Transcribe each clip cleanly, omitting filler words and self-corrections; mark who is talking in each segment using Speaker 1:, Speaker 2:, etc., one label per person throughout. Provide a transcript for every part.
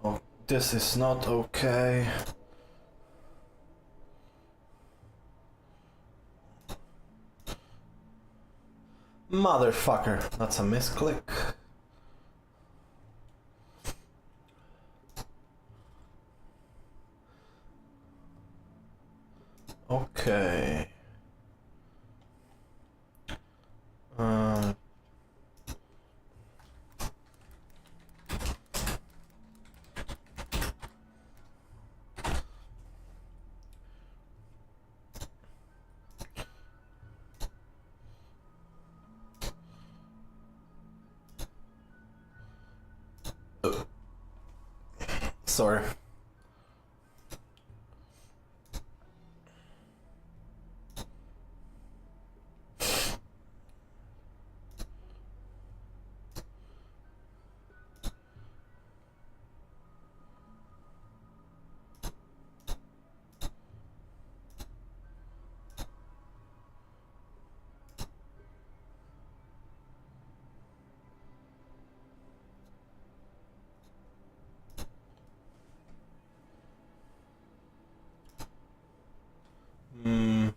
Speaker 1: Oh, this is not okay. Motherfucker, that's a misclick. Okay. Uh, Sorry. Hmm.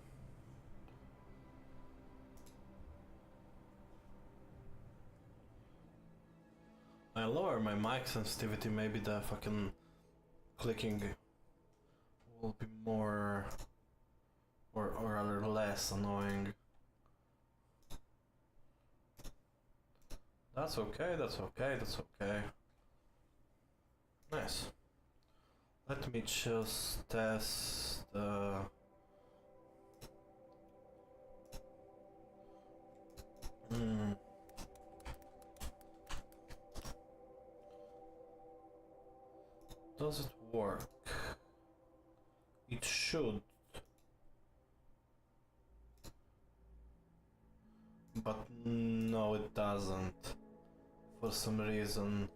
Speaker 1: I lower my mic sensitivity, maybe the fucking clicking will be more or rather less annoying. That's okay, that's okay, that's okay. Nice. Let me just test the... Does it work? It should. But no, it doesn't. For some reason.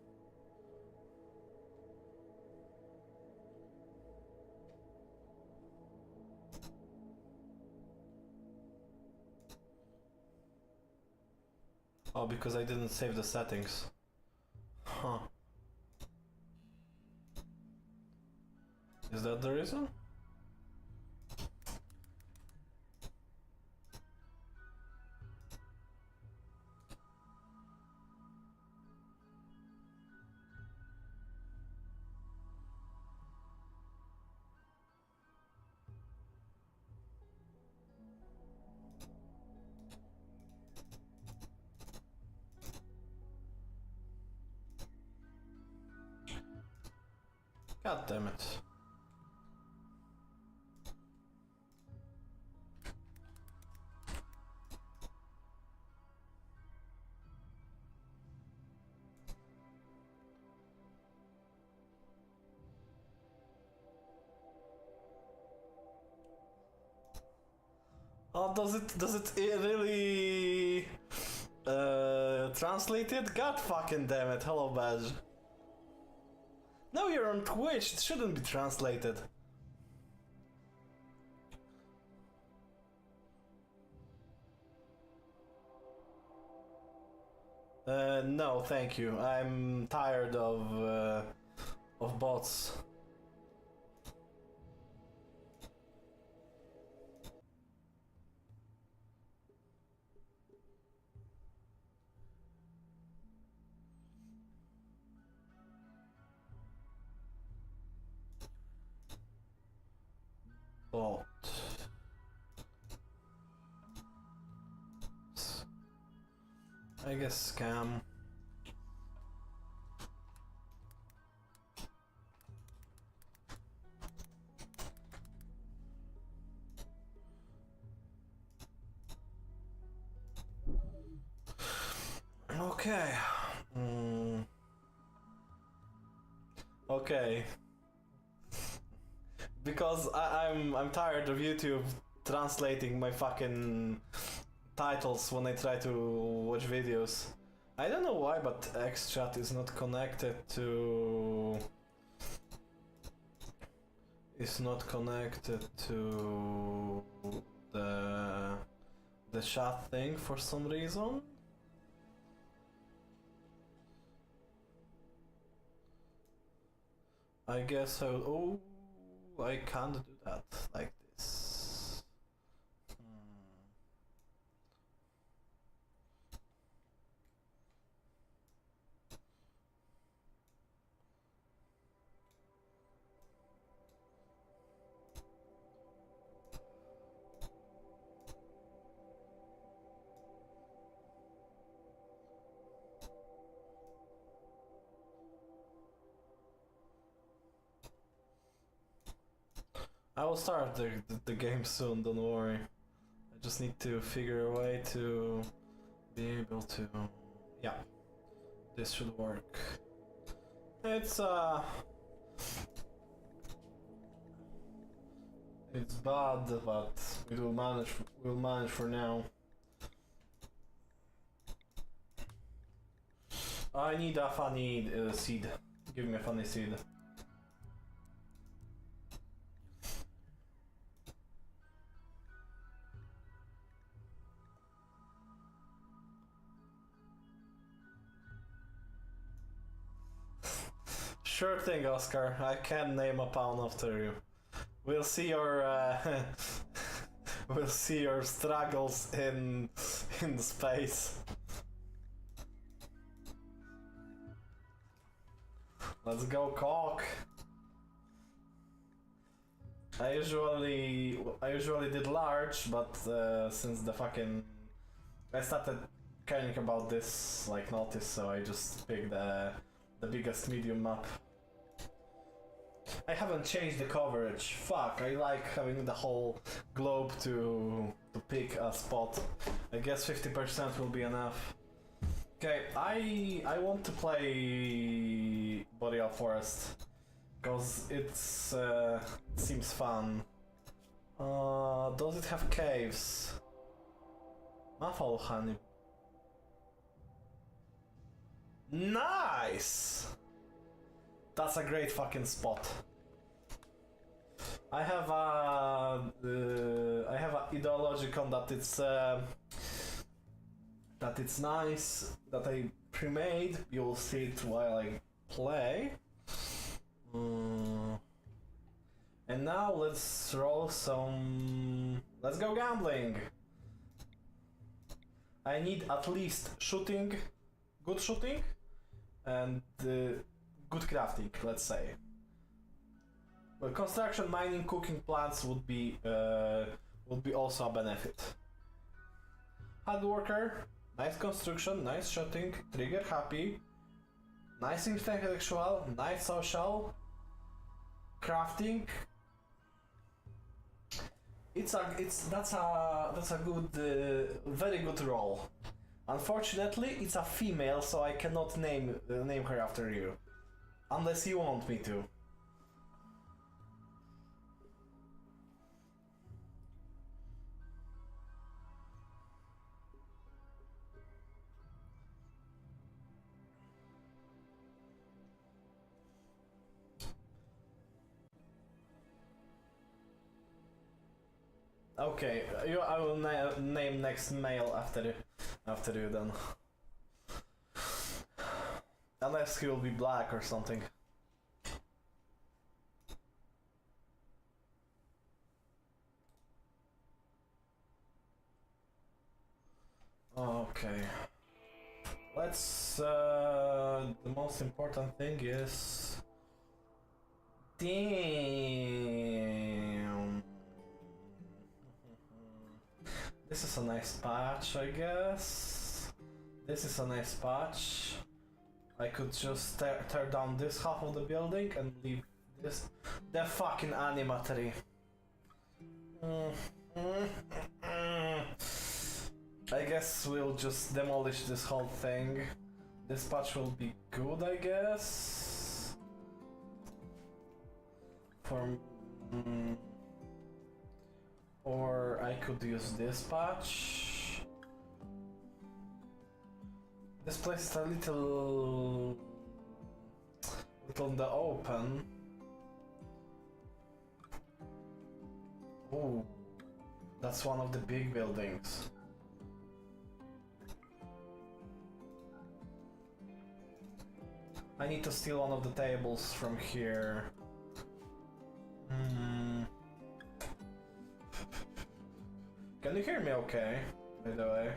Speaker 1: Oh, because I didn't save the settings. Huh. Is that the reason? God damn it. Oh, does it really translate it? God fucking damn it, hello badge. No, you're on Twitch, it shouldn't be translated. No, thank you. I'm tired of bots. Bot. I guess scam. Okay. Okay. Because I'm tired of YouTube translating my fucking titles when I try to watch videos. I don't know why, but XChat is not connected to... Is not connected to the chat thing for some reason. I guess oh, I can't do that like this. I will start the game soon, don't worry. I just need to figure a way to be able to... Yeah, this should work. It's it's bad, but we'll manage for now. I need a funny seed. Give me a funny seed. Sure thing, Oscar. I can name a pound after you. We'll see your we'll see your struggles in space. Let's go, cock. I usually did large, but since I started caring about this like notice, so I just picked the biggest medium map. I haven't changed the coverage. Fuck, I like having the whole globe to pick a spot. I guess 50% will be enough. Okay, I want to play Boreal Forest because it seems fun. Does it have caves? Muffle honey. Nice! That's a great fucking spot. I have a ideological that it's nice, that I pre-made. You'll see it while I play. And now let's roll some. Let's go gambling. I need at least shooting, good shooting, and good crafting, let's say. Well, construction, mining, cooking plants would be also a benefit. Hard worker, nice construction, nice shooting, trigger happy, nice intellectual, nice social, crafting. That's a good, very good roll. Unfortunately, it's a female, so I cannot name her after you, unless you want me to. Okay, I will name next male after you then. Unless he will be black or something. Okay. Let's the most important thing is damn. This is a nice patch, I guess. This is a nice patch. I could just tear down this half of the building and leave this. The fucking animatory. I guess we'll just demolish this whole thing. This patch will be good, I guess. Or I could use this patch. This place is a little in the open. Oh, that's one of the big buildings. I need to steal one of the tables from here. you hear me okay, by the way?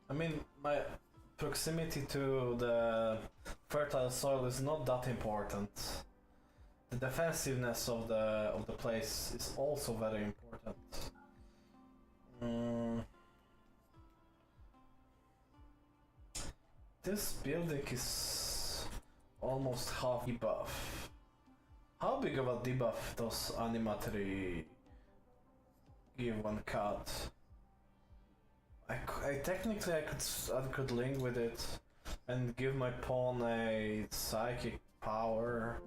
Speaker 1: I mean, my proximity to the fertile soil is not that important. The defensiveness of the place is also very important. This building is almost half debuff. How big of a debuff does animatory give one cut? I technically I could link with it and give my pawn a psychic power.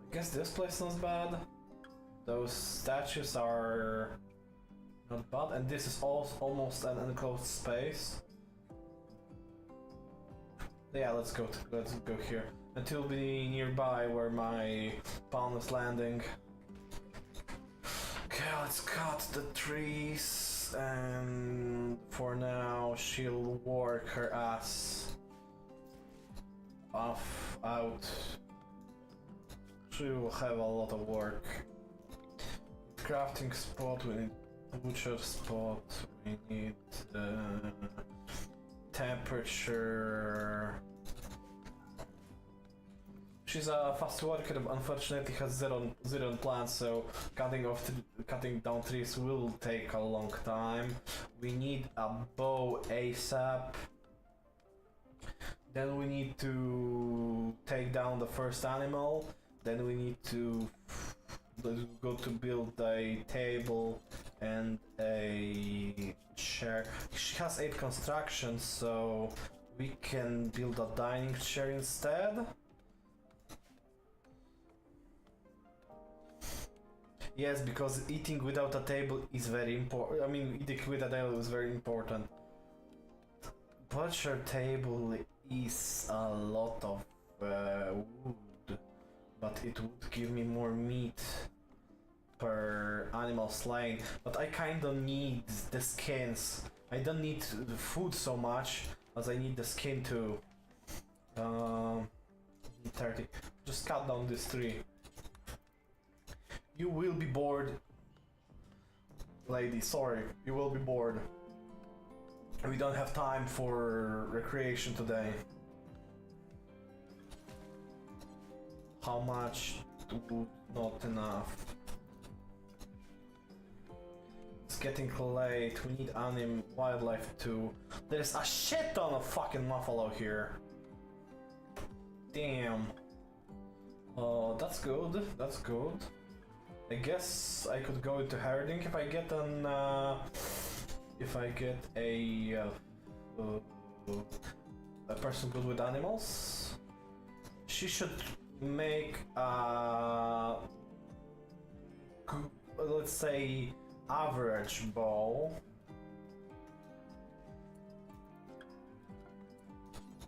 Speaker 1: I guess this place not bad. Those statues are not bad, and this is also almost an enclosed space. Yeah, let's go here. Until be nearby where my pawn is landing. Okay, let's cut the trees, and for now she'll work her ass off out. She will have a lot of work. Crafting spot, we need butcher spot, we need temperature. She's a fast worker, but unfortunately has zero plants, so cutting down trees will take a long time. We need a bow ASAP. Then we need to take down the first animal. Then we need to go to build a table and a chair. She has 8 constructions, so we can build a dining chair instead. Yes, because eating without a table is very important. I mean, eating with a table is very important. Butcher table is a lot of wood, but it would give me more meat per animal slain. But I kinda need the skins. I don't need the food so much as I need the skin too. 30. Just cut down this tree. You will be bored, lady, sorry, you will be bored. We don't have time for recreation today. How much? Not enough. It's getting late, we need wildlife too. There's a shit ton of fucking buffalo here. Damn. Oh, that's good, that's good. I guess I could go into herding if I get a person good with animals. She should make let's say average bow.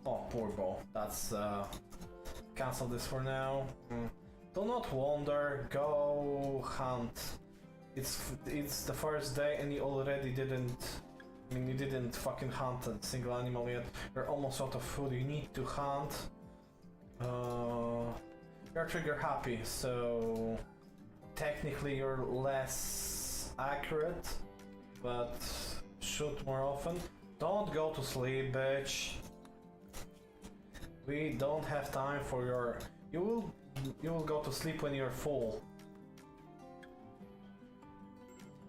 Speaker 1: Oh, poor bow. That's cancel this for now. Do not wander, go hunt. It's the first day and you already didn't... I mean, you didn't fucking hunt a single animal yet. You're almost out of food, you need to hunt. You're trigger happy, so... Technically you're less accurate, but shoot more often. Don't go to sleep, bitch. We don't have time for your... You will go to sleep when you're full.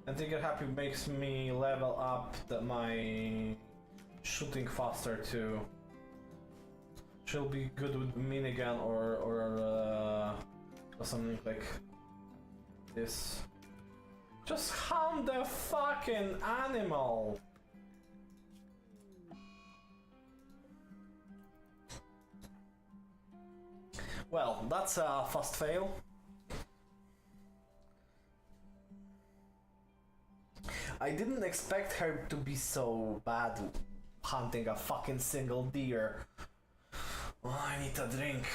Speaker 1: And Trigger Happy makes me level up my shooting faster too. She'll be good with minigun or something like this. Just hunt the fucking animal! Well, that's a fast fail. I didn't expect her to be so bad hunting a fucking single deer. Oh, I need a drink.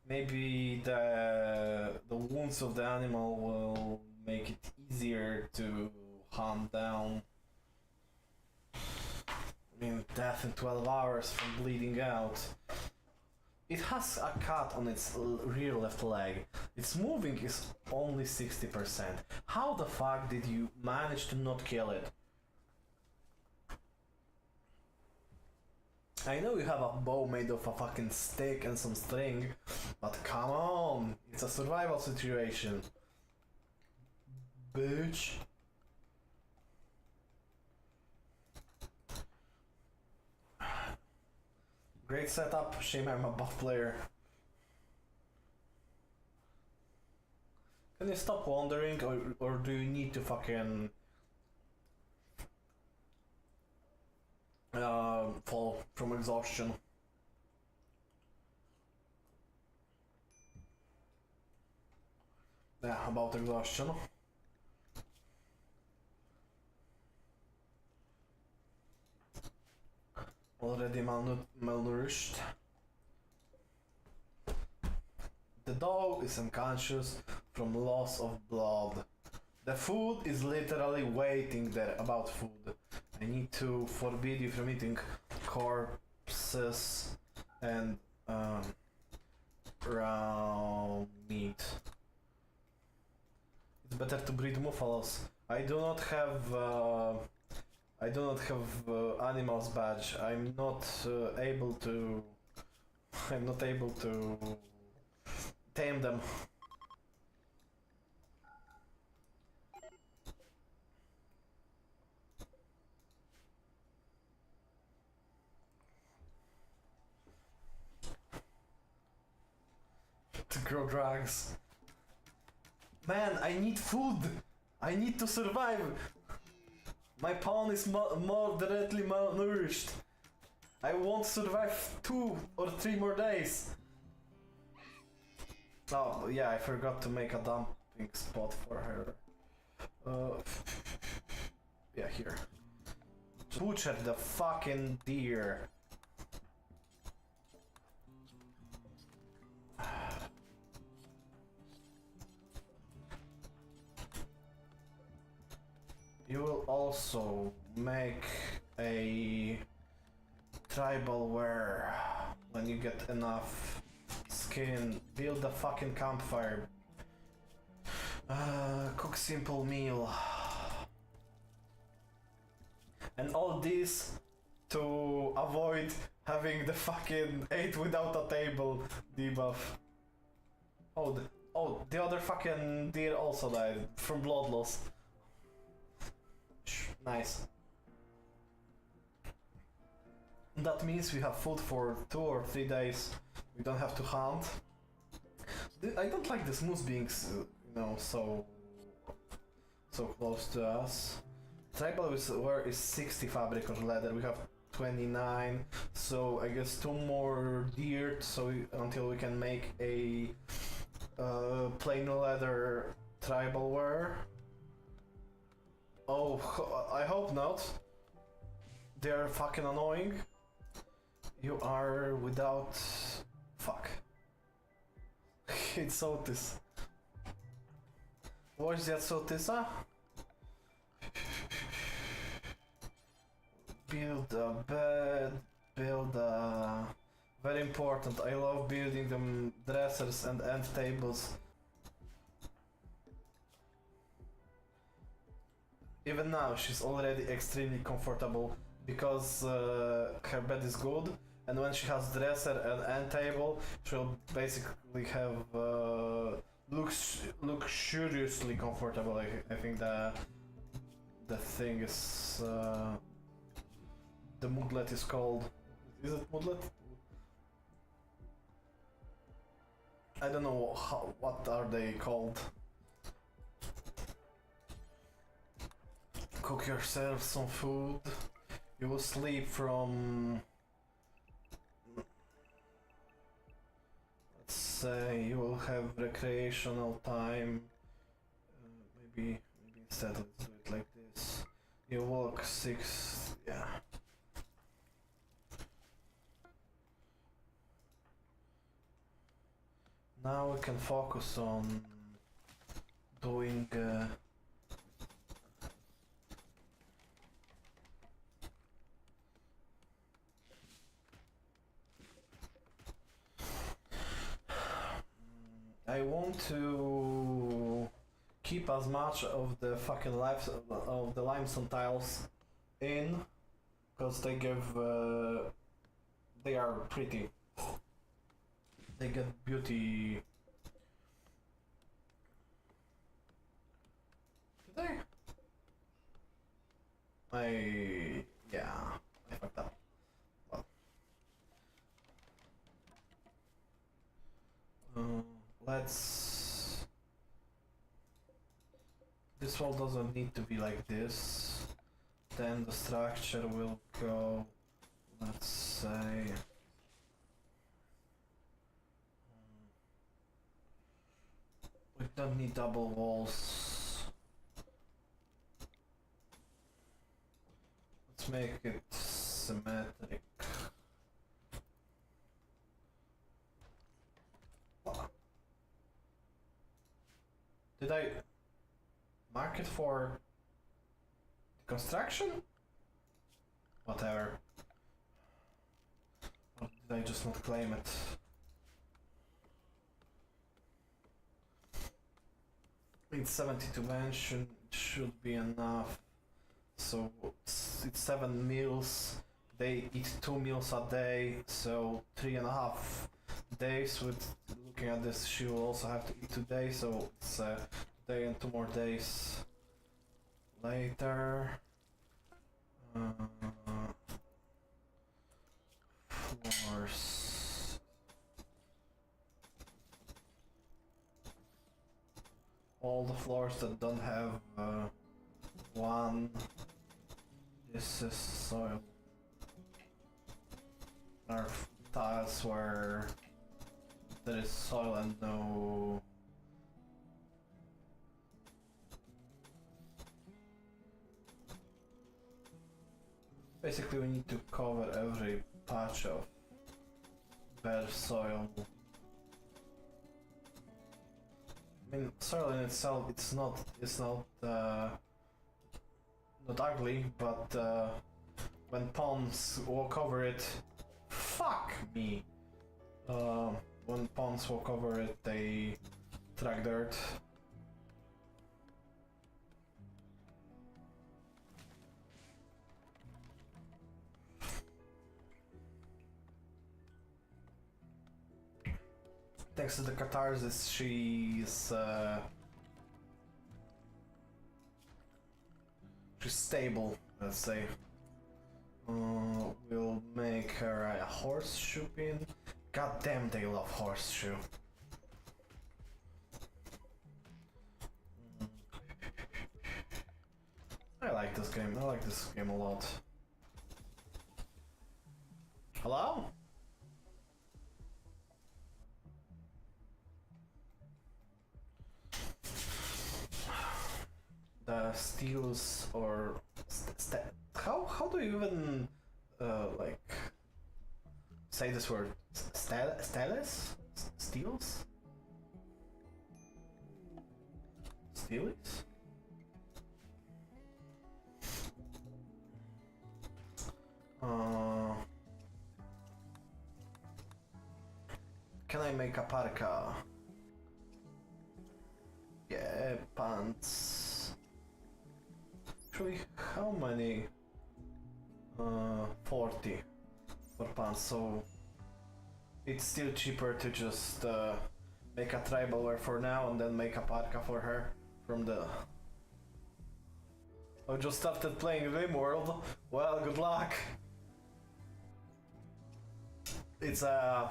Speaker 1: Maybe the wounds of the animal will make it easier to hunt down. I mean, death in 12 hours from bleeding out. It has a cut on its rear left leg. Its moving is only 60%. How the fuck did you manage to not kill it? I know you have a bow made of a fucking stick and some string, but come on, it's a survival situation. Bitch. Great setup, shame I'm a buff player. Can you stop wandering, or do you need to fucking fall from exhaustion? Yeah, about exhaustion. Already malnourished. The dog is unconscious from loss of blood. The food is literally waiting there about food. I need to forbid you from eating corpses and raw meat. It's better to breed muffalos. I do not have animals badge. I'm not able to tame them. To grow drugs. Man, I need food. I need to survive. My pawn is moderately malnourished. I won't survive 2 or 3 more days. Oh, yeah, I forgot to make a dumping spot for her. Yeah, here. Butcher the fucking deer. You will also make a tribal wear when you get enough skin. Build a fucking campfire. Cook simple meal. And all this to avoid having the fucking 8 without a table debuff. Oh, the other fucking deer also died from blood loss. Nice. That means we have food for 2 or 3 days. We don't have to hunt. I don't like the smooth being, you know, so close to us. Tribal is 60 fabric or leather. We have 29, so I guess 2 more deer. So until we can make a plain leather tribal wear. Oh, I hope not. They're fucking annoying. You are without... Fuck. It's Otis. What's that Otisa? Build a bed, build a... Very important, I love building them dressers and end tables. Even now, she's already extremely comfortable because her bed is good, and when she has dresser and end table, she'll basically have luxuriously comfortable. I think the thing is the moodlet is called. Is it moodlet? I don't know what are they called. Cook yourself some food. You will sleep from... Let's say you will have recreational time. Maybe instead let's do it like this. You walk 6, yeah. Now we can focus on doing I want to keep as much of the fucking lives of the limestone tiles in, because they give they are pretty. They get beauty. Did they? Yeah, I fucked up. Well. Let's. This wall doesn't need to be like this. Then the structure will go. Let's say. We don't need double walls. Let's make it symmetric. Did I mark it for construction? Whatever. Or did I just not claim it? It's 72 mention, it should be enough. So it's 7 meals. They eat 2 meals a day, so 3.5 days. With looking at this, she will also have to eat 2 days, so it's a day and 2 more days later. Floors. All the floors that don't have one. This is soil. Are tiles where there is soil and no. Basically, we need to cover every patch of bare soil. I mean, soil in itself, it's not not ugly, but when pawns walk over it, fuck me. When pawns walk over it, they track dirt. Thanks to the catharsis, she's stable, let's say. We'll make her a horseshoe pin. God damn, they love horseshoe. I like this game. I like this game a lot. Hello? The steels or how do you even like say this word? Steles? Steels? Steelies? Can I make a parka? Yeah, pants. Actually, how many? 40 for pants, so it's still cheaper to just make a tribal wear for now and then make a parka for her from the... I just started playing Rimworld. Well, good luck. It's a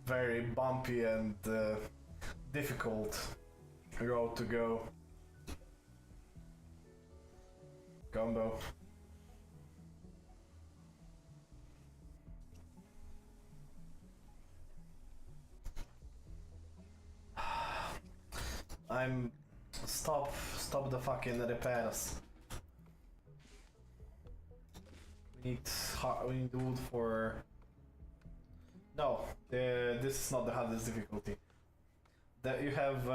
Speaker 1: very bumpy and difficult road to go. Combo. Stop the fucking repairs. We need wood for... No, this is not the hardest difficulty. That you have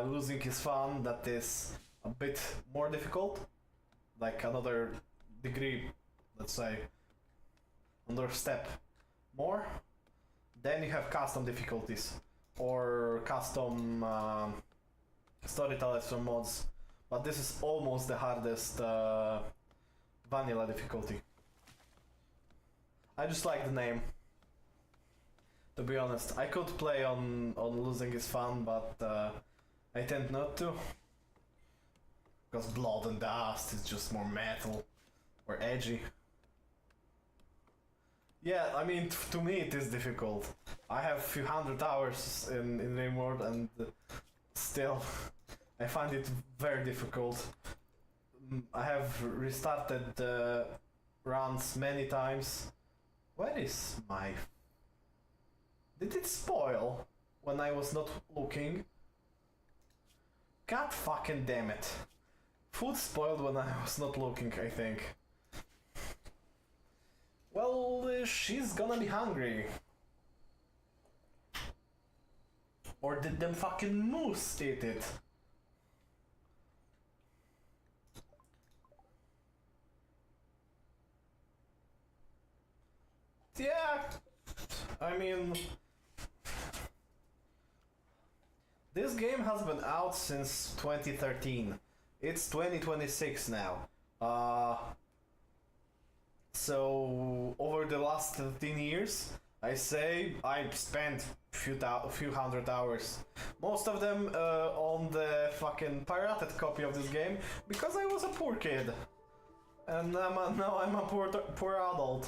Speaker 1: losing is fun, that is a bit more difficult. Like another degree, let's say. Another step more. Then you have custom difficulties. Or custom storytellers from mods. But this is almost the hardest vanilla difficulty. I just like the name. To be honest, I could play on losing is fun, but I tend not to. Because blood and dust is just more metal or edgy. Yeah, I mean, to me it is difficult. I have a few hundred hours in Rimworld and still I find it very difficult. I have restarted runs many times. Where is my... Did it spoil when I was not looking? God fucking damn it. Food spoiled when I was not looking, I think. Well, she's gonna be hungry. Or did them fucking moose eat it? Yeah, I mean... This game has been out since 2013. It's 2026 now. So over the last 13 years, I say I've spent few hundred hours. Most of them on the fucking pirated copy of this game, because I was a poor kid. And now I'm a poor adult.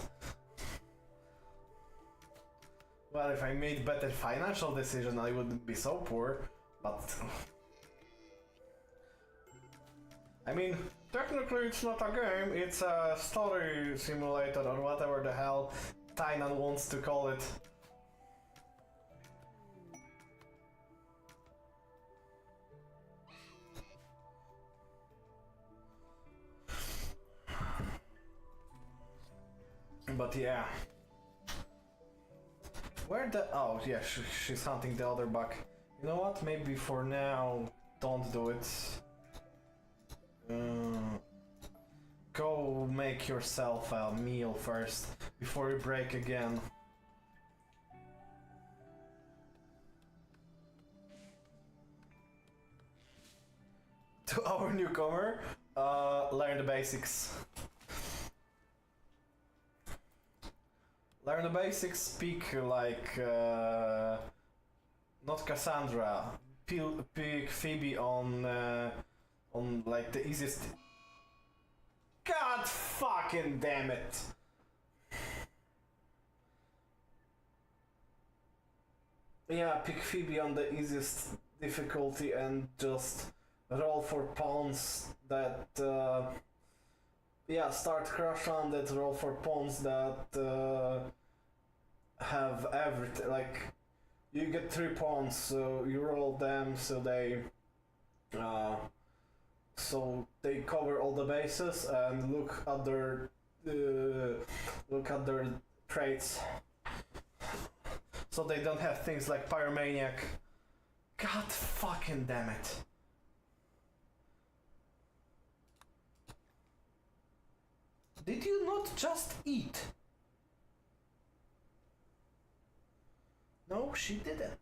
Speaker 1: Well, if I made better financial decisions, I wouldn't be so poor. But I mean, technically it's not a game, it's a story simulator or whatever the hell Tynan wants to call it. But yeah. Where the... Oh yeah, she's hunting the other buck. You know what? Maybe for now, don't do it. Go make yourself a meal first, before you break again. To our newcomer, learn the basics. Learn the basics, speak like... not Cassandra. Pick Phoebe on like the easiest. God fucking damn it! Yeah, pick Phoebe on the easiest difficulty and just roll for pawns that. Yeah, start crush on that. Roll for pawns that have everything. Like, you get 3 pawns, so you roll them so they cover all the bases, and look at their traits, so they don't have things like pyromaniac. God fucking damn it! Did you not just eat? No, she didn't.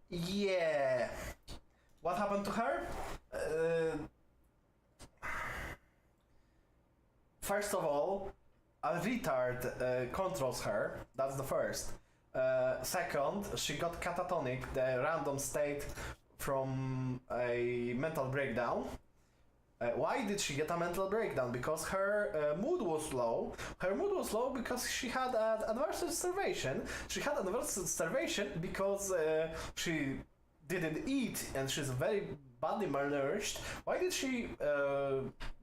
Speaker 1: Yeah. What happened to her? First of all, a retard controls her. That's the first. Second, she got catatonic, the random state from a mental breakdown. Why did she get a mental breakdown? Because her mood was low. Her mood was low because she had adverse starvation. She had adverse starvation because she didn't eat and she's very badly malnourished. Why did she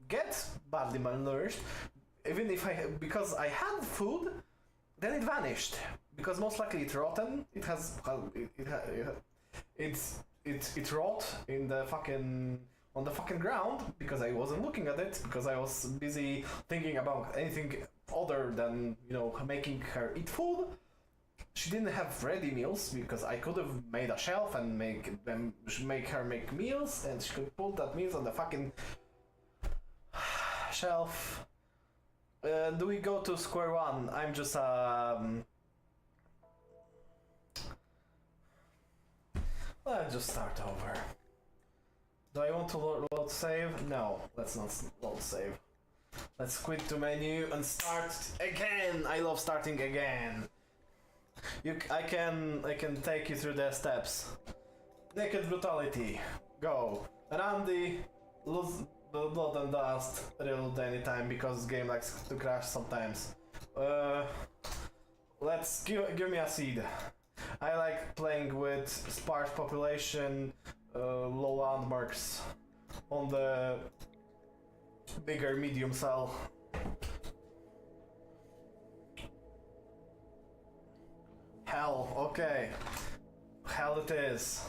Speaker 1: get badly malnourished? Even if because I had food, then it vanished because most likely it's rotten. It has it rot in the fucking on the fucking ground because I wasn't looking at it because I was busy thinking about anything other than, you know, making her eat food. She didn't have ready meals because I could have made a shelf and make her make meals, and she could put that meals on the fucking shelf. Do we go to square one? I'm just let's just start over. Do I want to load save? No, let's not load save. Let's quit to menu and start again. I love starting again. I can take you through the steps. Naked Brutality, go. Randy, lose the blood and dust, reload anytime because game likes to crash sometimes. Let's give me a seed. I like playing with sparse population, low landmarks on the bigger medium cell. Hell, okay. Hell it is.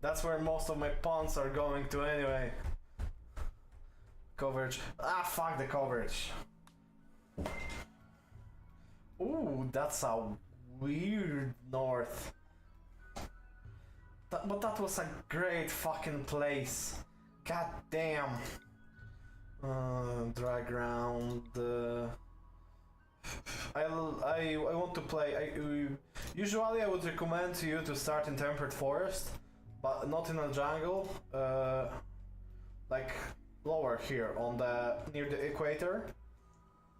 Speaker 1: That's where most of my pawns are going to anyway. Coverage. Ah, fuck the coverage. Ooh, that's a weird north. But that was a great fucking place. God damn. Dry ground. I want to play. Usually I would recommend to you to start in temperate forest, but not in a jungle. Like lower here on the near the equator,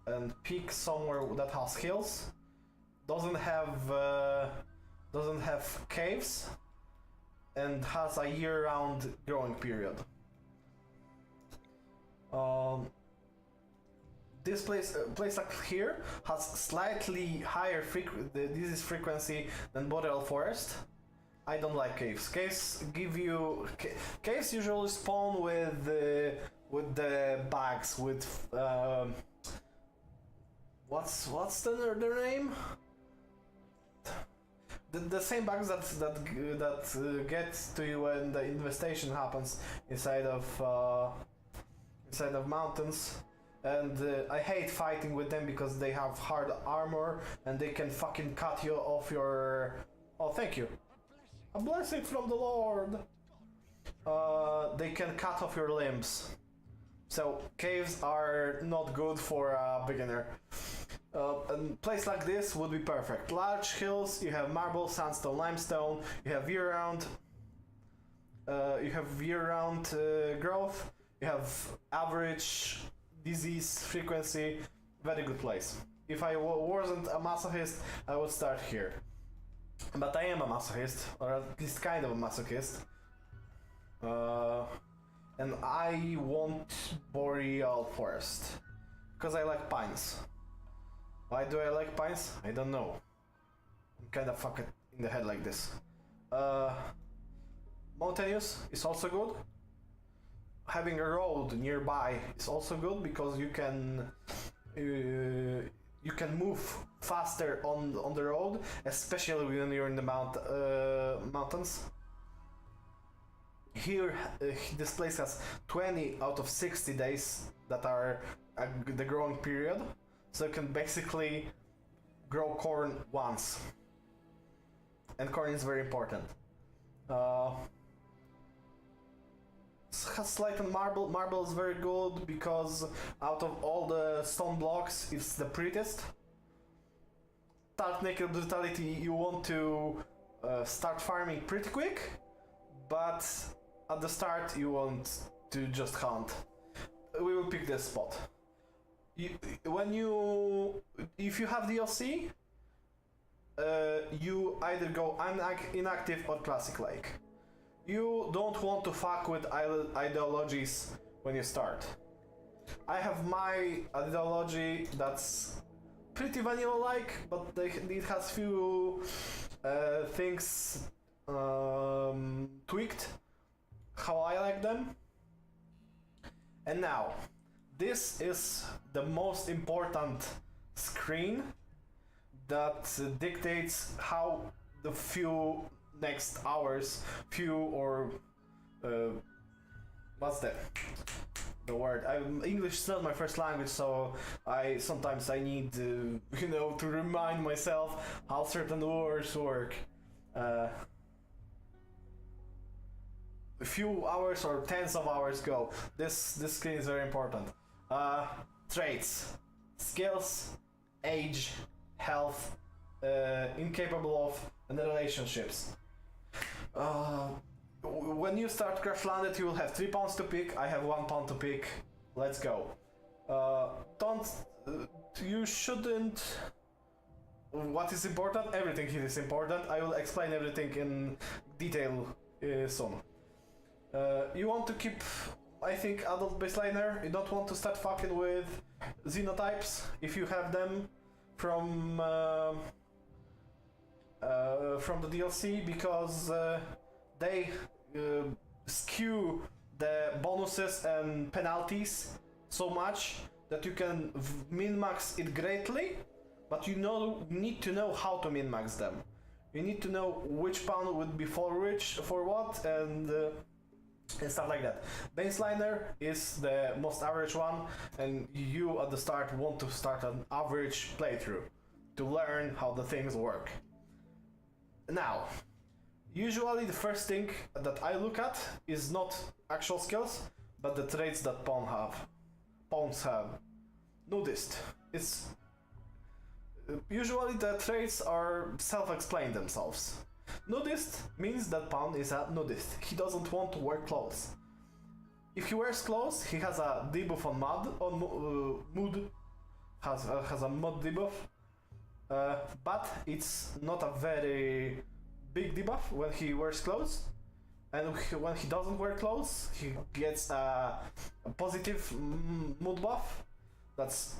Speaker 1: and peak somewhere that has hills. Doesn't have caves, and has a year-round growing period. This place like here has slightly higher disease frequency than boreal forest. I don't like caves. Caves usually spawn with the bugs with what's their name? The same bugs that get to you when the infestation happens inside of mountains. And I hate fighting with them because they have hard armor and they can fucking cut you off your... Oh, thank you. A blessing from the Lord. They can cut off your limbs. So caves are not good for a beginner. A place like this would be perfect. Large hills, you have marble, sandstone, limestone, you have year-round growth, you have average disease frequency. Very good place. If I wasn't a masochist, I would start here. But I am a masochist, or at least kind of a masochist. And I want boreal forest. Because I like pines. Why do I like pines? I don't know. I'm kinda fucked in the head like this. Mountainous is also good. Having a road nearby is also good because you can move faster on the road, especially when you're in the mountains. Here, this place has 20 out of 60 days that are the growing period, so you can basically grow corn once, and corn is very important. Has slight and marble. Marble is very good because out of all the stone blocks, it's the prettiest. Start Naked Brutality, you want to start farming pretty quick, but at the start you want to just hunt. We will pick this spot. If you have DLC, you either go inactive or classic lake. You don't want to fuck with ideologies when you start. I have my ideology that's pretty vanilla-like, but it has few things tweaked how I like them. And now, this is the most important screen that dictates how the few next hours, what's the word? English is not my first language, so sometimes I need to remind myself how certain words work. A few hours or tens of hours go. This screen is very important. Traits, skills, age, health, incapable of, and relationships. When you start Crash Landed, you will have 3 pawns to pick. I have 1 pawn to pick. Let's go. You shouldn't. What is important? Everything here is important. I will explain everything in detail soon. You want to keep, I think, adult baseliner. You don't want to start fucking with xenotypes if you have them from the DLC, because they skew the bonuses and penalties so much that you can min-max it greatly, but you need to know how to min-max them. You need to know which pawn would be for which, for what, and stuff like that. Baseliner is the most average one, and you at the start want to start an average playthrough to learn how the things work. Now, usually the first thing that I look at is not actual skills, but the traits that pawns have. Nudist. It's usually the traits are self-explain themselves. Nudist means that pawn is a nudist. He doesn't want to wear clothes. If he wears clothes, he has a debuff on mood. Has a mod debuff, but it's not a very big debuff when he wears clothes. And when he doesn't wear clothes, he gets a positive mood buff. That's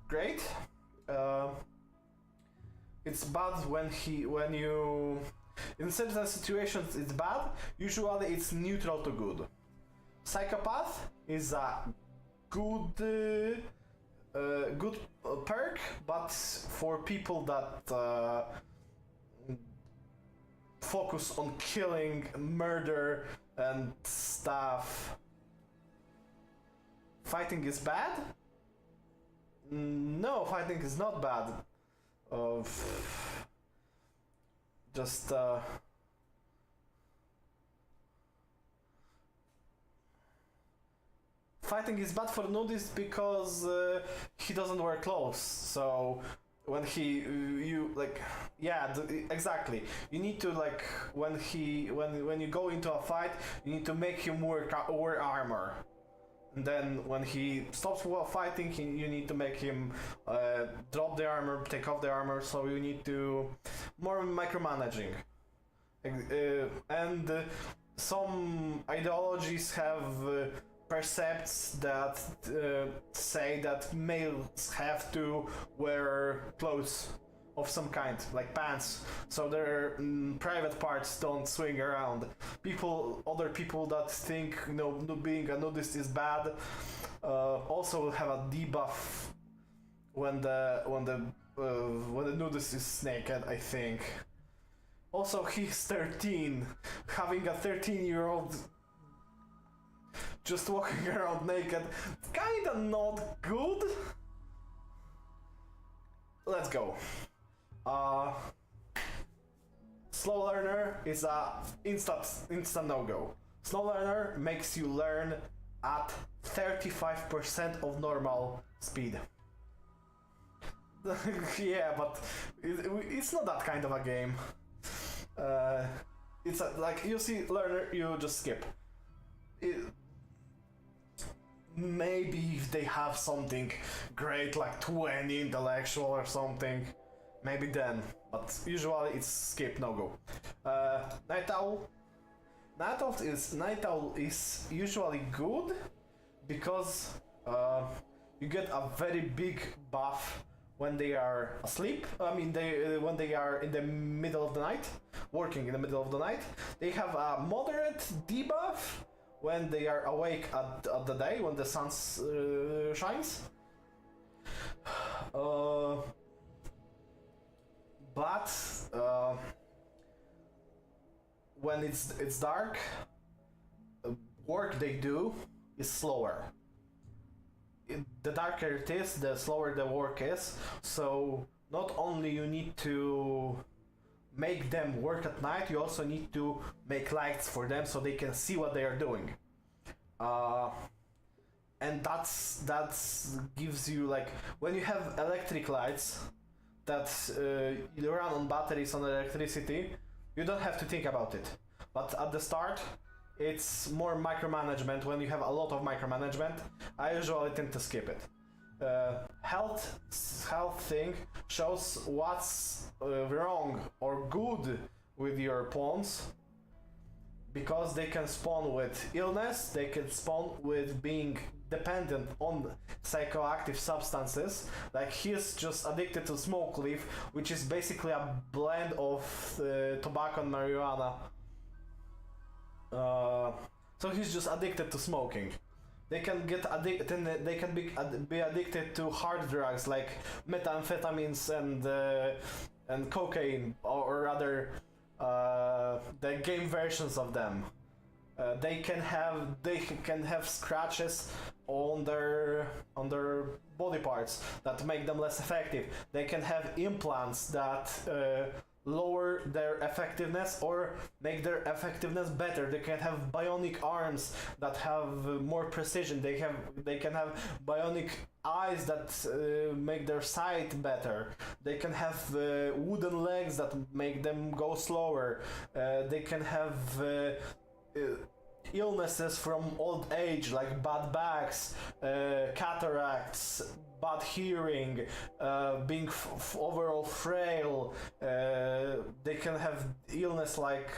Speaker 1: great. It's bad when you in certain situations it's bad. Usually it's neutral to good. Psychopath is a good perk, but for people that focus on killing, murder, and stuff. Fighting is bad? No, fighting is not bad. Fighting is bad for nudist because he doesn't wear clothes. So when exactly. You need to when you go into a fight, you need to make him wear armor. And then when he stops fighting, you need to make him drop the armor, take off the armor. So you need to more micromanaging. And some ideologies have precepts that say that males have to wear clothes of some kind, like pants, so their private parts don't swing around. Other people that think being a nudist is bad, also have a debuff when the nudist is naked, I think. Also, he's 13. Having a 13-year-old just walking around naked, kinda not good. Let's go. Slow learner is a instant no-go. Slow learner makes you learn at 35% of normal speed. Yeah, but it's not that kind of a game. It's like you see learner, you just skip. Maybe if they have something great like 20 intellectual or something, maybe then, but usually it's skip, no go. Night Owl. Night Owl is usually good because you get a very big buff when they are asleep. I mean, when they are in the middle of the night, working in the middle of the night. They have a moderate debuff when they are awake at the day, when the sun shines. Uh, but when it's dark, work they do is slower. The darker it is, the slower the work is. So not only you need to make them work at night, you also need to make lights for them so they can see what they are doing. And that's gives you, like, when you have electric lights that you run on batteries on electricity, you don't have to think about it. But at the start, it's more micromanagement. When you have a lot of micromanagement, I usually tend to skip it. Health thing shows what's wrong or good with your pawns, because they can spawn with illness, they can spawn with being dependent on psychoactive substances. Like, he's just addicted to smoke leaf, which is basically a blend of tobacco and marijuana. So he's just addicted to smoking. They can get addicted. They can be addicted to hard drugs like methamphetamines and cocaine, or rather, the game versions of them. They can have scratches on their body parts that make them less effective. They can have implants that lower their effectiveness or make their effectiveness better. They can have bionic arms that have more precision. They can have bionic eyes that make their sight better. They can have wooden legs that make them go slower. They can have illnesses from old age, like bad backs, cataracts, bad hearing, being overall frail. They can have illness like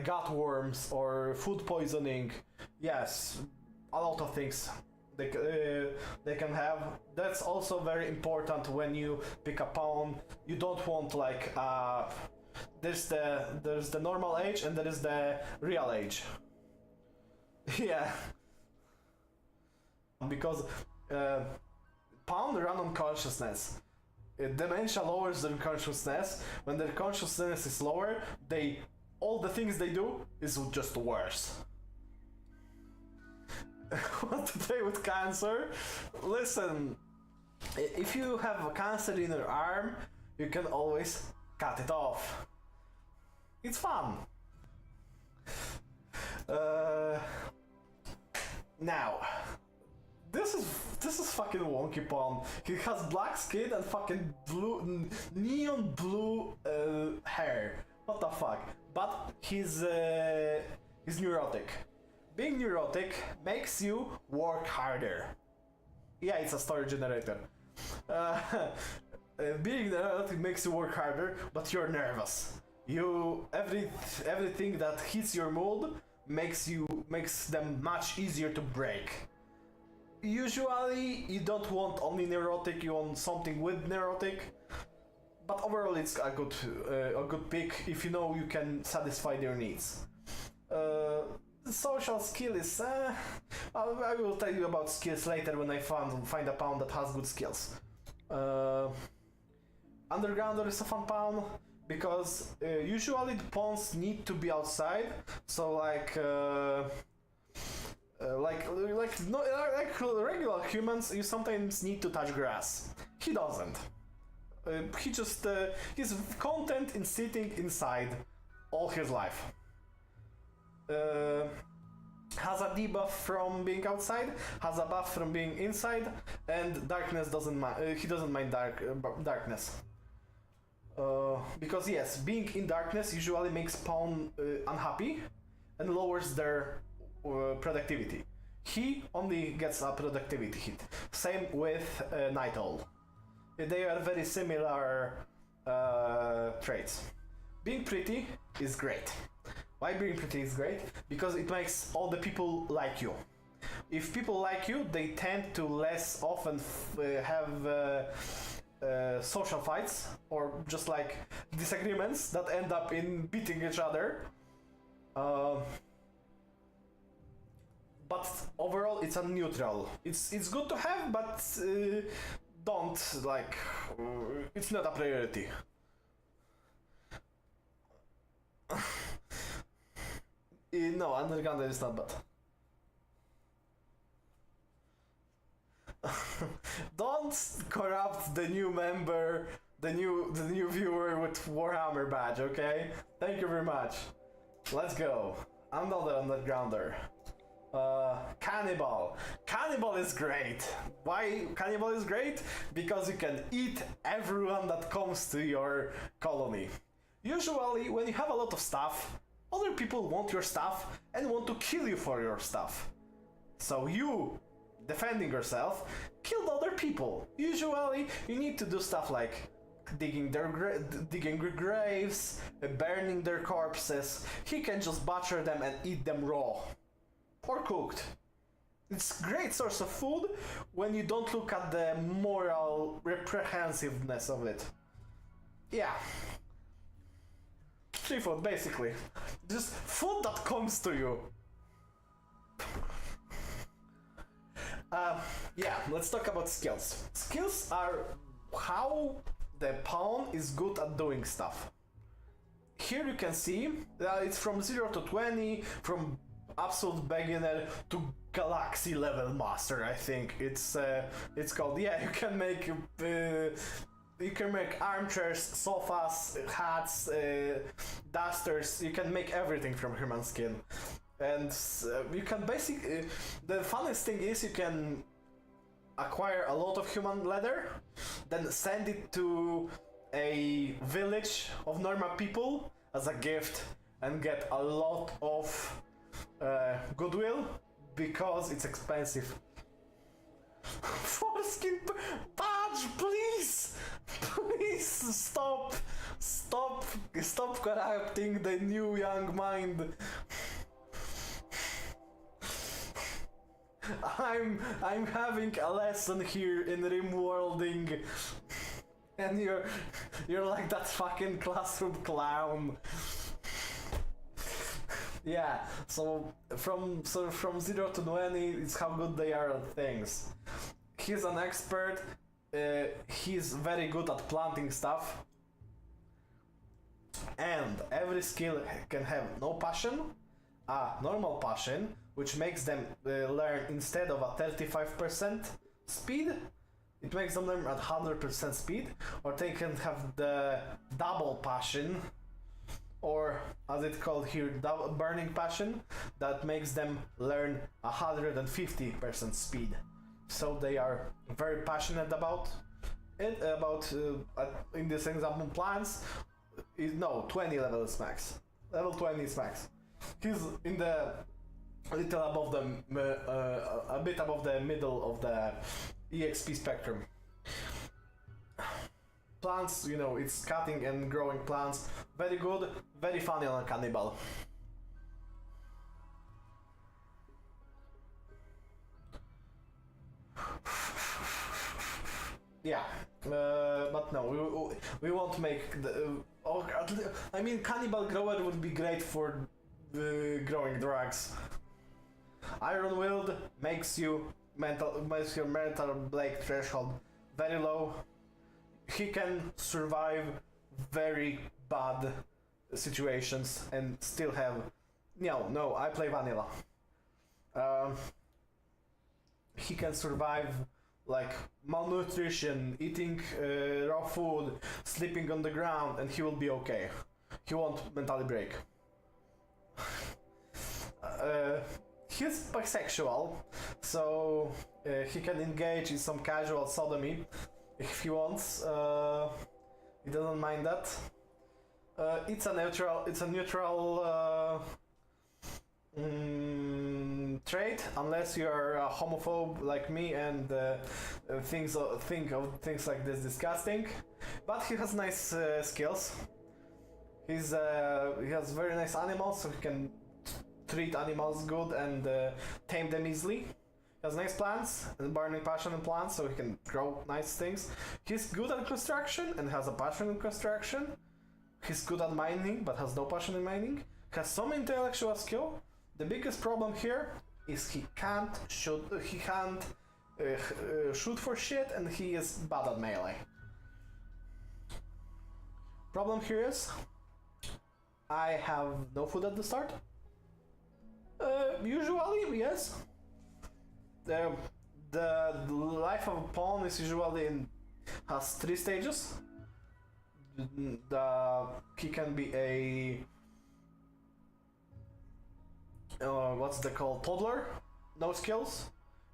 Speaker 1: gut worms or food poisoning. Yes, a lot of things they can have. That's also very important when you pick a pawn. You don't want, like, there's the normal age and there is the real age. Yeah, because pawn run on consciousness. Dementia lowers their consciousness. When their consciousness is lower, all the things they do is just worse. What to say with cancer? Listen, if you have a cancer in your arm, you can always cut it off. It's fun. Now, this is fucking wonky pawn. He has black skin and fucking neon blue hair. What the fuck? But he's neurotic. Being neurotic makes you work harder. Yeah, it's a story generator. Being neurotic makes you work harder, but you're nervous. Everything that hits your mood makes them much easier to break. Usually you don't want only neurotic, you want something with neurotic, but overall it's a good pick if you know you can satisfy their needs. The social skill is I will tell you about skills later when I find a pawn that has good skills. Undergrounder is a fun pawn because usually the pawns need to be outside, so like regular humans, you sometimes need to touch grass. He doesn't. He's content in sitting inside all his life. Has a debuff from being outside, has a buff from being inside, and darkness doesn't mind. He doesn't mind darkness. Because yes, being in darkness usually makes pawn unhappy and lowers their productivity. He only gets a productivity hit. Same with Night Owl. They are very similar traits. Being pretty is great. Why being pretty is great? Because it makes all the people like you. If people like you, they tend to less often have social fights or just like disagreements that end up in beating each other. But overall, it's a neutral. It's good to have, but don't, like, it's not a priority. No, Underground is not bad. Don't corrupt the new member, the new viewer with Warhammer badge, okay? Thank you very much. Let's go. Another Undergrounder. Cannibal. Cannibal is great. Why Cannibal is great? Because you can eat everyone that comes to your colony. Usually, when you have a lot of stuff, other people want your stuff and want to kill you for your stuff. So you, defending yourself, killed other people. Usually, you need to do stuff like digging their graves, burning their corpses. He can just butcher them and eat them raw or cooked. It's a great source of food when you don't look at the moral reprehensiveness of it. Yeah. Free food, basically. Just food that comes to you. Yeah, let's talk about skills. Skills are how the pawn is good at doing stuff. Here you can see that it's from 0 to 20, from absolute beginner to galaxy level master. I think it's called. Yeah, you can make armchairs, sofas, hats, dusters. You can make everything from human skin, and you can basically. The funniest thing is you can acquire a lot of human leather, then send it to a village of normal people as a gift, and get a lot of goodwill because it's expensive. Foreskin badge, please! Please stop corrupting the new young mind. I'm having a lesson here in Rimworlding, and you're like that fucking classroom clown. Yeah, so from 0 to 20, it's how good they are at things. He's an expert. He's very good at planting stuff, and every skill can have no passion, a normal passion, which makes them learn instead of a 35% speed, it makes them learn at 100% speed, or they can have the double passion, or as it's called here, burning passion, that makes them learn 150% speed. So they are very passionate about it, in this example plants. No, 20 level is max. Level 20 is max. He's in the little above the, a bit above the middle of the EXP spectrum. Plants, you know, it's cutting and growing plants. Very good, very funny on a cannibal. Yeah, but no, we won't make the. I mean, cannibal grower would be great for growing drugs. Iron Wield makes your mental break threshold very low. He can survive very bad situations and still have. No, I play vanilla. He can survive like malnutrition, eating raw food, sleeping on the ground, and he will be okay. He won't mentally break. He's bisexual, so he can engage in some casual sodomy if he wants. He doesn't mind that. It's a neutral trait, unless you're a homophobe like me and think of things like this disgusting. But he has nice skills. He has very nice animals, so he can treat animals good and tame them easily. He has nice plants and burning passion in plants, so he can grow nice things. He's good at construction and has a passion in construction. He's good at mining but has no passion in mining. Has some intellectual skill. The biggest problem here is he can't shoot for shit, and he is bad at melee. Problem here is, I have no food at the start. Usually, yes. The life of a pawn is usually has 3 stages. He can be a what's they called, toddler, no skills,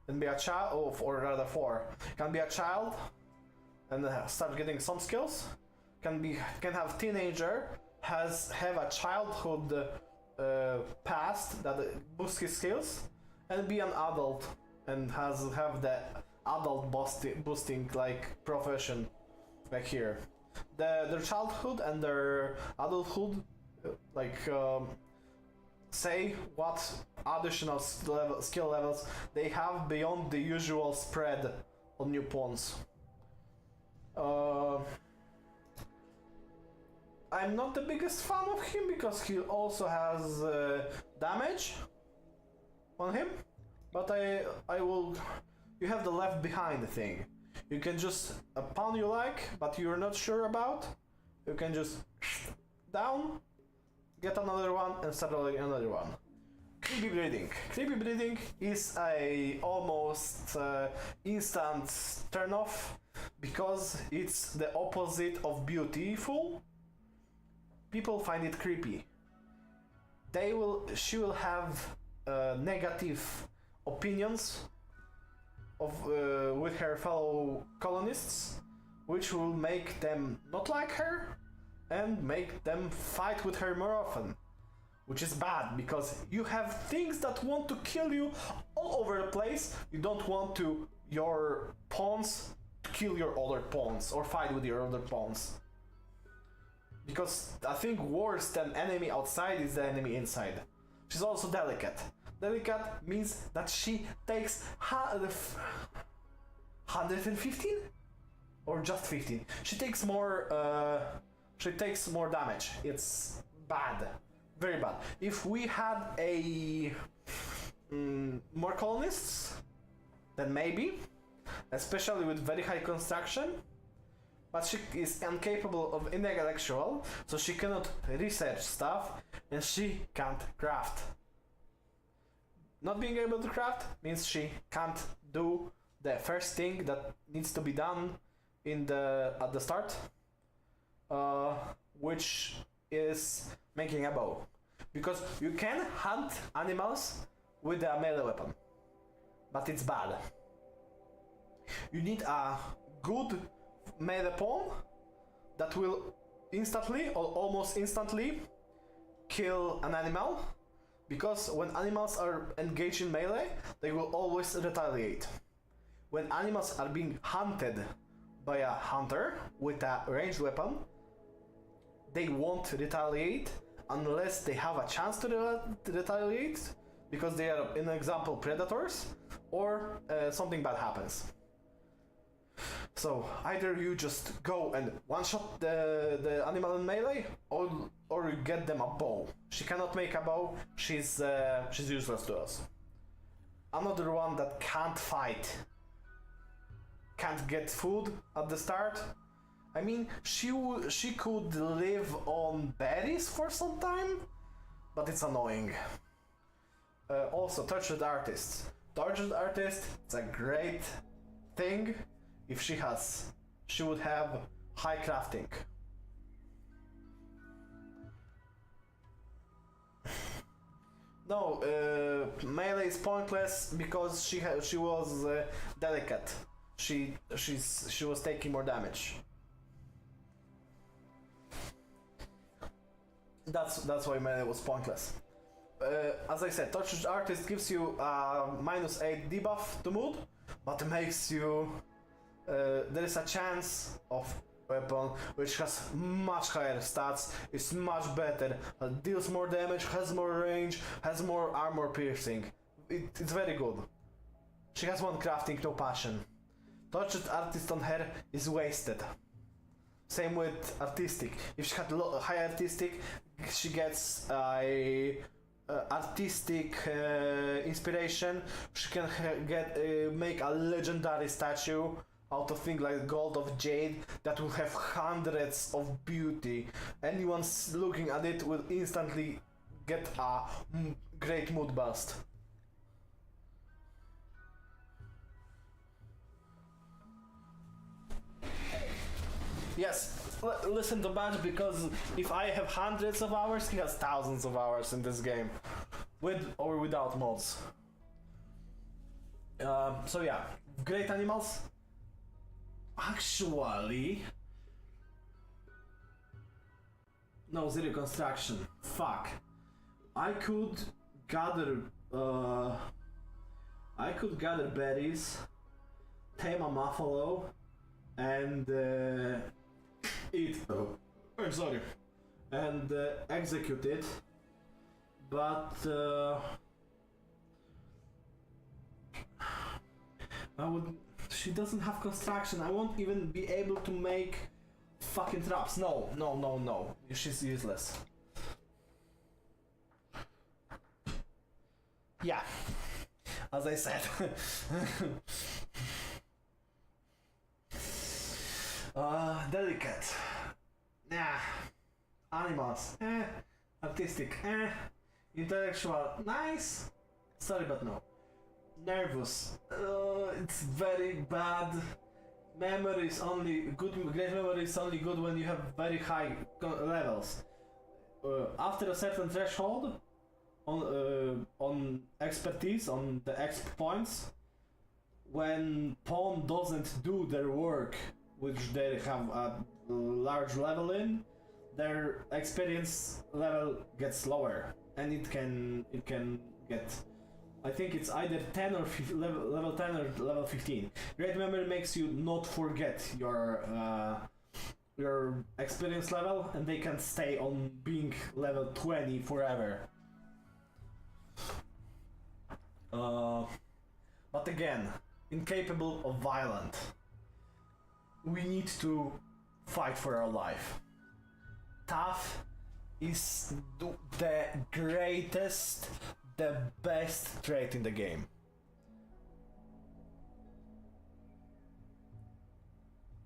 Speaker 1: can be a child, or rather 4. Can be a child and start getting some skills. Can have teenager, have a childhood past that boosts his skills, and be an adult and have the adult boosting like profession, like here. Their childhood and their adulthood say what additional skill levels they have beyond the usual spread on new pawns. I'm not the biggest fan of him because he also has damage on him, but I will. You have the left behind thing. You can just a pawn you like, but you're not sure about. You can just down, get another one, and start another one. Creepy breeding. Creepy breeding is a almost instant turn-off because it's the opposite of beautiful. People find it creepy. She will have negative opinions of with her fellow colonists, which will make them not like her and make them fight with her more often, which is bad because you have things that want to kill you all over the place. You don't want your pawns to kill your other pawns or fight with your other pawns. Because I think worse than enemy outside is the enemy inside. She's also delicate. Delicate means that she takes 115 or just 15. She takes more damage. It's bad, very bad. If we had more colonists, then maybe, especially with very high construction. But she is incapable of intellectual, so she cannot research stuff and she can't craft. Not being able to craft means she can't do the first thing that needs to be done at the start, which is making a bow. Because you can hunt animals with a melee weapon, but it's bad. You need a good melee pawn that will instantly or almost instantly kill an animal, because when animals are engaged in melee, they will always retaliate. When animals are being hunted by a hunter with a ranged weapon, they won't retaliate unless they have a chance to retaliate, because they are, in example, predators, or something bad happens. So either you just go and one-shot the animal in melee, or you get them a bow. She cannot make a bow. She's useless to us. Another one that can't fight, can't get food at the start. I mean, she could live on berries for some time, but it's annoying. Also, tortured artists. Tortured artist, it's a great thing. If she would have high crafting. No, melee is pointless because she was delicate. She was taking more damage. That's why melee was pointless. As I said, Tortured Artist gives you a -8 debuff to mood, but makes you there is a chance of weapon which has much higher stats, is much better, deals more damage, has more range, has more armor piercing. It's very good. She has one crafting, no passion. Tortured Artist on her is wasted. Same with artistic. If she had high artistic, she gets a artistic inspiration, she can make a legendary statue out of things like gold of jade that will have hundreds of beauty. Anyone looking at it will instantly get a great mood boost. Yes, listen to Badge, because if I have hundreds of hours, he has thousands of hours in this game, with or without mods. So yeah, great animals. Actually, no, zero construction. Fuck. I could gather. I could gather berries, tame a buffalo, and eat. I'm sorry. And execute it, but I would. She doesn't have construction. I won't even be able to make fucking traps. No, no, no, no. She's useless. Yeah, as I said. Delicate. Nah. Animals. Artistic. Intellectual. Nice. Sorry, but no. Nervous. It's very bad. Memory is only good. Great memory is only good when you have very high levels. After a certain threshold, on expertise, on the exp points, when pawn doesn't do their work, which they have a large level in, their experience level gets lower, and it can get. I think it's either 10 or level 10 or level 15. Great memory makes you not forget your experience level, and they can stay on being level 20 forever. But again, incapable of violence. We need to fight for our life. Tough is the greatest, the best trait in the game.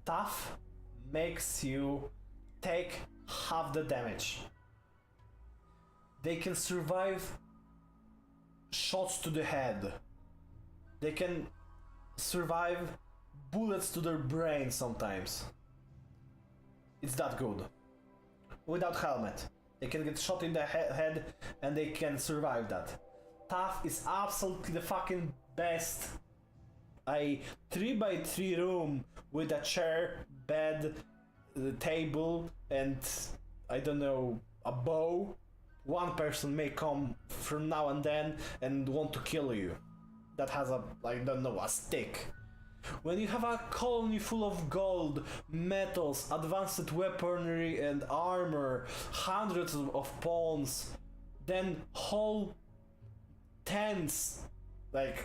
Speaker 1: Tough makes you take half the damage. They can survive shots to the head. They can survive bullets to their brain sometimes. It's that good. Without helmet. They can get shot in the head and they can survive that. Tough is absolutely the fucking best. A 3x3 room with a chair, bed, table, and I don't know, a bow. One person may come from now and then and want to kill you. That has a, I don't know, a stick. When you have a colony full of gold, metals, advanced weaponry and armor, hundreds of pawns, then whole tens, not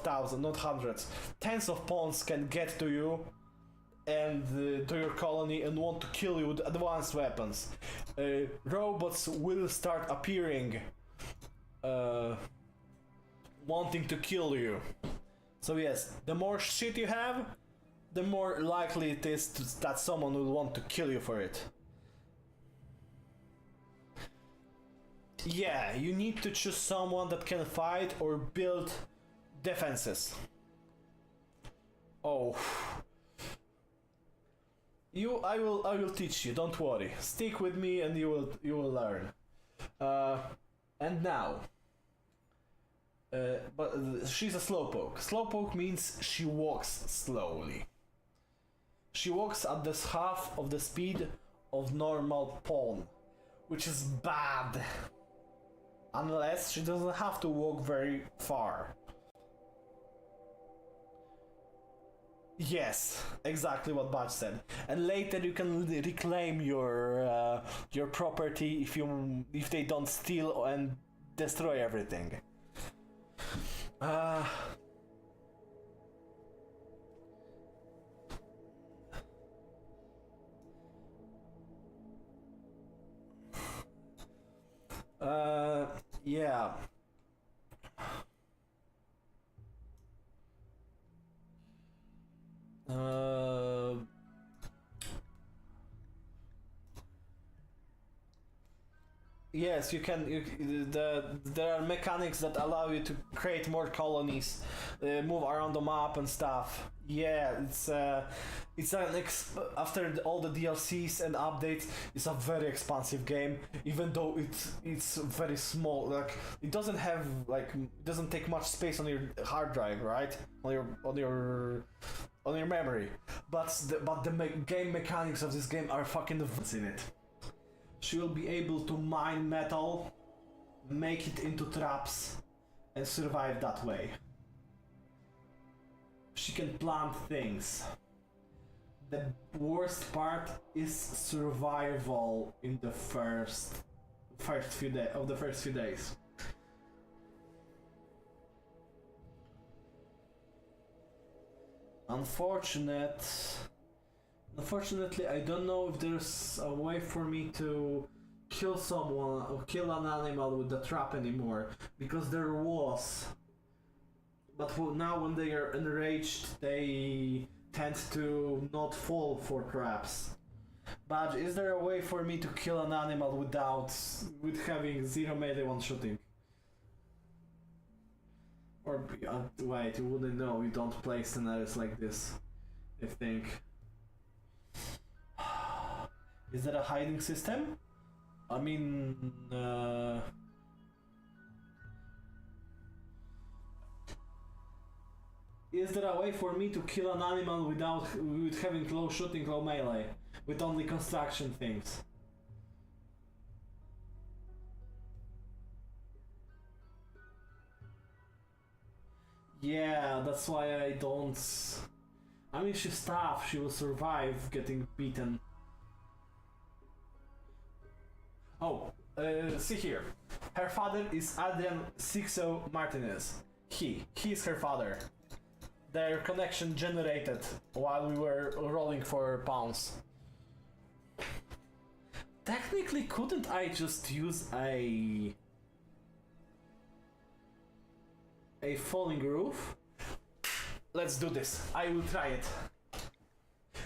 Speaker 1: thousands, not hundreds, tens of pawns can get to you and to your colony and want to kill you with advanced weapons. Robots will start appearing, wanting to kill you. So yes, the more shit you have, the more likely it is that someone will want to kill you for it. Yeah, you need to choose someone that can fight or build defenses. Oh. I will teach you, don't worry. Stick with me and you will learn. And now. But she's a slowpoke. Slowpoke means she walks slowly. She walks at this half of the speed of normal pawn, which is bad. Unless she doesn't have to walk very far. Yes, exactly what Badge said. And later you can reclaim your property if they don't steal and destroy everything. Yeah. Uh, yes, you can. There are mechanics that allow you to create more colonies, move around the map and stuff. Yeah, it's after all the DLCs and updates, it's a very expansive game. Even though it's very small, like it doesn't have it doesn't take much space on your hard drive, right? On your memory. But the game mechanics of this game are fucking advanced in it. She will be able to mine metal, make it into traps, and survive that way. She can plant things. The worst part is survival in the first few days. Unfortunately, I don't know if there's a way for me to kill someone or kill an animal with the trap anymore, because there was. But now when they are enraged, they tend to not fall for traps. But is there a way for me to kill an animal with having 0 melee one shooting? Or wait, you wouldn't know, you don't play scenarios like this, I think. Is there a hiding system? I mean, is there a way for me to kill an animal with having low shooting, low melee, with only construction things? Yeah, that's why I don't. I mean, she's tough. She will survive getting beaten. Oh, see here. Her father is Adrian Sixo Martinez. He's her father. Their connection generated while we were rolling for pounds. Technically, couldn't I just use a falling roof? Let's do this. I will try it.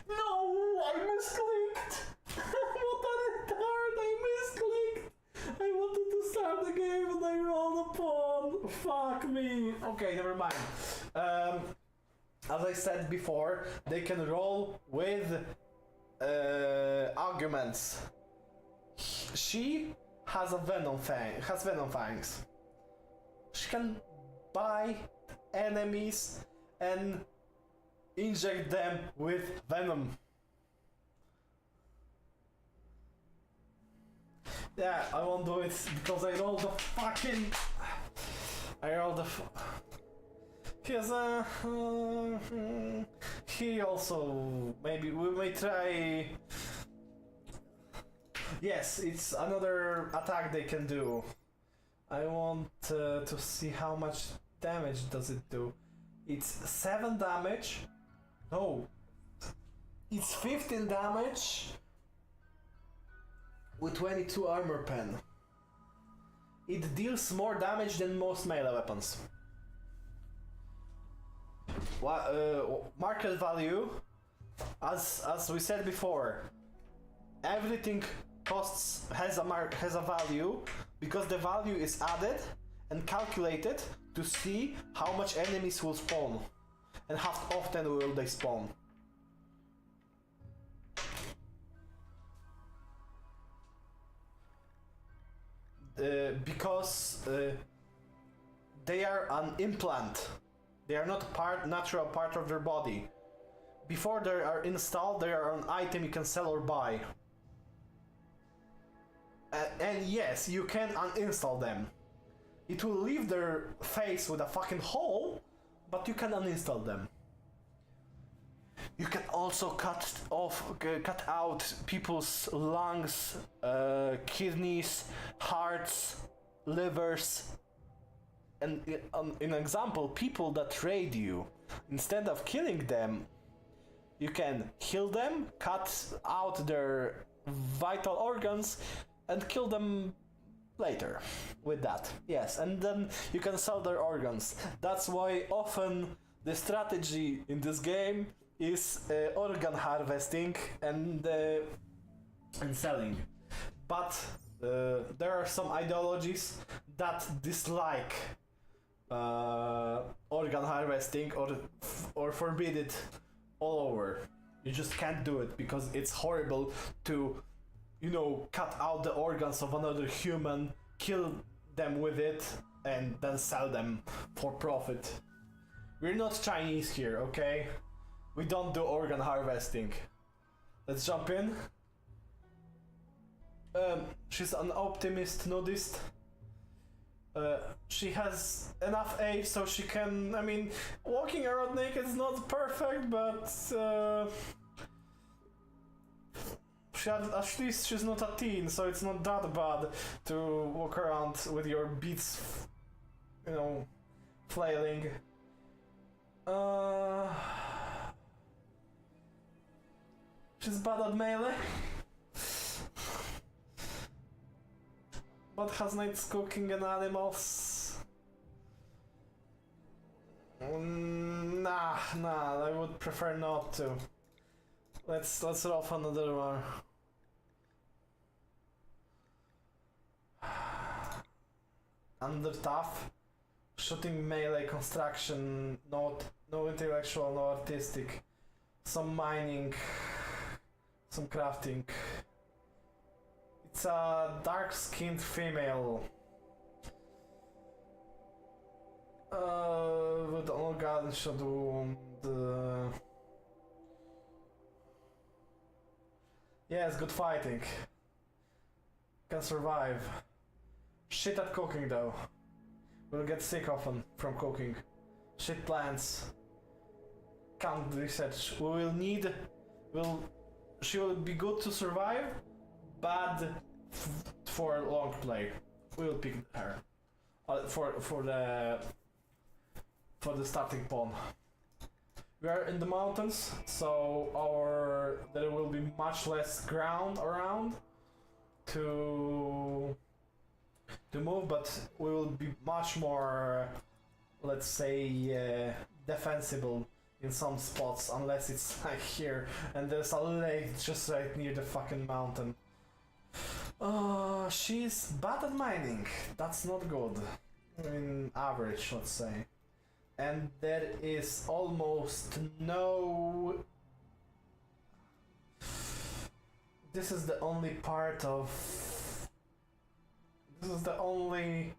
Speaker 1: No, I misclicked. What a retard! I misclicked. I wanted to start the game and I rolled a pawn. Fuck me. Okay, never mind. As I said before, they can roll with arguments. She has venom fangs. She can bite enemies and inject them with venom. Yeah, I won't do it because I rolled the fucking. He also maybe we may try. Yes, it's another attack they can do. I want to see how much damage does it do. It's 7 damage. No, it's 15 damage with 22 armor pen. It deals more damage than most melee weapons. Market value, as we said before, everything has a value because the value is added and calculated to see how much enemies will spawn and how often will they spawn. Because they are an implant. They are not natural part of their body. Before they are installed, they are an item you can sell or buy. And yes, you can uninstall them. It will leave their face with a fucking hole, but you can uninstall them. You can also cut out people's lungs, kidneys, hearts, livers. And in example, people that raid you, instead of killing them, you can heal them, cut out their vital organs, and kill them later with that. Yes, and then you can sell their organs. That's why often the strategy in this game is organ harvesting and selling. But there are some ideologies that dislike organ harvesting or forbid it all over. You just can't do it because it's horrible to, you know, cut out the organs of another human, kill them with it, and then sell them for profit. We're not Chinese here, okay? We don't do organ harvesting. Let's jump in. She's an optimist nudist. She has enough age so she can, I mean, walking around naked is not perfect, but at least she's not a teen, so it's not that bad to walk around with your beats, you know, flailing. She's bad at melee. But has nights cooking and animals. Nah, I would prefer not to. Let's roll off another one. Under tough, shooting melee construction, no intellectual, no artistic, some mining, some crafting. It's a dark-skinned female. With all gunshot wound. Yes, good fighting. Can survive. Shit at cooking though. Will get sick often from cooking. Shit plants. Can't research. She will be good to survive, bad for long play. We will pick her for the starting pawn. We are in the mountains, so there will be much less ground around to move, but we will be much more, let's say, defensible in some spots, unless it's like here and there's a lake just right near the fucking mountain. She's bad at mining. That's not good. I mean, average, let's say. And there is almost no... This is the only part of... This is the only...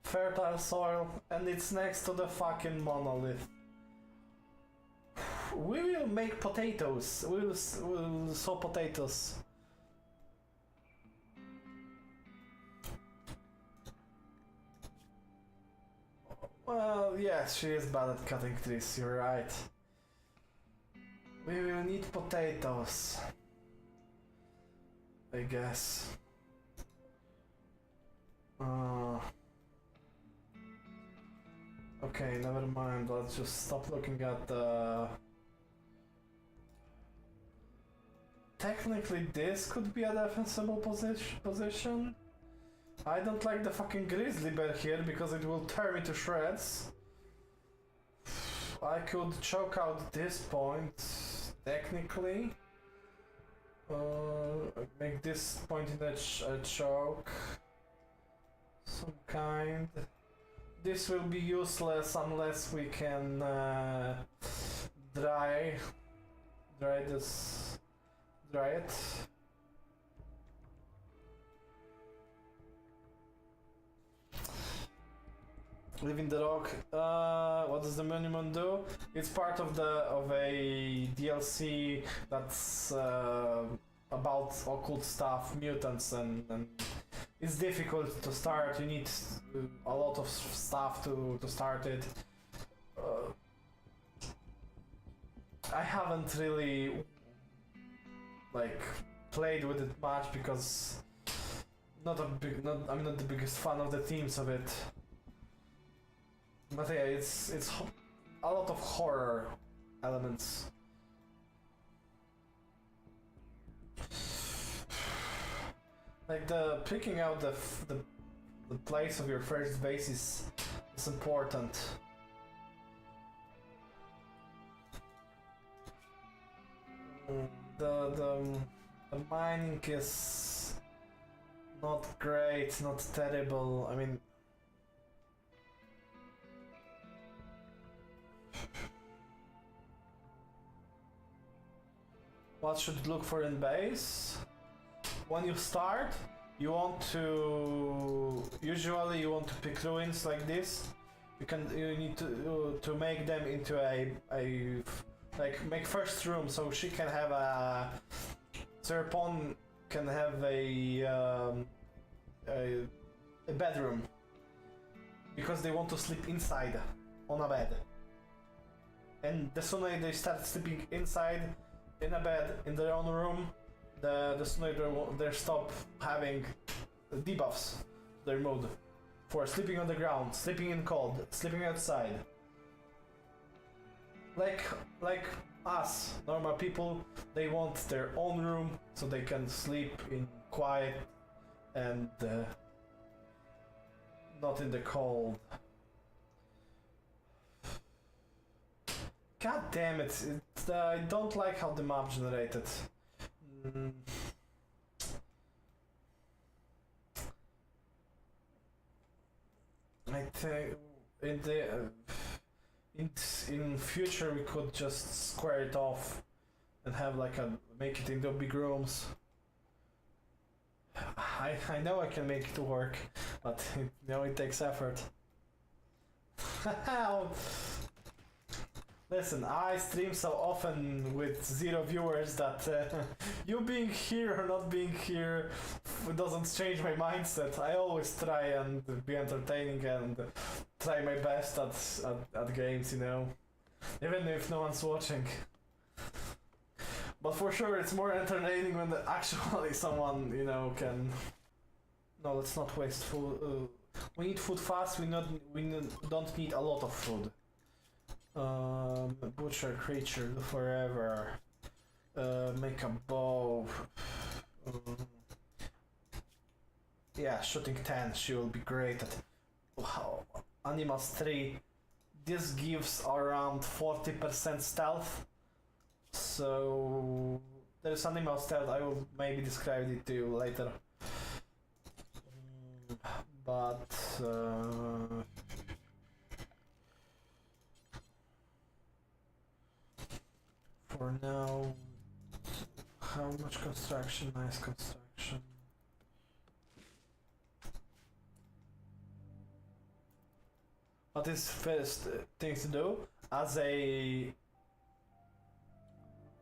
Speaker 1: fertile soil, and it's next to the fucking monolith. We will make potatoes. We'll sow potatoes. Well, yes, she is bad at cutting trees, you're right. We will need potatoes, I guess. Okay, never mind, let's just stop looking at the... Technically this could be a defensible position. I don't like the fucking grizzly bear here because it will tear me to shreds. I could choke out this point, technically. Make this point in a choke. Some kind. This will be useless unless we can dry it. Living the Rock. What does the monument do? It's part of a DLC that's about occult stuff, mutants, and it's difficult to start. You need a lot of stuff to start it. I haven't really played with it much because I'm not the biggest fan of the themes of it. But yeah, it's a lot of horror elements. Like the picking out the place of your first base is important. The mining is not great, not terrible. I mean, what should you look for in base? When you start, you want to pick ruins like this. You need to make them into a like make first room, so she can have so your pawn can have a bedroom, because they want to sleep inside on a bed. And the sooner they start sleeping inside in a bed in their own room, the sooner they stop having debuffs to their mood for sleeping on the ground, sleeping in cold, sleeping outside. Like us, normal people, they want their own room so they can sleep in quiet and not in the cold. God damn it, I don't like how the map generated. I think in future we could just square it off and have like make it into big rooms. I know I can make it work, but it takes effort. Listen, I stream so often with 0 viewers that you being here or not being here doesn't change my mindset. I always try and be entertaining and try my best at games, even if no one's watching. But for sure it's more entertaining when actually someone, can... No, let's not waste food. We need food fast, we don't need a lot of food. Butcher creature forever. Make a bow. Yeah, shooting 10. She will be great at. Wow. Animals 3. This gives around 40% stealth. So there's animal stealth. I will maybe describe it to you later. But. For now, how much construction? Nice construction. What is first thing to do as a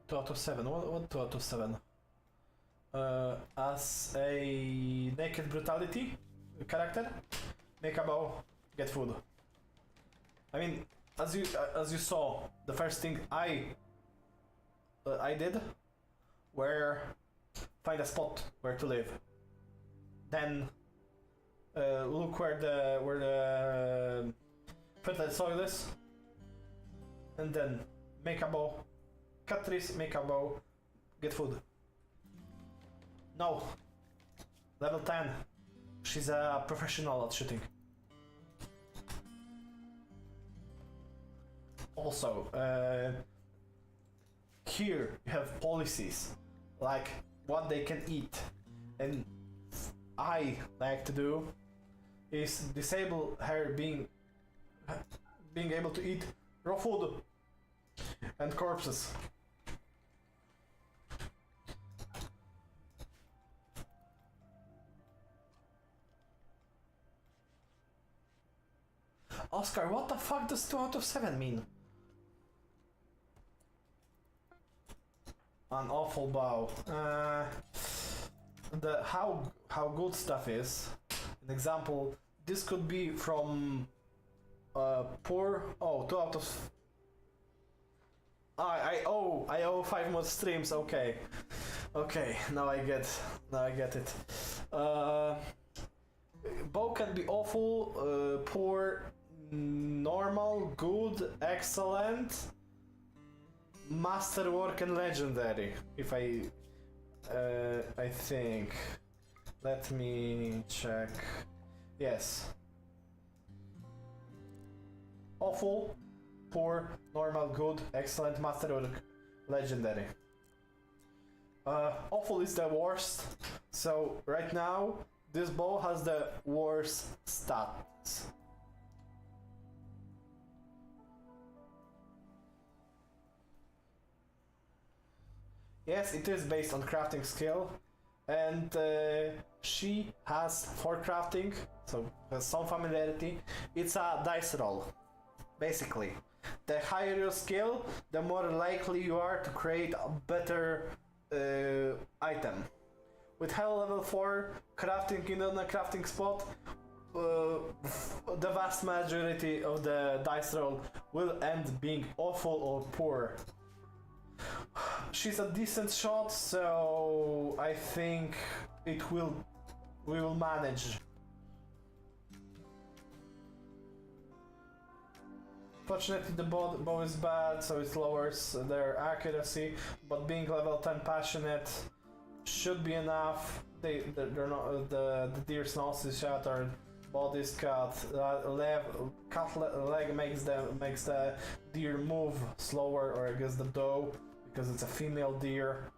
Speaker 1: 2 out of 7? What 2 out of 7? As a naked brutality character, make a bow, get food. I mean, as you saw, the first thing I did were find a spot where to live. Then look where the fertile soil is, and then make a bow, cut trees, make a bow, get food. No, level 10. She's a professional at shooting. Also, here you have policies like what they can eat, and I like to do is disable her being able to eat raw food and corpses. Oscar, what the fuck does 2 out of 7 mean? An awful bow. How good stuff is. An example, this could be from poor. Oh, 2 out of. I owe 5 more streams. Okay, now I get it. Bow can be awful, poor, normal, good, excellent, masterwork, and legendary. If I think Let me check. Yes. Awful, poor, normal, good, excellent, master, or legendary. Awful is the worst. So right now, this bow has the worst stats. Yes, it is based on crafting skill, and she has for crafting, so has some familiarity. It's a dice roll, basically. The higher your skill, the more likely you are to create a better item. With hell level 4 crafting in a crafting spot, the vast majority of the dice roll will end being awful or poor. She's a decent shot, so I think we will manage. Fortunately, the bow is bad, so it lowers their accuracy, but being level 10 passionate should be enough. They're not, the deer's nose is shattered, body's cut, leg makes the deer move slower, or I guess the doe, because it's a female deer.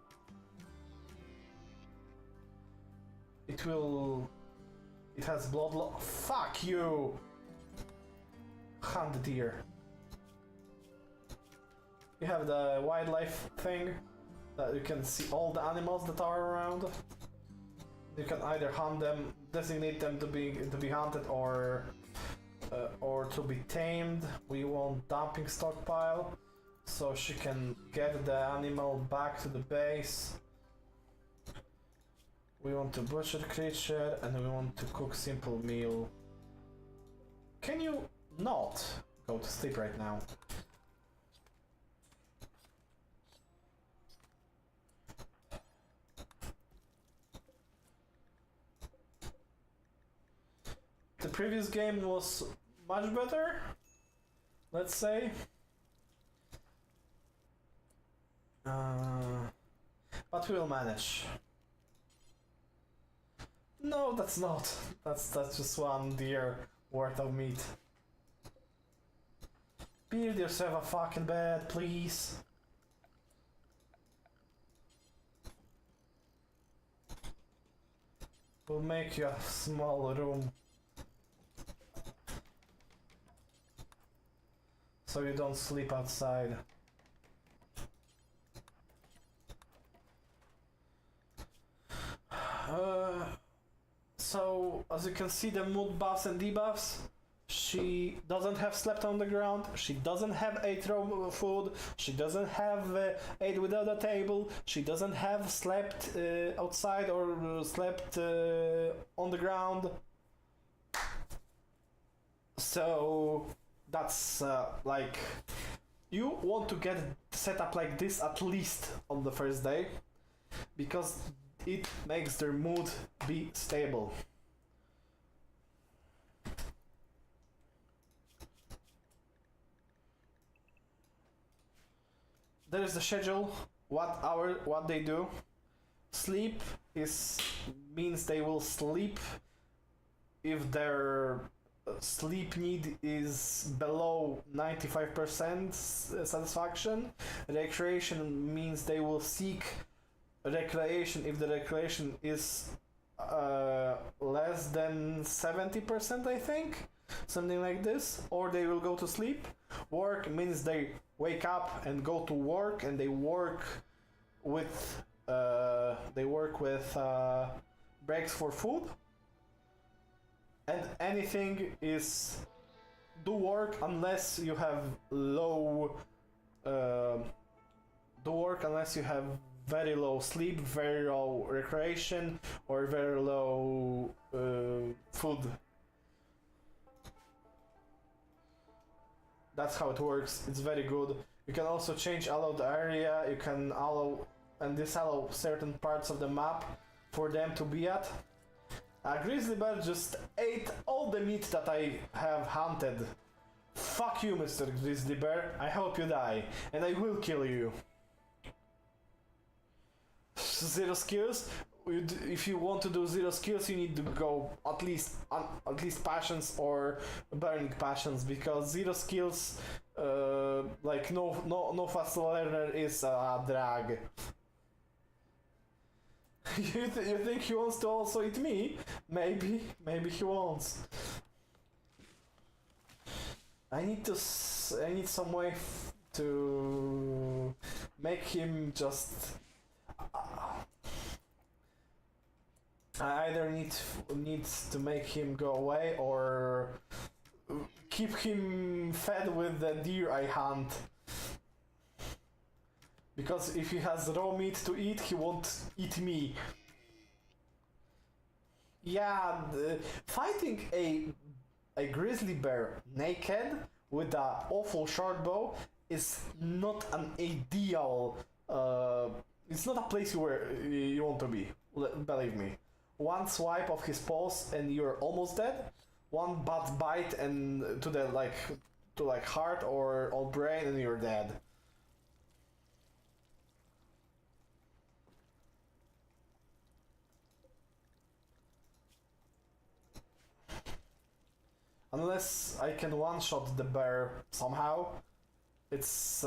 Speaker 1: It has blood fuck you! Hunt the deer. You have the wildlife thing, that you can see all the animals that are around. You can either hunt them, designate them to be hunted, or to be tamed. We want dumping stockpile, so she can get the animal back to the base. We want to butcher the creature, and we want to cook simple meal. Can you not go to sleep right now? The previous game was much better, let's say. But we'll manage. No, that's not. That's just one deer worth of meat. Build yourself a fucking bed, please. We'll make you a small room, so you don't sleep outside. So, as you can see, the mood buffs and debuffs. She doesn't have slept on the ground, she doesn't have ate raw food, she doesn't have ate without a table, she doesn't have slept outside or slept on the ground. So that's like, you want to get set up like this at least on the first day, because it makes their mood be stable. There is the schedule, what they do. Sleep means they will sleep if their sleep need is below 95% satisfaction. Recreation means they will seek recreation if the recreation is less than 70%, I think, something like this, or they will go to sleep. Work means they wake up and go to work, and they work with breaks for food. And anything is do work unless you have very low sleep, very low recreation, or very low food. That's how it works. It's very good. You can also change allowed area. You can allow and disallow certain parts of the map for them to be at. A grizzly bear just ate all the meat that I have hunted. Fuck you, Mr. Grizzly Bear. I hope you die, and I will kill you. 0 skills. if you want to do zero skills, you need to go at least passions or burning passions, because zero skills, like no fast learner is a drag. You think he wants to also eat me? Maybe he wants. I need some way to make him just. I either need to make him go away or keep him fed with the deer I hunt. Because if he has raw meat to eat, he won't eat me. Yeah, fighting a grizzly bear naked with an awful short bow is not an ideal. It's not a place where you want to be. Believe me. One swipe of his paws and you're almost dead. One bad bite and to the heart or brain and you're dead. Unless I can one-shot the bear somehow, it's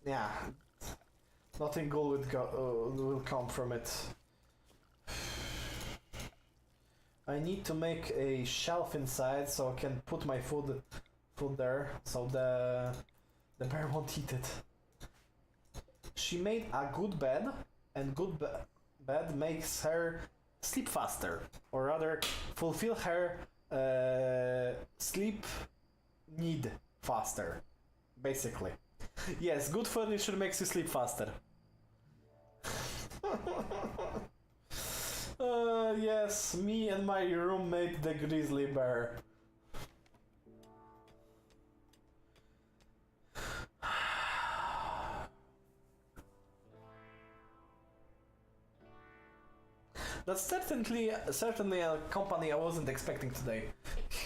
Speaker 1: yeah, nothing good will come from it. I need to make a shelf inside so I can put my food there, so the bear won't eat it. She made a good bed, and good bed makes her sleep faster, or rather, fulfill her sleep need faster, basically. Yes, good furniture makes you sleep faster. Yes, me and my roommate the grizzly bear. That's certainly a company I wasn't expecting today.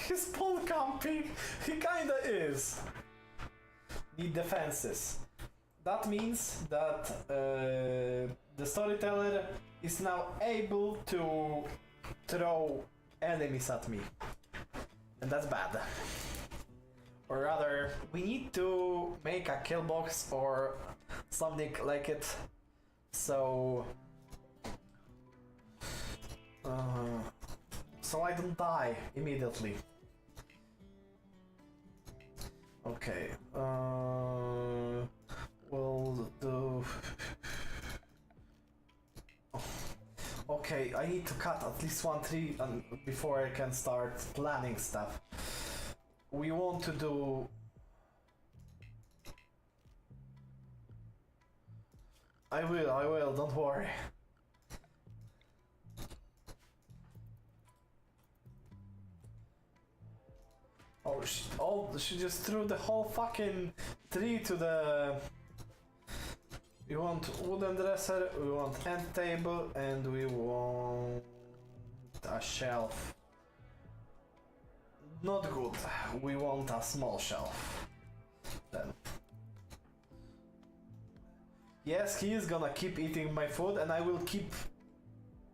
Speaker 1: He's pole camping. He kinda is. Need defenses. That means that the storyteller is now able to throw enemies at me, and that's bad. Or rather, we need to make a kill box or something like it, so I don't die immediately. Okay, we'll do. Okay, I need to cut at least one tree before I can start planning stuff. We want to do. I will, don't worry. She just threw the whole fucking tree to the. We want wooden dresser, we want end table, and we want a shelf. Not good. We want a small shelf. Then. Yes, he is gonna keep eating my food, and I will keep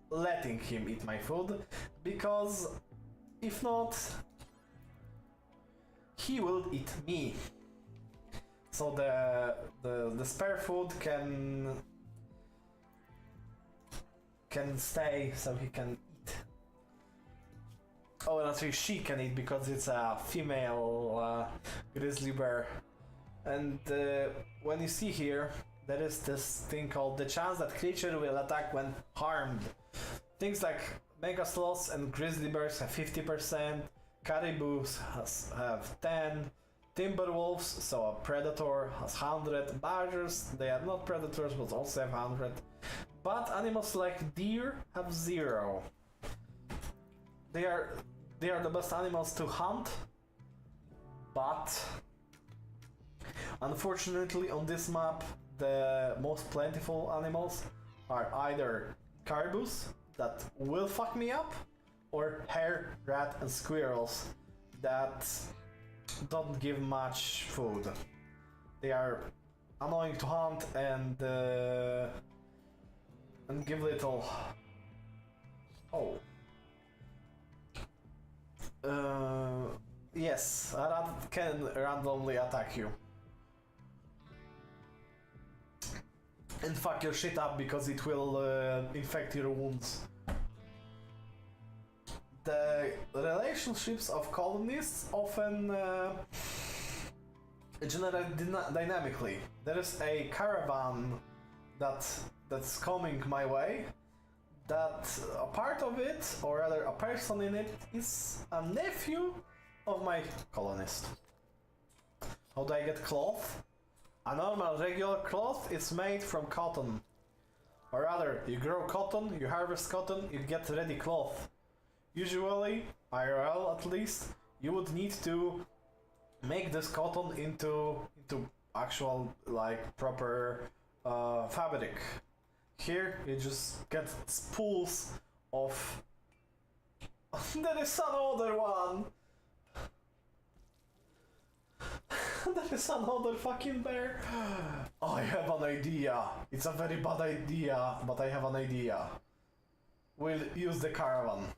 Speaker 1: letting him eat my food, because if not, he will eat me. So the spare food can stay, so he can eat. Oh, actually she can eat because it's a female grizzly bear. And when you see here, there is this thing called the chance that creature will attack when harmed. Things like mega sloths and grizzly bears have 50%, caribous have 10%, timber wolves, so a predator, has 100%, badgers, they are not predators but also have 100%, but animals like deer have 0%. They are the best animals to hunt, but unfortunately on this map the most plentiful animals are either caribous that will fuck me up, or hare, rat and squirrels that don't give much food. They are annoying to hunt and give little Oh. Yes, a rat can randomly attack you. And fuck your shit up because it will infect your wounds. The relationships of colonists often generate dynamically. There is a caravan that's coming my way. That a part of it, or rather a person in it, is a nephew of my colonist. How do I get cloth? A normal regular cloth is made from cotton. Or rather, you grow cotton, you harvest cotton, you get ready cloth. Usually, IRL at least, you would need to make this cotton into actual like proper fabric. Here you just get spools of. There is another one. There is another fucking bear. I have an idea. It's a very bad idea, but I have an idea. We'll use the caravan.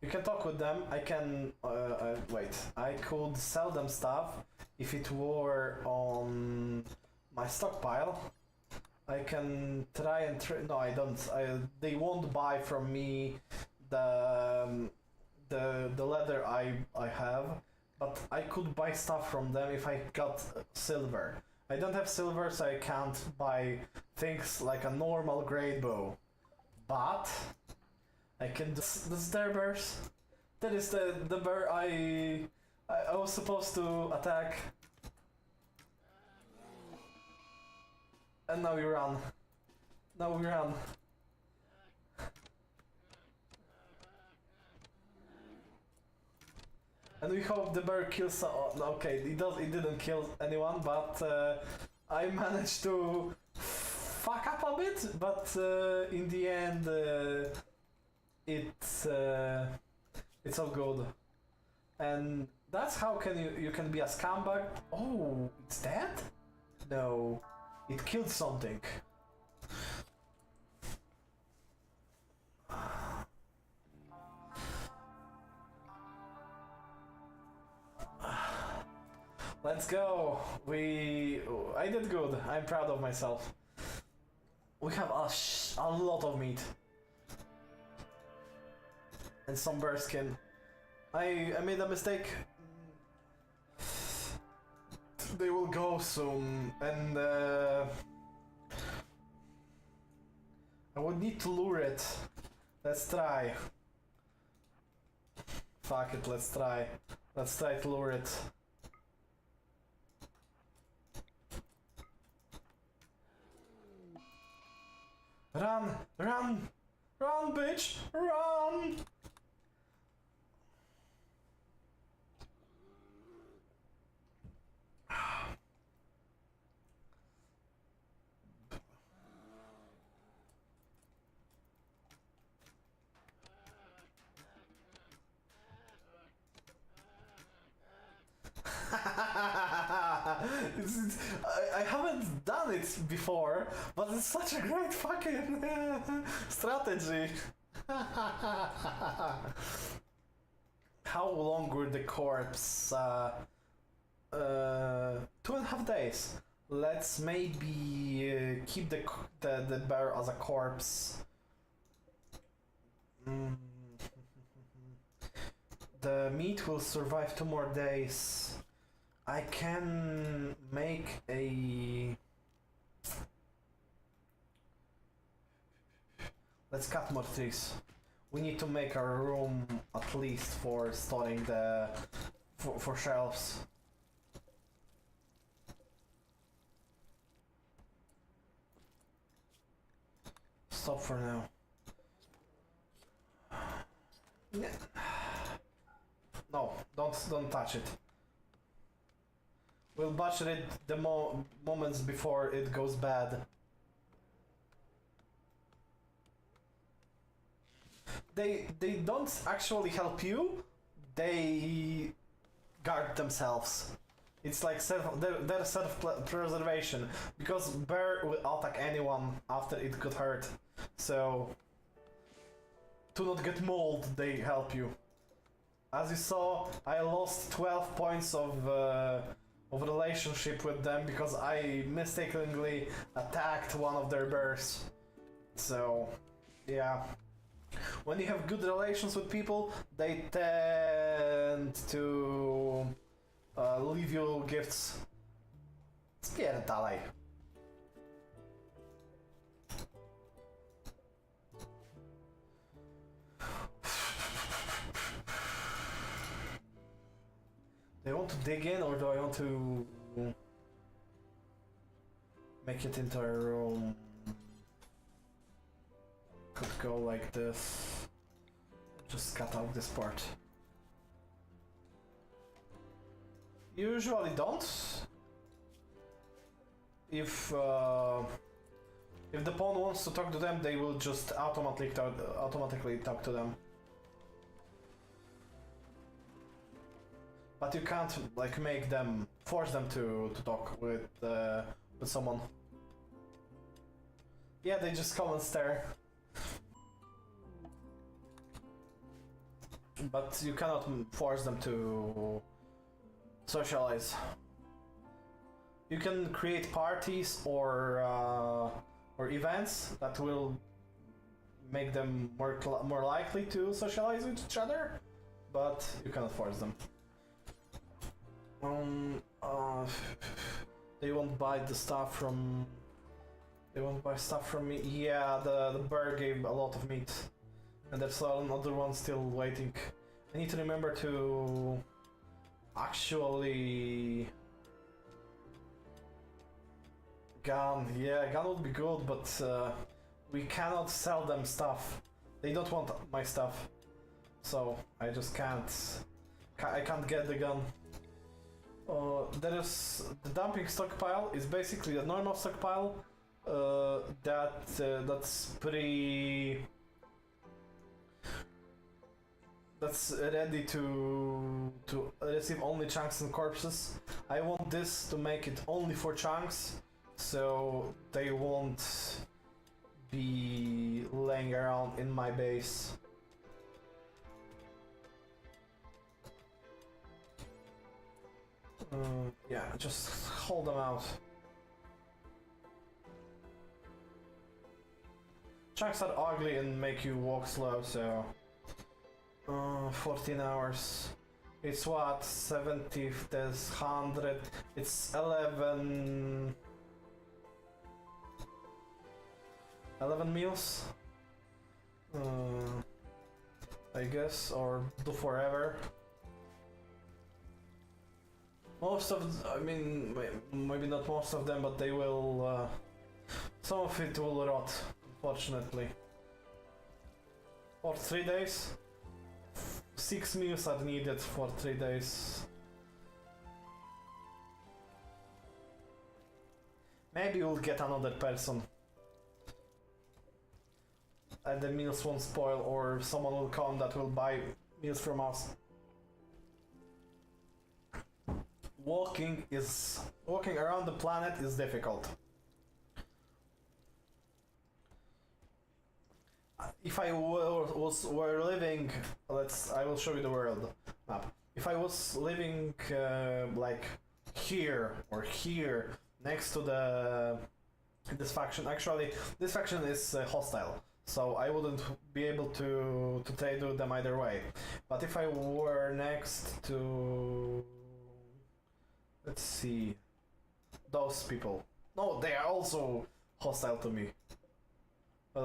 Speaker 1: You can talk with them. I can wait. I could sell them stuff if it were on my stockpile. I can try and no, I don't. They won't buy from me the leather I have, but I could buy stuff from them if I got silver. I don't have silver, so I can't buy things like a normal great bow. But I can do this. There bears. That is the bear I was supposed to attack. And now we run. Now we run. And we hope the bear kills. Okay, it didn't kill anyone, but I managed to fuck up a bit. But in the end, it's all good. And that's how you can be a scumbag. Oh, it's dead? No. It killed something. Let's go. I did good. I'm proud of myself. We have a lot of meat. And some bear skin. I made a mistake. They will go soon, and I would need to lure it. Let's try. Fuck it, let's try. Let's try to lure it. Run! Run! Run, bitch! Run! I haven't done it before, but it's such a great fucking strategy. How long were the corpse? 2.5 days. Let's maybe keep the bear as a corpse. The meat will survive 2 more days. I can make a... Let's cut more trees. We need to make a room at least for storing the... for shelves. Stop for now. No, don't touch it. We'll butcher it the moments before it goes bad. They don't actually help you. They guard themselves. It's like their self-preservation, because bear will attack anyone after it got hurt. So to not get mauled, they help you. As you saw, I lost 12 points of relationship with them because I mistakenly attacked one of their bears. So yeah. When you have good relations with people, they tend to leave you gifts. Spierdalaj. Do I want to dig in, or do I want to make it into a room? Could go like this. Just cut out this part. Usually don't. If the pawn wants to talk to them, they will just automatically talk to them. But you can't like force them to talk with someone. Yeah, they just come and stare. But you cannot force them to socialize. You can create parties or events that will make them more likely to socialize with each other, but you cannot force them. They won't buy the stuff from. They won't buy stuff from me. Yeah, the bear gave a lot of meat, and there's another one still waiting. I need to remember to actually gun. Yeah, gun would be good, but we cannot sell them stuff. They don't want my stuff, so I just can't. I can't get the gun. There is the dumping stockpile is basically a normal stockpile that's pretty. That's ready to receive only chunks and corpses. I want this to make it only for chunks, so they won't be laying around in my base. Yeah, just hold them out. Chunks are ugly and make you walk slow, so 14 hours. It's what? 70, there's 100. It's 11 meals? I guess, or do forever. Most of, I mean, maybe not most of them, but they will, some of it will rot, unfortunately. For 3 days? 6 meals are needed for 3 days. Maybe we'll get another person. And the meals won't spoil, or someone will come that will buy meals from us. Walking around the planet is difficult. If I were living, I will show you the world map. If I was living like here or here next to this faction, actually this faction is hostile, so I wouldn't be able to trade with them either way. But if I were next to, let's see, those people. No, they are also hostile to me.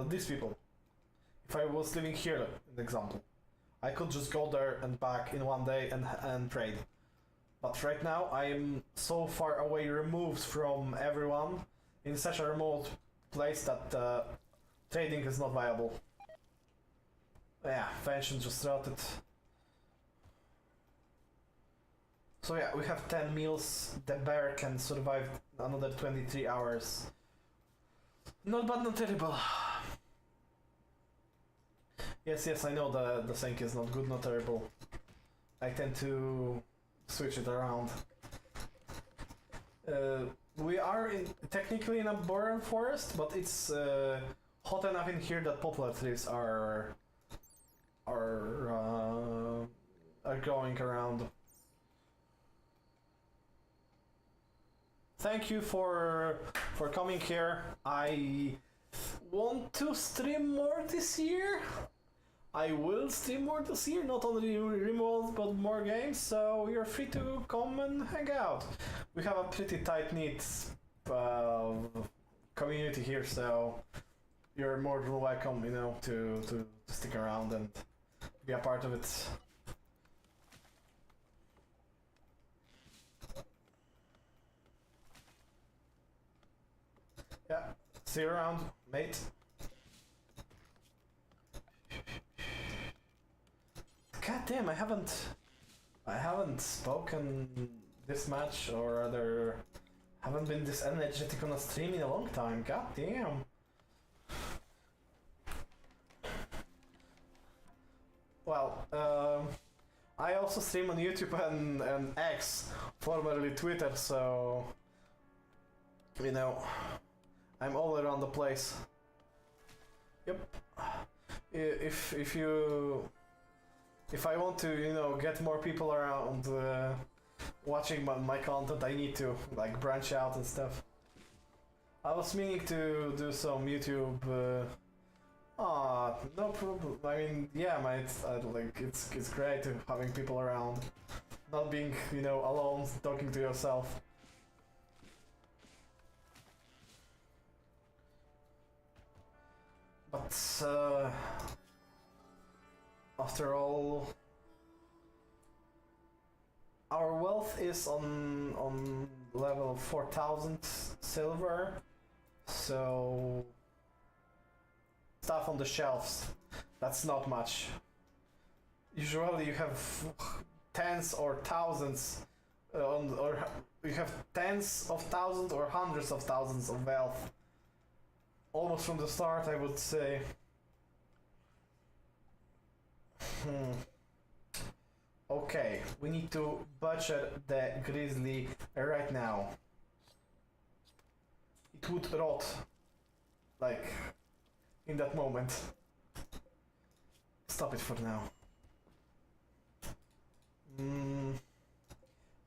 Speaker 1: These people. If I was living here, an example, I could just go there and back in 1 day and trade. But right now I am so far away, removed from everyone, in such a remote place that trading is not viable. Yeah, pension just rotted. So yeah, we have 10 meals. The bear can survive another 23 hours. Not bad, not terrible. Yes, I know the sync is not good, not terrible. I tend to switch it around. We are technically in a boreal forest, but it's hot enough in here that poplar trees are going around. Thank you for coming here. I want to stream more this year. I will stream more this year, not only Rimworld but more games, so you're free to come and hang out. We have a pretty tight-knit community here, so you're more than welcome, you know, to stick around and be a part of it. Yeah, see you around, mate. God damn, I haven't spoken this much or rather haven't been this energetic on a stream in a long time. God damn. Well, I also stream on YouTube and X, formerly Twitter, so you know, I'm all around the place. Yep. If I want to, you know, get more people around watching my content, I need to like branch out and stuff. I was meaning to do some YouTube. No problem. I mean, yeah, mate. Like it's great to having people around, not being, you know, alone talking to yourself. But after all, our wealth is on level 4000 silver, so stuff on the shelves, that's not much. Usually you have tens or thousands, or you have tens of thousands or hundreds of thousands of wealth. Almost from the start, I would say. Okay, we need to butcher the grizzly right now. It would rot, like, in that moment. Stop it for now.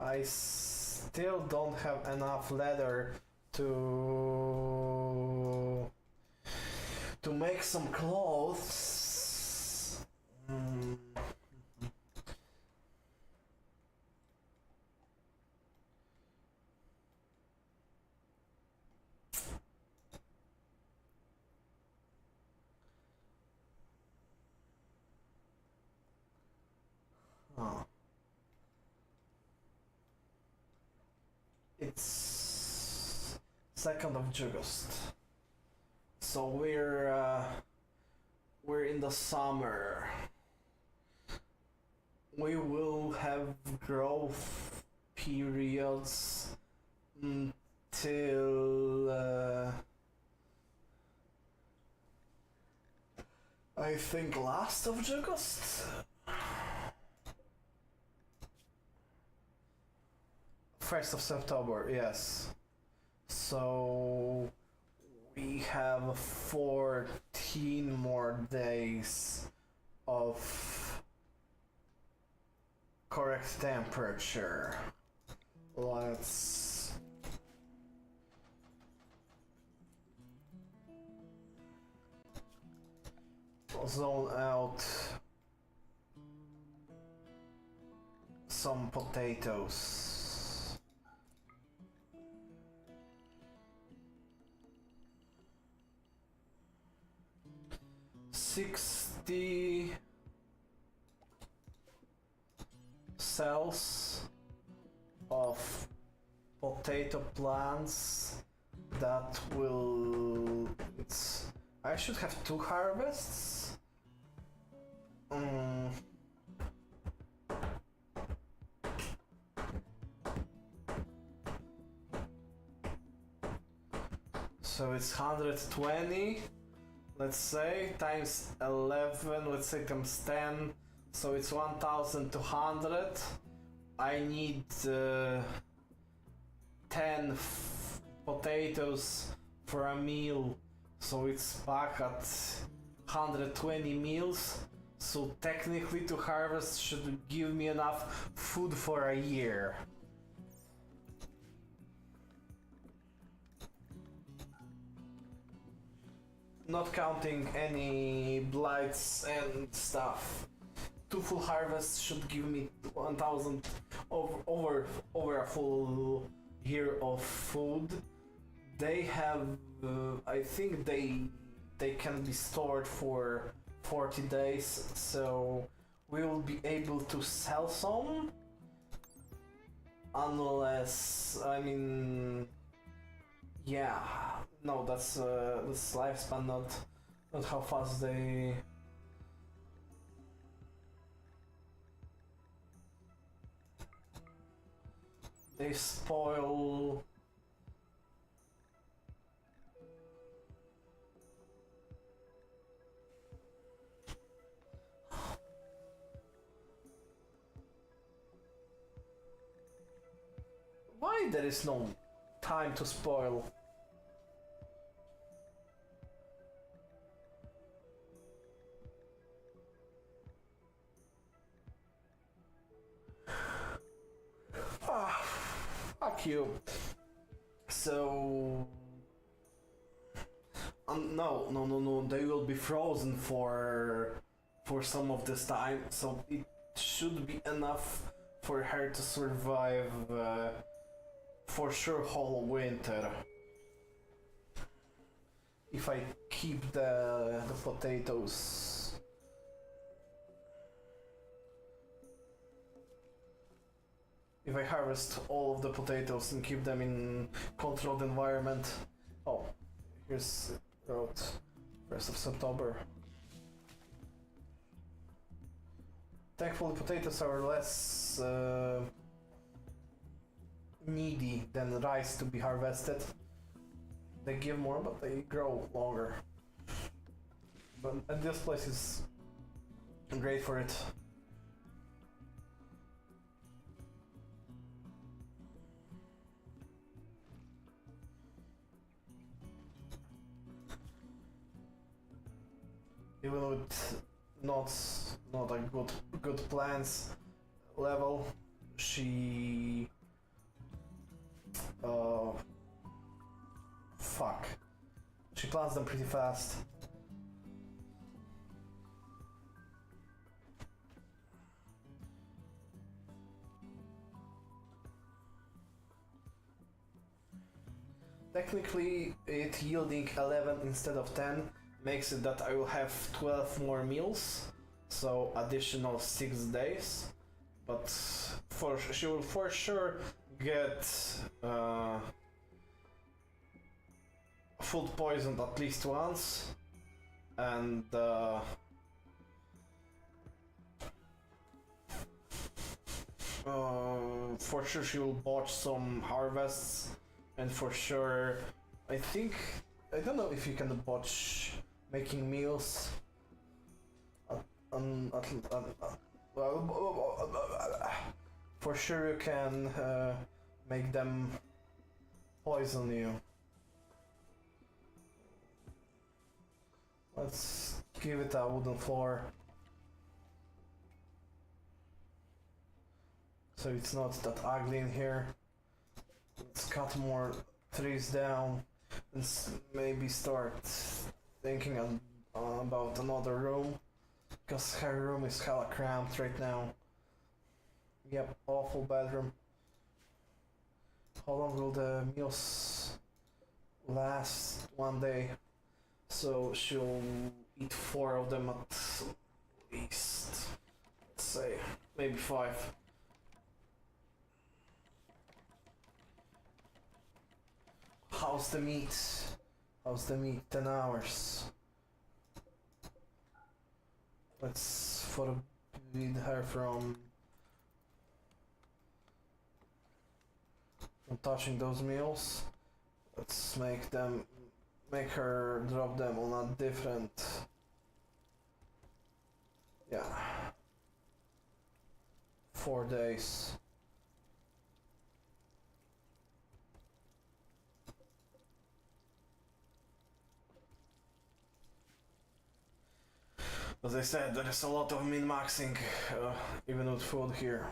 Speaker 1: I still don't have enough leather to make some clothes. It's 2nd of August, so we're in the summer. We will have growth periods until I think last of August. 1st of September, yes. So we have 14 more days of correct temperature. Let's zone out some potatoes. 60 cells of potato plants that will... I should have 2 harvests. So it's 120, let's say, times 11, let's say times 10, so it's 1200. I need 10 potatoes for a meal, so it's back at 120 meals. So technically to harvest should give me enough food for a year. Not counting any blights and stuff. 2 full harvests should give me 1000 over a full year of food. They have I think they can be stored for 40 days, so we will be able to sell some, unless, I mean, yeah, no, that's lifespan, not how fast they spoil. Why there is no time to spoil? Ah, fuck you. So no, they will be frozen for some of this time, so it should be enough for her to survive for sure whole winter. If I keep the potatoes. If I harvest all of the potatoes and keep them in controlled environment. Oh, here's road 1st of September. Thankfully potatoes are less needy than rice to be harvested. They give more, but they grow longer. And this place is great for it. Even with not a good plants level, she she plants them pretty fast. Technically, it yielding 11 instead of 10 makes it that I will have 12 more meals, so additional 6 days. But she will for sure get food poisoned at least once, and for sure she will botch some harvests, and for sure I don't know if you can botch making meals. For sure you can make them poison you. Let's give it a wooden floor, so it's not that ugly in here. Let's cut more trees down and maybe start thinking about another room, because her room is hella cramped right now. Yep, awful bedroom. How long will the meals last? 1 day. So she'll eat 4 of them at least. Let's say, maybe 5. How's the meat? 10 hours. Let's forbid her from touching those meals. Let's make her drop them on a different, yeah, 4 days. As I said, there is a lot of min-maxing, even with food here.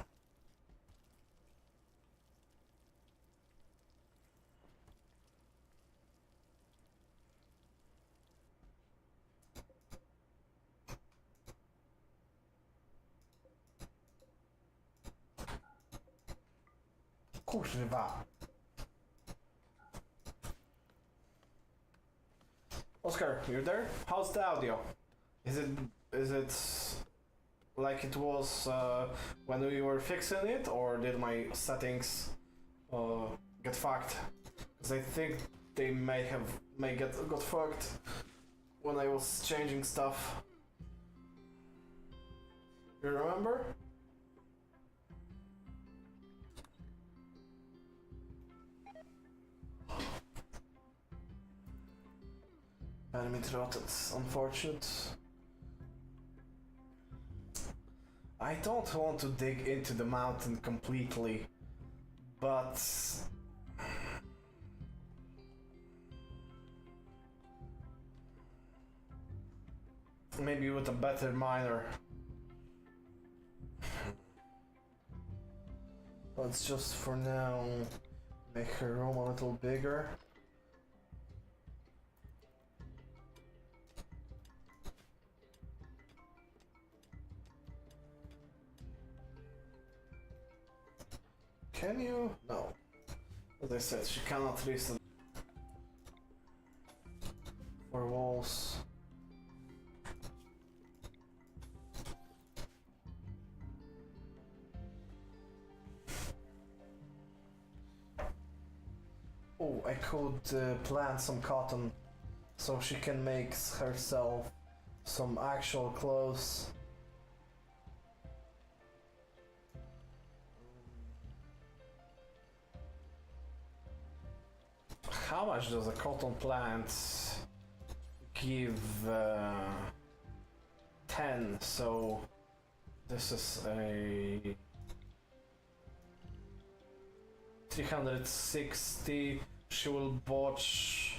Speaker 1: Kurwa. Oscar, you there? How's the audio? Is it like it was when we were fixing it, or did my settings get fucked? Because I think they may get got fucked when I was changing stuff. You remember? Enemy rotted. Unfortunate. I don't want to dig into the mountain completely, but maybe with a better miner. Let's just for now make her room a little bigger. Can you? No. As I said, she cannot listen. 4 walls. Oh, I could plant some cotton so she can make herself some actual clothes. How much does a cotton plant give? 10, so this is a 360. She will botch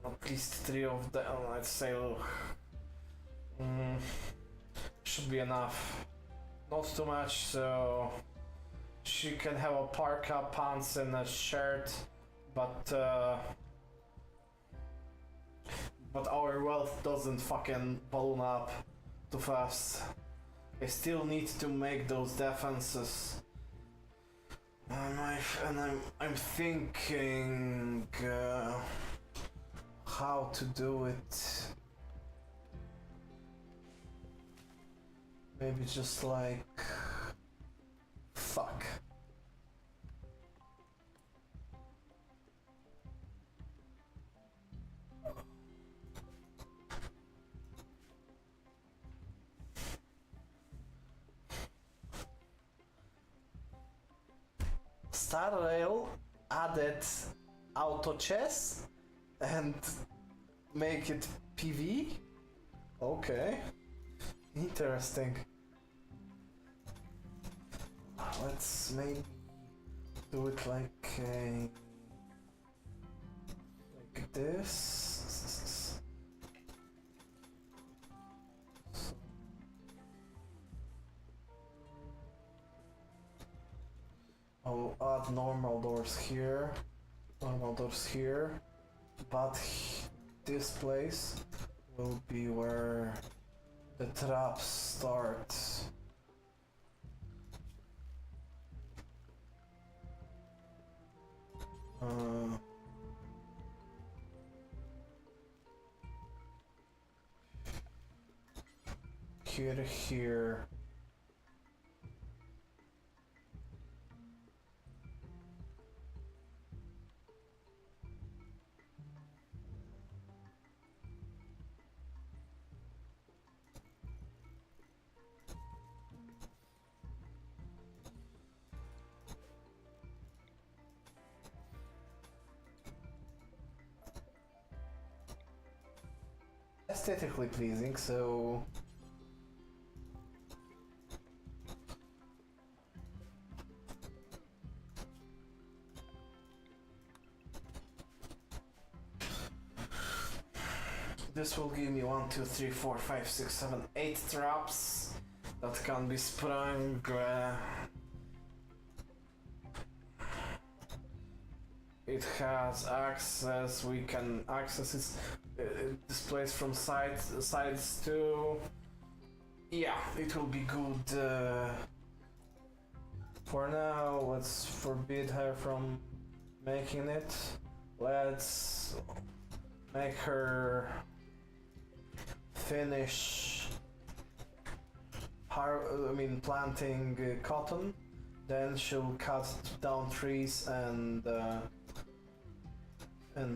Speaker 1: at least 3 of them, let's say. Should be enough. Not too much, so she can have a parka, pants and a shirt, but our wealth doesn't fucking balloon up too fast. I still need to make those defenses. And I'm thinking how to do it. Maybe just like fuck. Star Rail added auto chess and make it PV? Okay. Interesting. Let's maybe do it like this. I'll add normal doors here, but this place will be where the traps start. Here. Aesthetically pleasing, so this will give me 1, 2, 3, 4, 5, 6, 7, 8 traps that can be sprung. It has access, we can access this place from sides too. Yeah, it will be good. For now, let's forbid her from making it. Let's make her finish planting cotton. Then she'll cut down trees and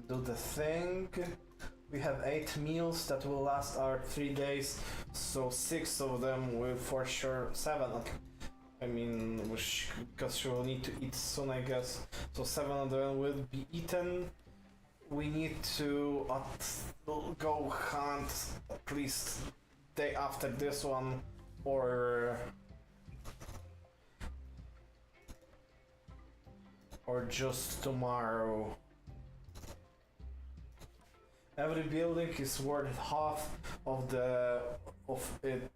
Speaker 1: do the thing. We have 8 meals that will last our 3 days, so 6 of them will for sure, 7. I mean, because she will need to eat soon, I guess. So 7 of them will be eaten. We need to go hunt at least day after this one, or just tomorrow. Every building is worth half of it.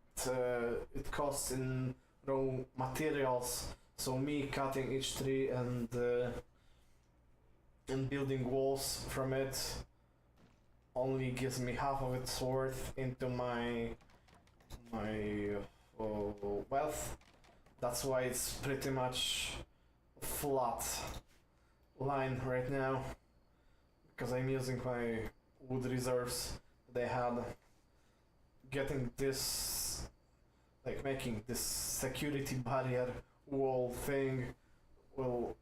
Speaker 1: It costs in raw materials. So me cutting each tree and building walls from it only gives me half of its worth into my wealth. That's why it's pretty much a flat line right now, because I'm using my wood reserves they had. Getting this, like making this security barrier wall thing will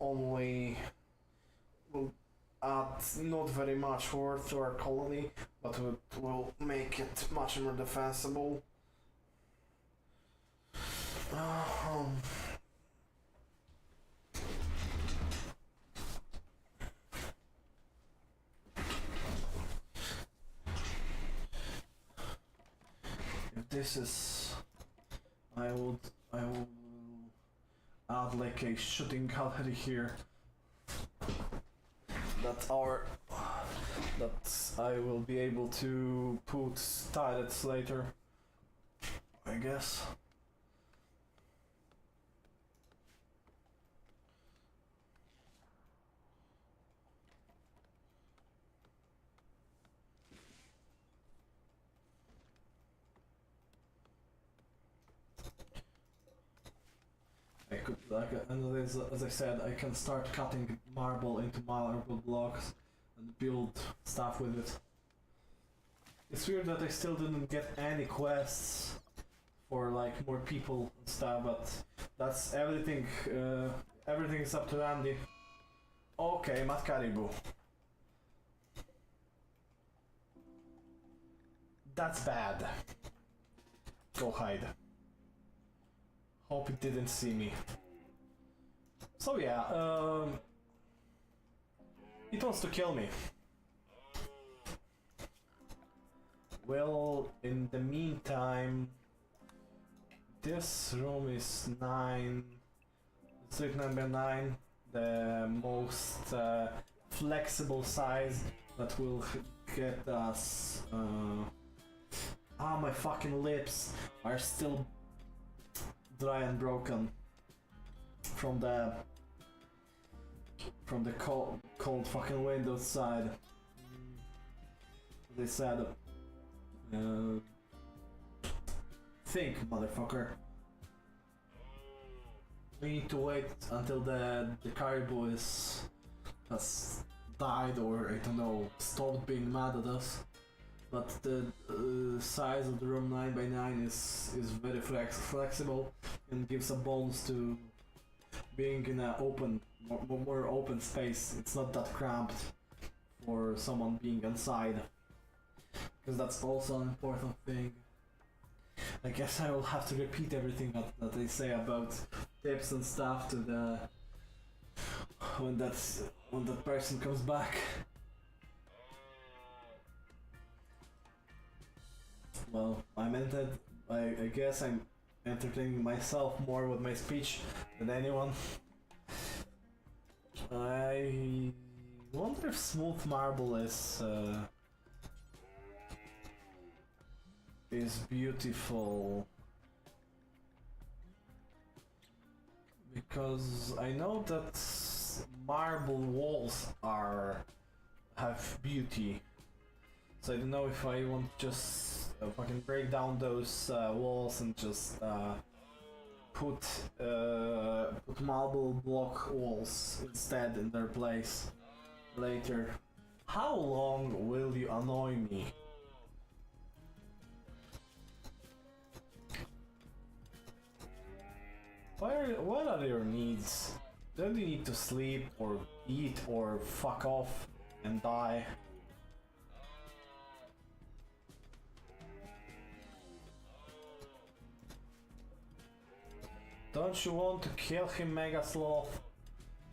Speaker 1: add not very much worth to our colony, but it will make it much more defensible. If this is, I will add like a shooting gallery here. That I will be able to put turrets later, I guess. I could, and as I said, I can start cutting marble into marble blocks and build stuff with it. It's weird that I still didn't get any quests for like more people and stuff, but that's everything. Everything is up to Andy. Okay, Mat Caribou. That's bad. Go hide. Hope it didn't see me. So yeah, it wants to kill me. Well, in the meantime, this room is 9, sleep number 9, the most flexible size that will get us. My fucking lips are still dry and broken from the cold fucking wind outside. They said, think, motherfucker. We need to wait until the caribou has died, or I don't know, stopped being mad at us. But the size of the room 9x9 is very flexible and gives a bonus to being in an open, more open space. It's not that cramped for someone being inside, because that's also an important thing. I guess I will have to repeat everything that they say about tips and stuff to the when that person comes back. Well, I guess I'm entertaining myself more with my speech than anyone. I wonder if smooth marble is is beautiful. Because I know that marble walls have beauty. So I don't know if I want to just fucking break down those walls and just put marble block walls instead in their place later. How long will you annoy me? What are your needs? Don't you need to sleep or eat or fuck off and die? Don't you want to kill him, Mega Sloth?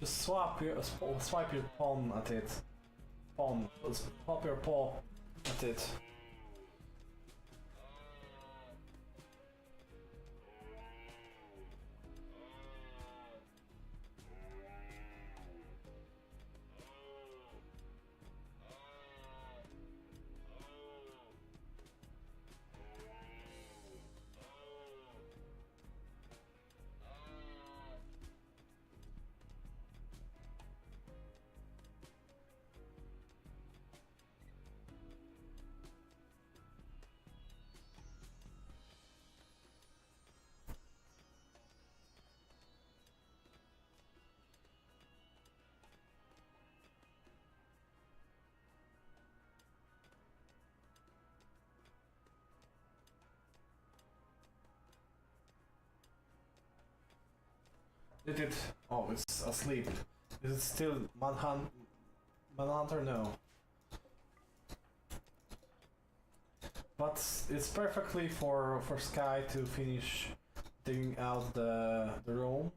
Speaker 1: Just swipe your pawn at it. Swap your paw at it. Did it? Oh, it's asleep. Is it still Manhunter? No. But it's perfectly for Sky to finish digging out the room.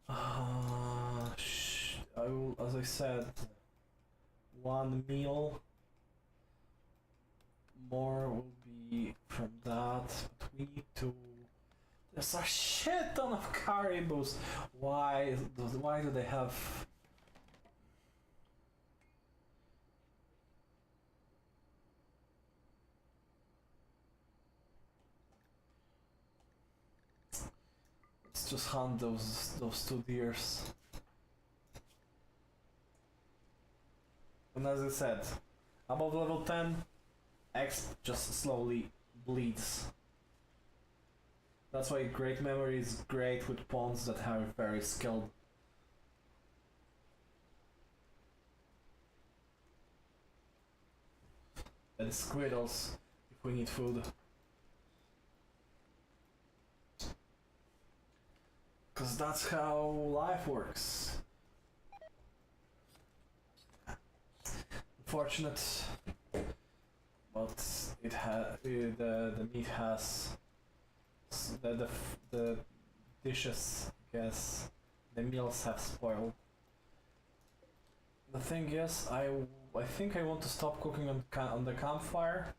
Speaker 1: I will, as I said, one meal more will be from that. But we need to. There's a shit ton of caribous. Why do they have? Let's just hunt those two deers. And as I said, above level 10, X just slowly bleeds. That's why Great Memory is great with pawns that are very skilled. And squiddles if we need food. Cause that's how life works. Unfortunate, but the meat has the dishes, I guess, the meals have spoiled. The thing is, I think I want to stop cooking on the campfire,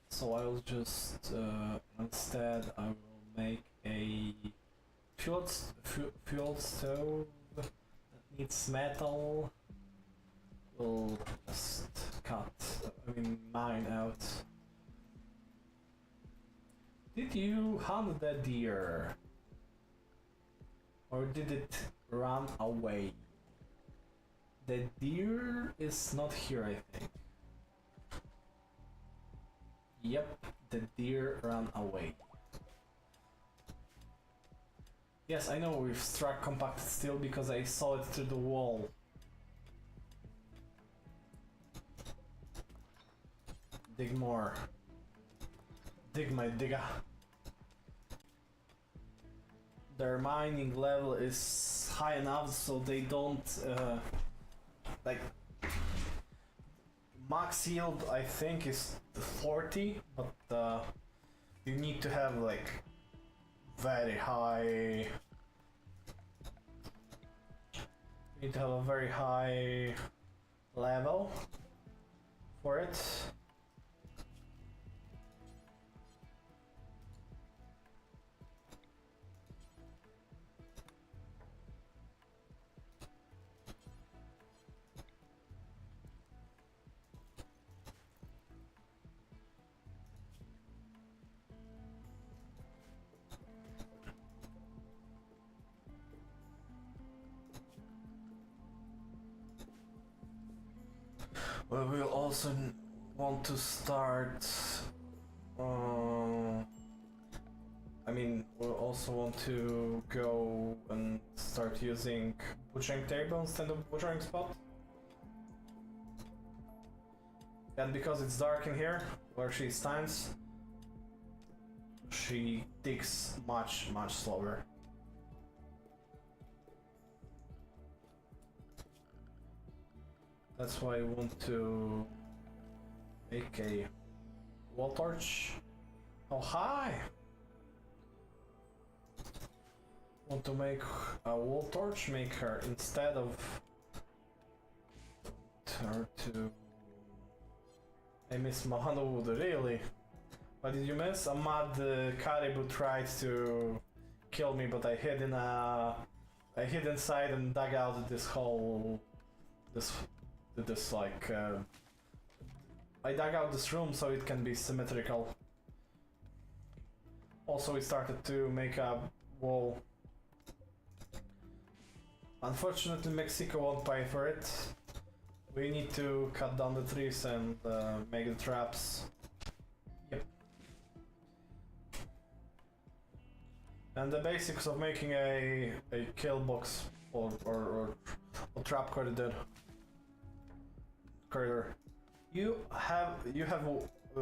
Speaker 1: so I will just instead I will make a fuel stove that needs metal. We'll just mine out. Did you hunt the deer? Or did it run away? The deer is not here, I think. Yep, the deer ran away. Yes, I know we've struck compacted steel because I saw it through the wall. Dig more. Dig my digger. Their mining level is high enough so they don't like max yield I think is 40, but you need to have like very high. You need to have a very high level for it. Well, we'll also want to start. I mean, we'll also want to go and start using butchering table instead of butchering spot. And because it's dark in here, where she stands, she digs much slower. That's why I want to make a wall torch. Oh, hi! Want to make a wall torch maker instead of her to. I miss Mahanowood, really? What did you miss? A mad caribou tried to kill me, but I hid inside and dug out this hole. I dug out this room so it can be symmetrical. Also, we started to make a wall. Unfortunately, Mexico won't pay for it. We need to cut down the trees and make the traps. Yep. And the basics of making a kill box or trap corridor. You have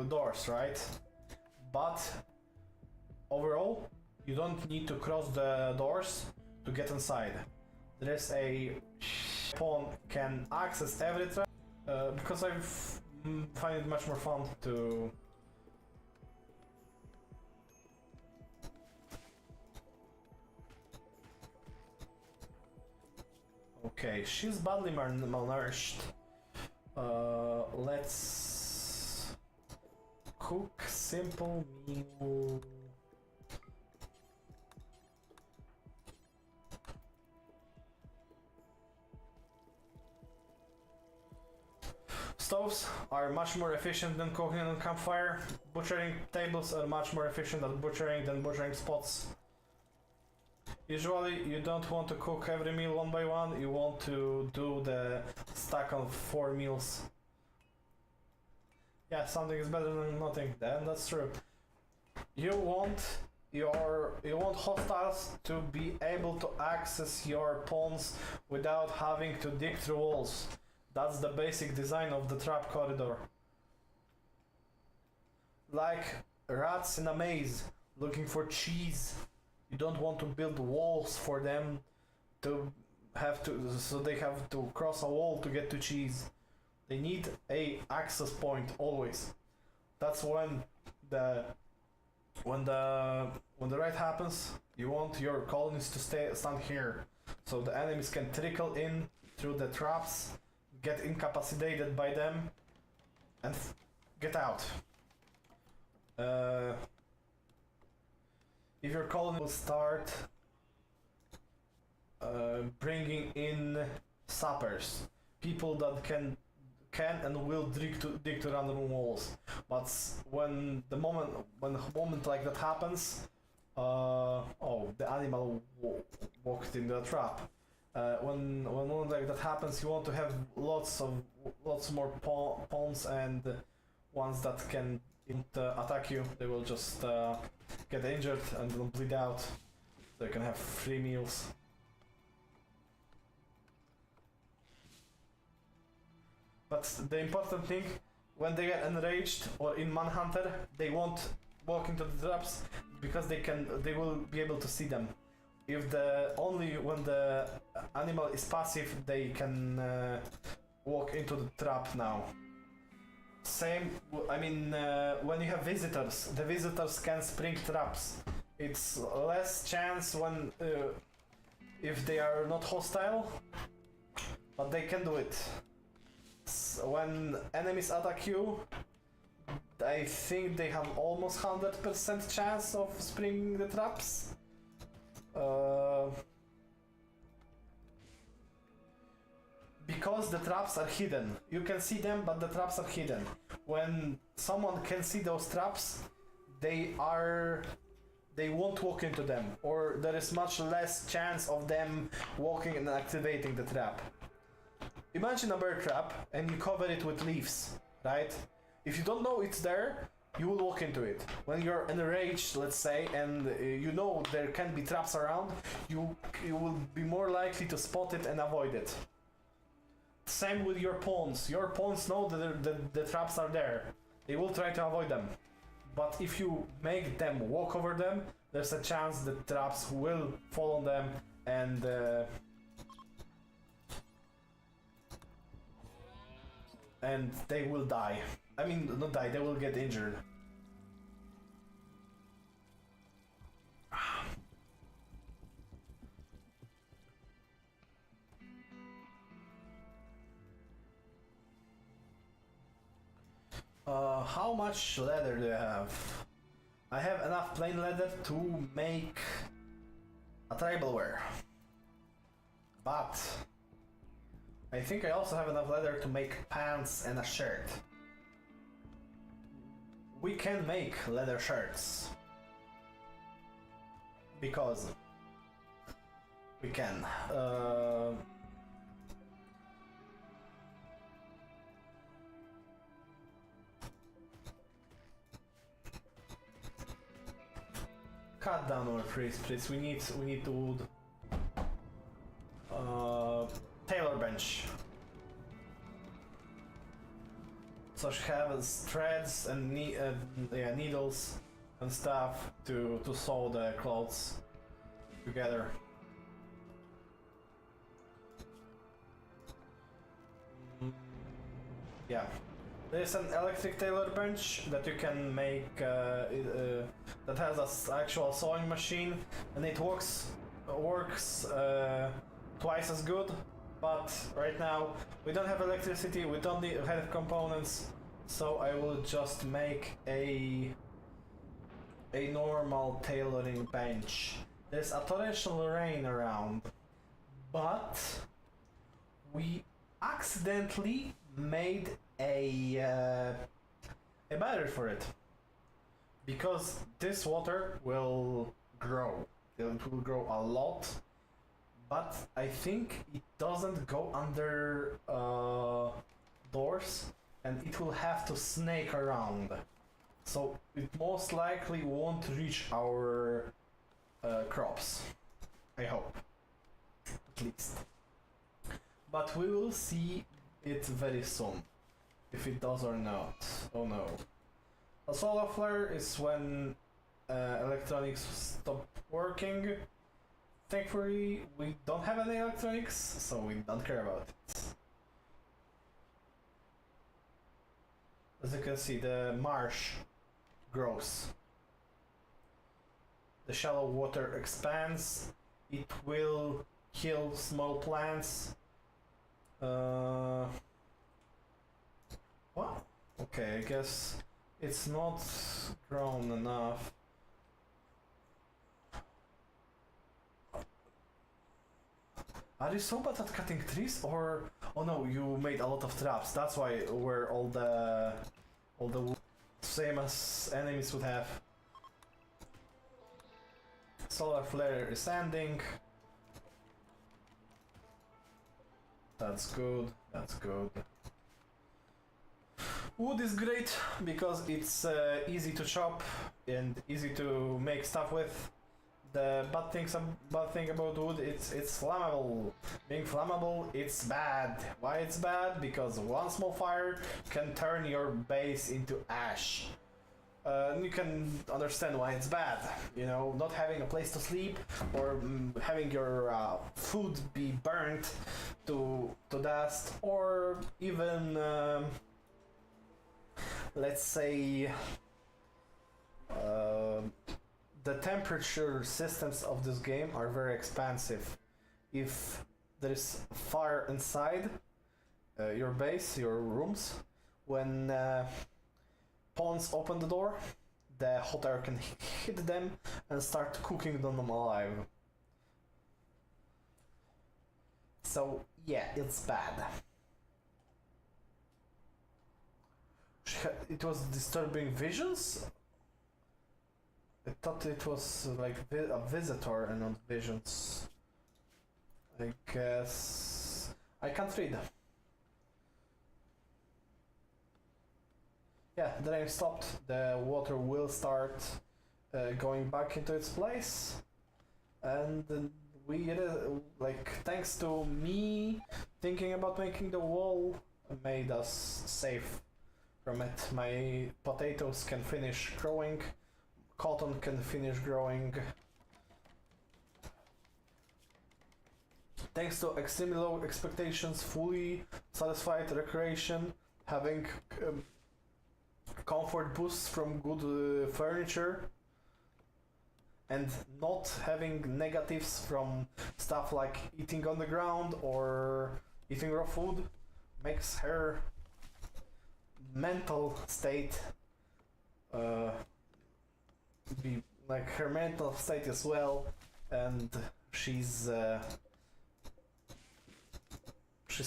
Speaker 1: doors, right? But overall, you don't need to cross the doors to get inside. There's a pawn can access every trap because I find it much more fun to. Okay, she's badly malnourished. Let's cook simple meal. Stoves are much more efficient than cooking on campfire. Butchering tables are much more efficient at butchering than butchering spots. Usually you don't want to cook every meal one by one, you want to do the stack of 4 meals. Yeah, something is better than nothing, then that's true. You want hostiles to be able to access your pawns without having to dig through walls. That's the basic design of the trap corridor. Like rats in a maze looking for cheese. You don't want to build walls for them to so they have to cross a wall to get to cheese. They need a access point always. That's when the raid happens, you want your colonies to stand here, so the enemies can trickle in through the traps, get incapacitated by them, and get out. If your colony will start bringing in sappers, people that can and will dig to random walls. But when a moment like that happens, the animal walked in the trap. When a moment like that happens, you want to have lots more pawns and ones that can attack you. They will just get injured and will bleed out. They can have free meals. But the important thing, when they get enraged or in Manhunter, they won't walk into the traps because they will be able to see them. Only when the animal is passive, they can walk into the trap now. Same, I mean, when you have visitors, the visitors can spring traps. It's less chance when if they are not hostile, but they can do it. When enemies attack you, I think they have almost 100% chance of springing the traps. Because the traps are hidden. You can see them, but the traps are hidden. When someone can see those traps, they won't walk into them, or there is much less chance of them walking and activating the trap. imagine a bear trap and you cover it with leaves, right? If you don't know it's there, you will walk into it. When you're in a rage, let's say, and you know there can be traps around, you will be more likely to spot it and avoid it. Same with your pawns. Your pawns know that the traps are there. They will try to avoid them. But if you make them walk over them, there's a chance that traps will fall on them and they will die. I mean, not die, they will get injured. How much leather do I have? I have enough plain leather to make a tribal wear. But I think I also have enough leather to make pants and a shirt. We can make leather shirts. Because we can. Cut down our trees, please. We need the wood. Tailor bench. So she has threads and needles and stuff to sew the clothes together. Yeah. There's an electric tailor bench that you can make that has an actual sewing machine, and it works twice as good. But right now we don't have electricity, we don't have components, so I will just make a normal tailoring bench. There's a torrential rain around, but we accidentally made a barrier for it, because this water will grow. It will grow a lot, but I think it doesn't go under doors, and it will have to snake around. So it most likely won't reach our crops. I hope, at least. But we will see it very soon, if it does or not. Oh no. A solar flare is when electronics stop working. Thankfully, we don't have any electronics, so we don't care about it. As you can see, the marsh grows. The shallow water expands. It will kill small plants. What? Okay, I guess it's not grown enough. Are you so bad at cutting trees, or oh no, you made a lot of traps? That's why where all the same as enemies would have. Solar flare is ending. That's good. That's good. Wood is great because it's easy to chop and easy to make stuff with. The bad thing about wood, it's flammable. Being flammable, it's bad. Why it's bad? Because one small fire can turn your base into ash. You can understand why it's bad. You know, not having a place to sleep, or having your food be burnt to dust, or even let's say the temperature systems of this game are very expensive. If there is fire inside your base, your rooms, when pawns open the door, the hot air can hit them and start cooking them alive. So yeah, it's bad. It was disturbing visions? I thought it was like a visitor and not visions. I guess I can't read. yeah, the rain stopped. The water will start going back into its place, and we like, thanks to me thinking about making the wall, made us safe from it. My potatoes can finish growing, cotton can finish growing. Thanks to extremely low expectations, fully satisfied recreation, having comfort boosts from good furniture, and not having negatives from stuff like eating on the ground or eating raw food, makes her mental state be like her mental state as well, and she's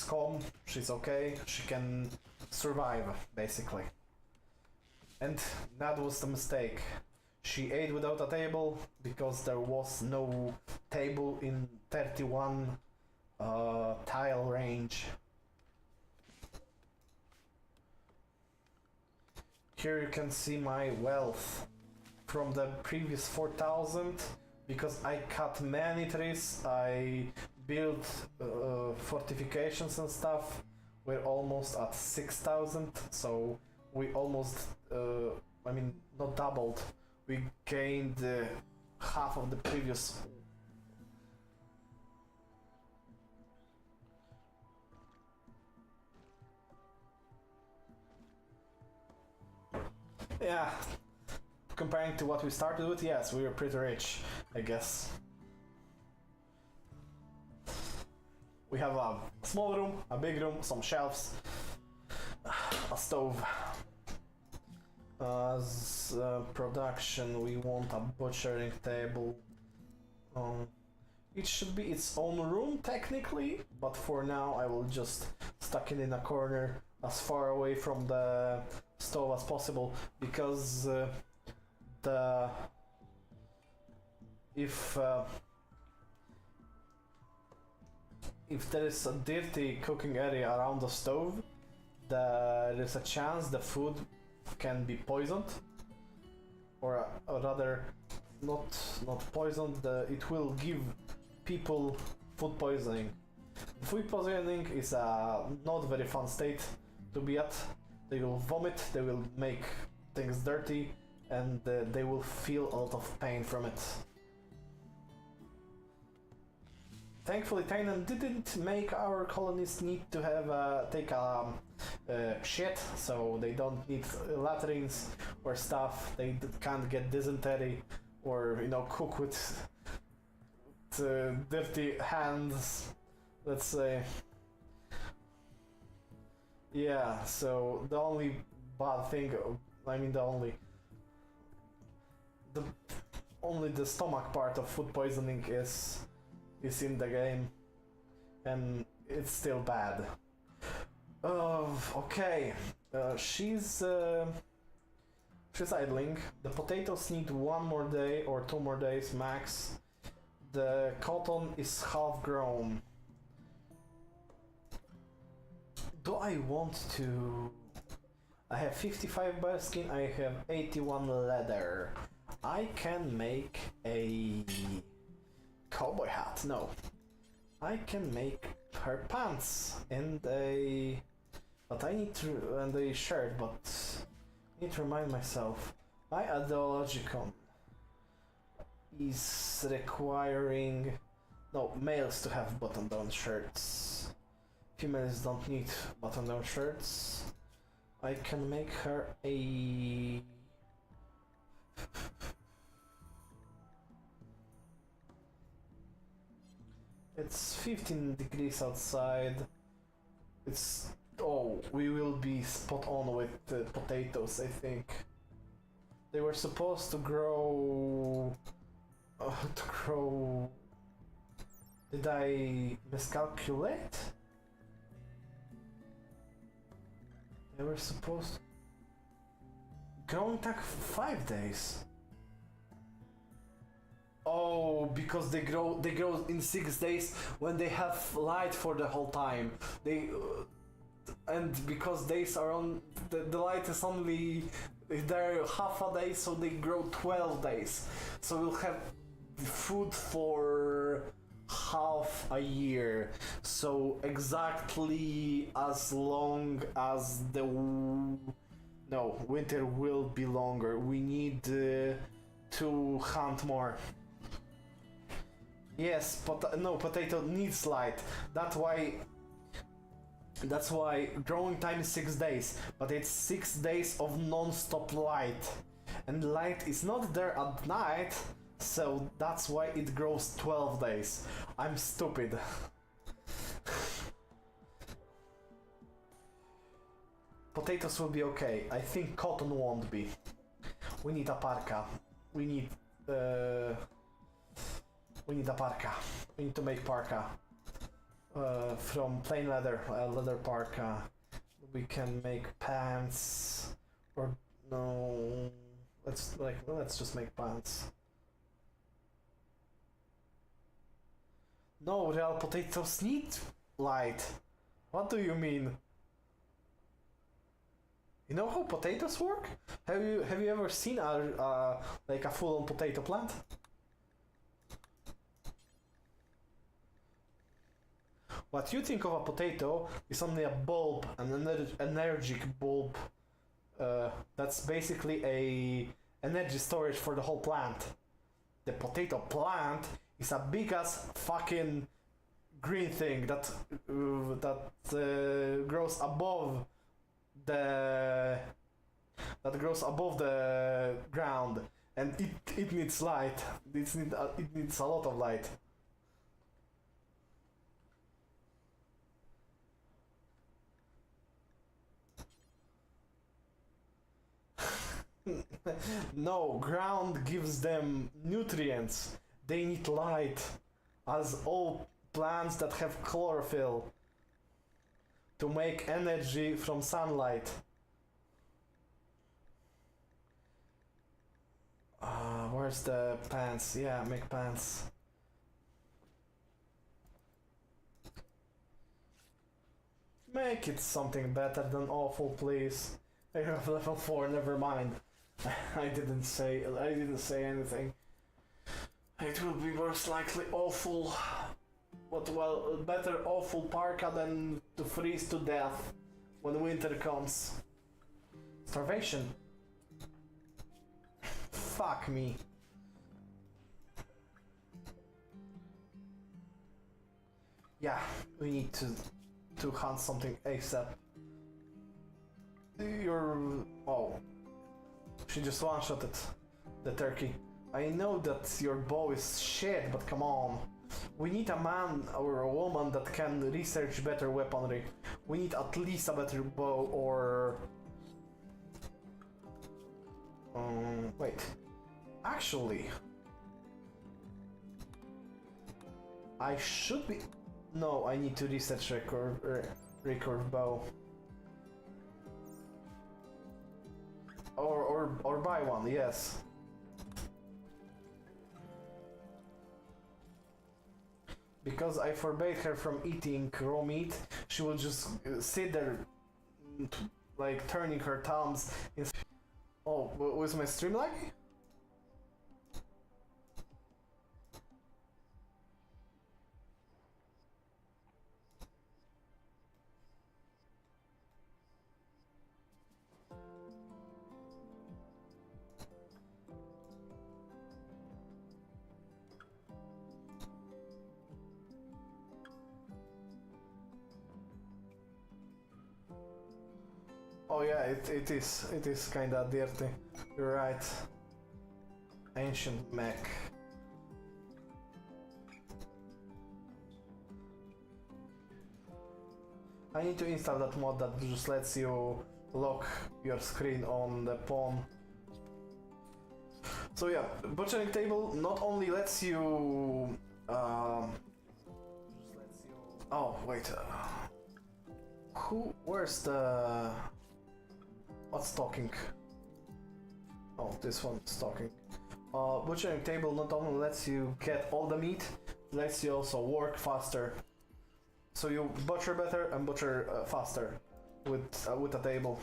Speaker 1: calm, she's okay, she can survive basically. And that was the mistake. She ate without a table because there was no table in 31 tile range. Here you can see my wealth from the previous 4,000. Because I cut many trees, I built fortifications and stuff. We're almost at 6,000, so we almost, I mean, not doubled. We gained half of the previous. Yeah, comparing to what we started with, yes, we were pretty rich, I guess. We have a small room, a big room, some shelves, a stove. As production, we want a butchering table. It should be its own room technically, but for now I will just stuck it in a corner as far away from the stove as possible, because if there is a dirty cooking area around the stove, there is a chance the food can be poisoned, or rather not poisoned, it will give people food poisoning. Food poisoning is a not very fun state to be at. They will vomit, they will make things dirty, and they will feel a lot of pain from it. Thankfully, Tainan didn't make our colonists need to have take a shit, so they don't need latrines or stuff. They can't get dysentery or, you know, cook with dirty hands, let's say. Yeah, so the only bad thing, I mean only the stomach part of food poisoning is in the game, and it's still bad. Okay, she's idling. The potatoes need 1 more day or 2 more days max. The cotton is half grown. Do I want to? I have 55 bearskin, I have 81 leather. I can make a cowboy hat. No, I can make her pants and a shirt, but I need to remind myself. My ideologicon is requiring males to have button-down shirts. Females don't need button-down shirts. I can make her a It's 15 degrees outside. We will be spot on with the potatoes, I think. They were supposed to grow... Did I miscalculate? They were supposed... Growing take 5 days. Oh, because they grow in 6 days when they have light for the whole time. and because days are on, the light is only there half a day, so they grow 12 days. So we'll have food for half a year. So exactly as long as the winter will be longer. We need to hunt more. Yes, potato needs light. That's why growing time is 6 days, but it's 6 days of non-stop light. And light is not there at night, so that's why it grows 12 days. I'm stupid. Potatoes will be okay. I think cotton won't be. We need a parka. We need a parka. We need to make parka. From plain leather, leather parka. We can make pants, or no? Let's just make pants. No, real potatoes need light. What do you mean? You know how potatoes work? Have you ever seen a full-on potato plant? What you think of a potato is only a bulb, an energetic bulb. That's basically a energy storage for the whole plant. The potato plant is a big ass fucking green thing that grows above the ground, and it needs light. It needs a lot of light. No, ground gives them nutrients. They need light, as all plants that have chlorophyll, to make energy from sunlight. Where's the pants? Yeah, make pants. Make it something better than awful, please. I have level 4, never mind. I didn't say anything. It will be most likely awful. But well, better awful parka than to freeze to death when winter comes. Starvation. Fuck me. Yeah, we need to hunt something ASAP. She just one-shotted the turkey. I know that your bow is shit, but come on. We need a man or a woman that can research better weaponry. We need at least a better bow or... wait. Actually... I should be... No, I need to research recurve bow. Or buy one, yes. Because I forbade her from eating raw meat, she will just sit there, like turning her thumbs. Oh, was my stream laggy? Oh yeah, it is kinda dirty. You're right. Ancient mech. I need to install that mod that just lets you lock your screen on the pawn. So yeah, butchering table not only lets you oh wait, where's the... What's talking? Oh, this one's talking. Butchering table not only lets you get all the meat, it lets you also work faster. So you butcher better and butcher faster. with a table.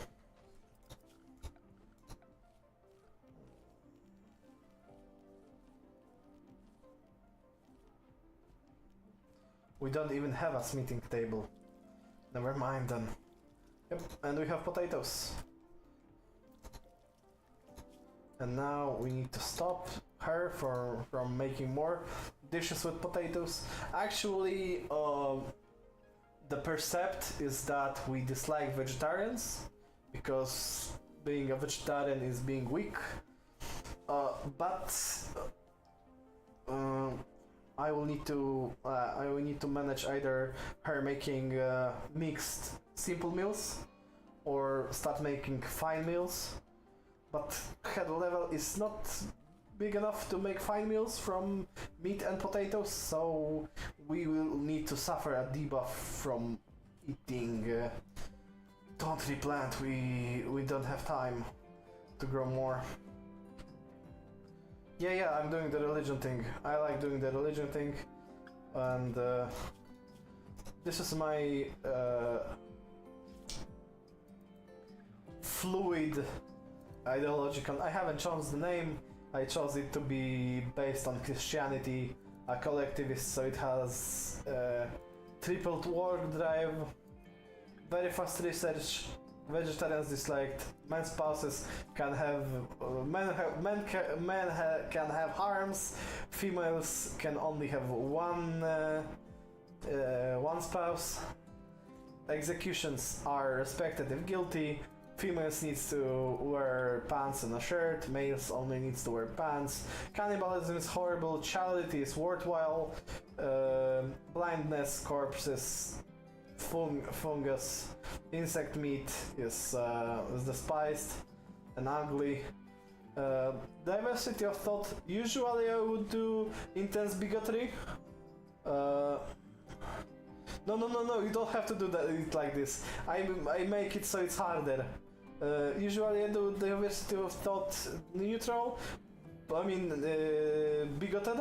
Speaker 1: We don't even have a smithing table. Never mind then. Yep, and we have potatoes. And now we need to stop her from making more dishes with potatoes. Actually, the percept is that we dislike vegetarians because being a vegetarian is being weak. But I will need to manage either her making mixed simple meals or start making fine meals. But head level is not big enough to make fine meals from meat and potatoes, so we will need to suffer a debuff from eating. Don't replant, we don't have time to grow more. Yeah, I'm doing the religion thing. I like doing the religion thing, and this is my fluid ideological. I haven't chosen the name. I chose it to be based on Christianity, a collectivist, so it has tripled work drive, very fast research. Vegetarians disliked. Men spouses can have can have harms. Females can only have one spouse. Executions are respected if guilty. Females needs to wear pants and a shirt. Males only needs to wear pants. Cannibalism is horrible. Charity is worthwhile. Blindness, corpses, fungus, insect meat is despised and ugly. Diversity of thought. Usually I would do intense bigotry. No, you don't have to do that it like this. I make it so it's harder. Usually I do diversity of thought neutral, I mean bigoted,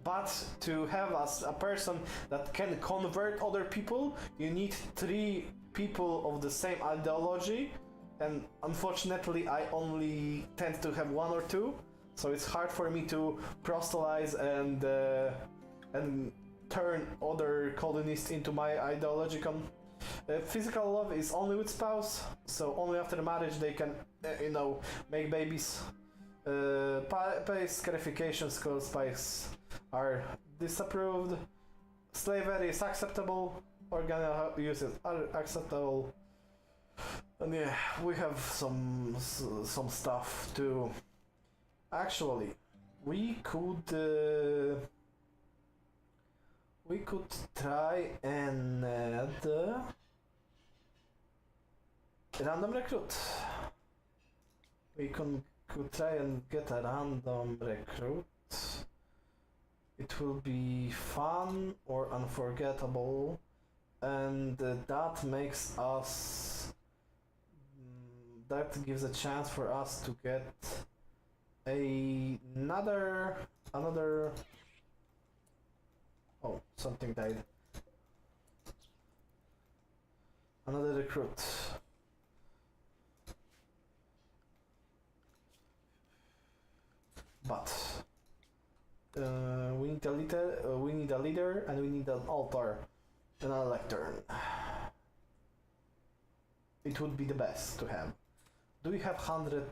Speaker 1: but to have a person that can convert other people, you need 3 people of the same ideology, and unfortunately I only tend to have 1 or 2, so it's hard for me to proselytize and turn other colonists into my ideological. Physical love is only with spouse, so only after marriage they can, make babies. Pay scarification skull spikes are disapproved. Slavery is acceptable. Organ uses are acceptable. And yeah, we have some stuff too. Actually, we could try and add random recruit. We could try and get a random recruit. It will be fun or unforgettable, and that makes us. That gives a chance for us to get another. Oh, something died. Another recruit. But we need a leader, and we need an altar and a lectern. It would be the best to have. Do we have 100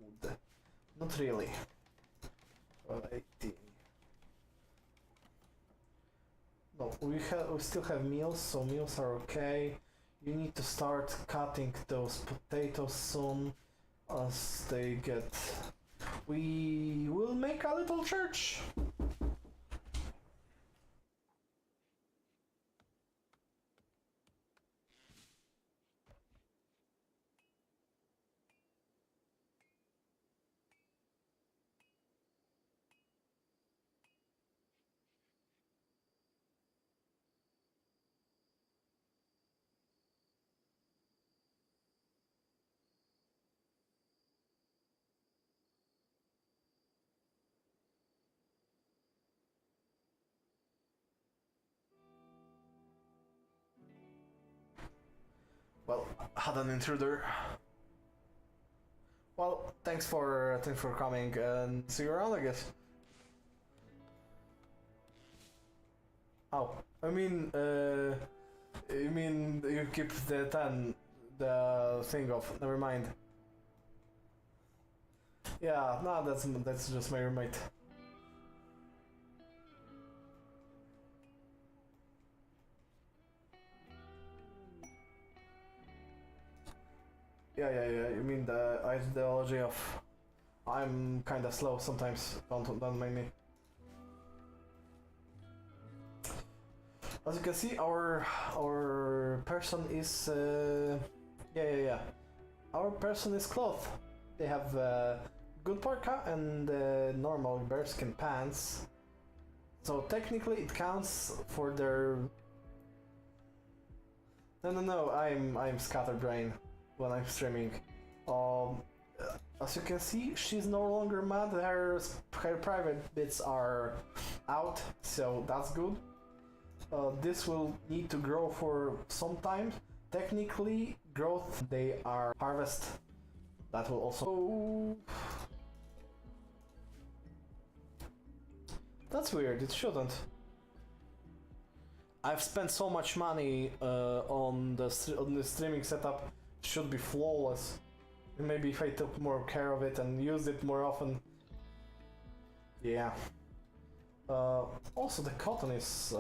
Speaker 1: wood? Not really. 80. No, we still have meals, so meals are okay. You need to start cutting those potatoes soon, as they get. We will make a little church. Well, had an intruder. Well, thanks for coming and see you around, I guess. Oh, I mean, you mean you keep the 10, the thing off? Never mind. Yeah, no, that's just my roommate. Yeah. You mean the ideology of I'm kind of slow sometimes. Don't mind me. As you can see, our person is yeah. Our person is clothed. They have good parka and normal bearskin pants. So technically, it counts for their. No. I'm scatterbrain when I'm streaming. As you can see, she's no longer mad. Her private bits are out, so that's good. This will need to grow for some time. Technically, growth they are harvest. That will also. That's weird. It shouldn't. I've spent so much money on the streaming setup. Should be flawless. Maybe if I took more care of it and used it more often. Yeah. Also, the cotton is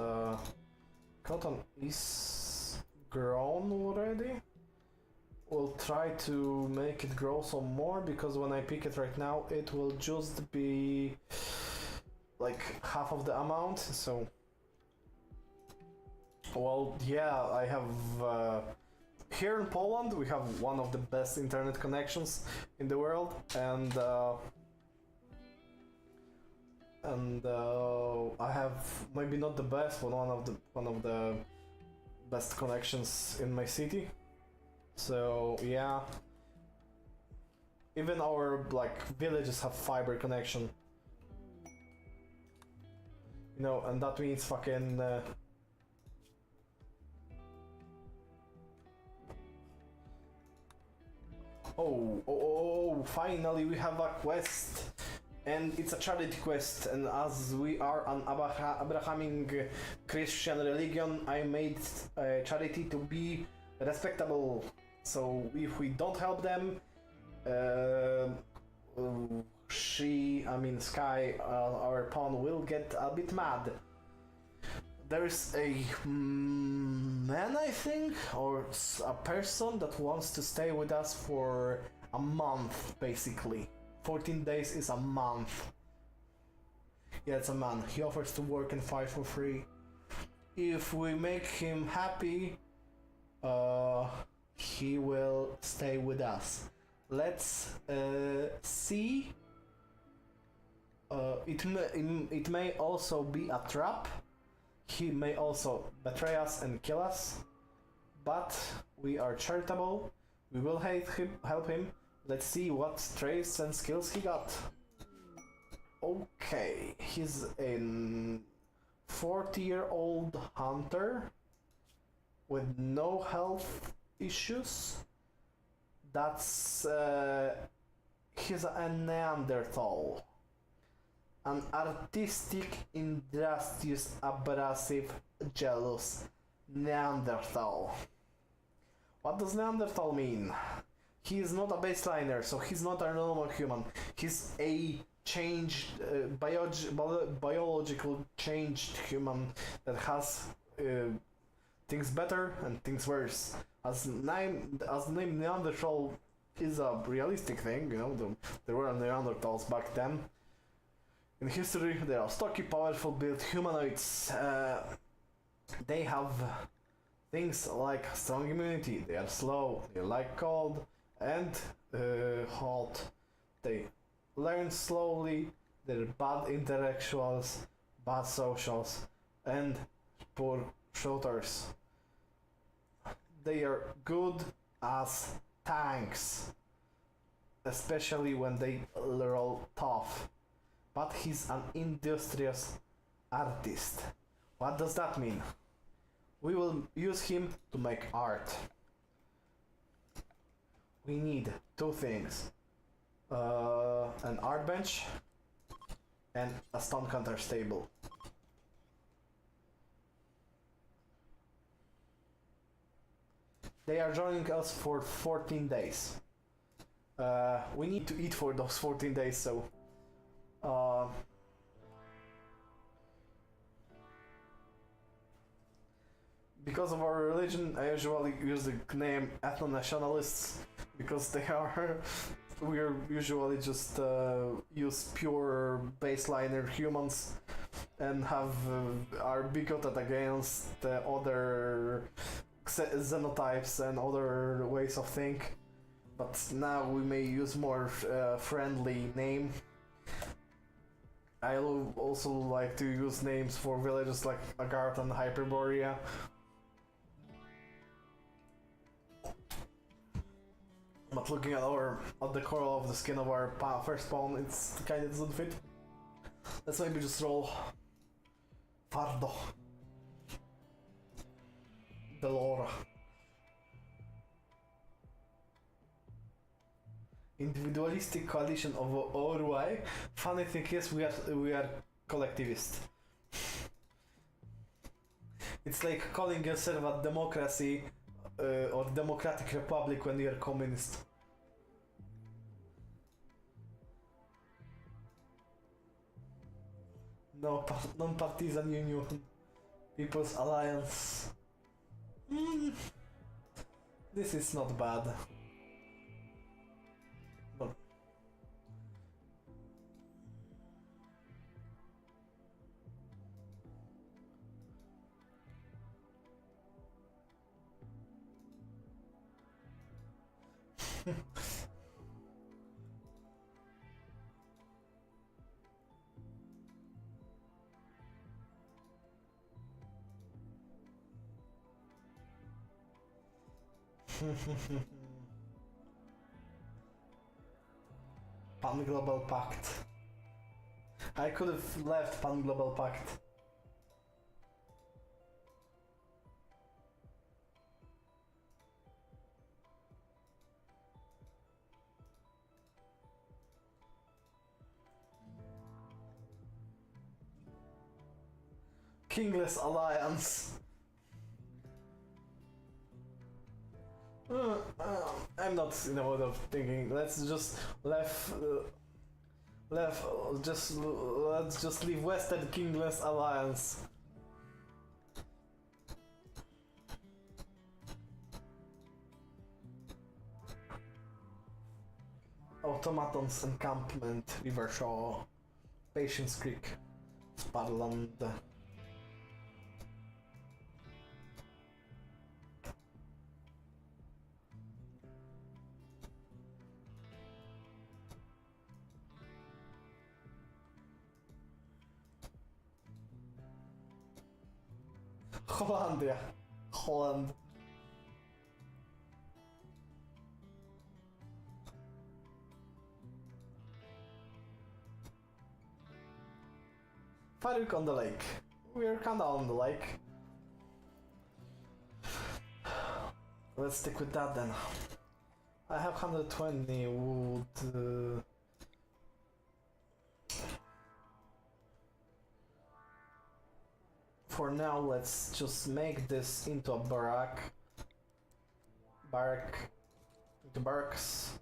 Speaker 1: grown already. We'll try to make it grow some more because when I pick it right now, it will just be like half of the amount. So, well, yeah, I have. Here in Poland, we have one of the best internet connections in the world, and I have maybe not the best, but one of the best connections in my city. So yeah, even our like villages have fiber connection. You know, and that means fucking. Oh, finally we have a quest! And it's a charity quest, and as we are an Abrahamic Christian religion, I made a charity to be respectable. So if we don't help them, Sky, our pawn, will get a bit mad. There's a man, I think, or a person that wants to stay with us for a month, basically. 14 days is a month. Yeah, it's a man. He offers to work and fight for free. If we make him happy, he will stay with us. Let's see. It may also be a trap. He may also betray us and kill us, but we are charitable. We will help him. Let's see what traits and skills he got. Okay, he's a 40-year-old hunter with no health issues. That's he's a Neanderthal. An artistic, industrious, abrasive, jealous Neanderthal. What does Neanderthal mean? He is not a baseliner, so he's not a normal human. He's a changed, biological changed human that has things better and things worse. As the name Neanderthal is a realistic thing, you know, there were Neanderthals back then. In history, they are stocky, powerful built humanoids. They have things like strong immunity, they are slow, they like cold and hot. They learn slowly, they're bad intellectuals, bad socials, and poor shooters. They are good as tanks, especially when they roll tough. But he's an industrious artist. What does that mean? We will use him to make art. we need two things. An art bench and a stone counter stable. They are joining us for 14 days. We need to eat for those 14 days, so... because of our religion, I usually use the name ethno-nationalists, because they are... we're usually just use pure baseliner humans and are bigoted against the other xenotypes and other ways of think. But now we may use more friendly name. I also like to use names for villages like Agarth and Hyperborea. But looking at the color of the skin of our first pawn, it's kinda doesn't fit. Let's maybe just roll Fardo. Delora. Individualistic coalition of Orwai. Funny thing is, we are collectivist. It's like calling yourself a democracy or democratic republic when you're communist. No, non-partisan union. People's alliance. This is not bad. But Pan Global Pact. I could have left Pan Global Pact. Kingless Alliance. I'm not in the mood of thinking. Let's just let's just leave Western Kingless Alliance. Automatons Encampment, River Shore, Patience Creek, Sparland. Hollandia. Holland. Farouk on the lake. We're kinda on the lake. Let's stick with that then. I have 120 wood. For now, let's just make this into a barrack. Into barracks.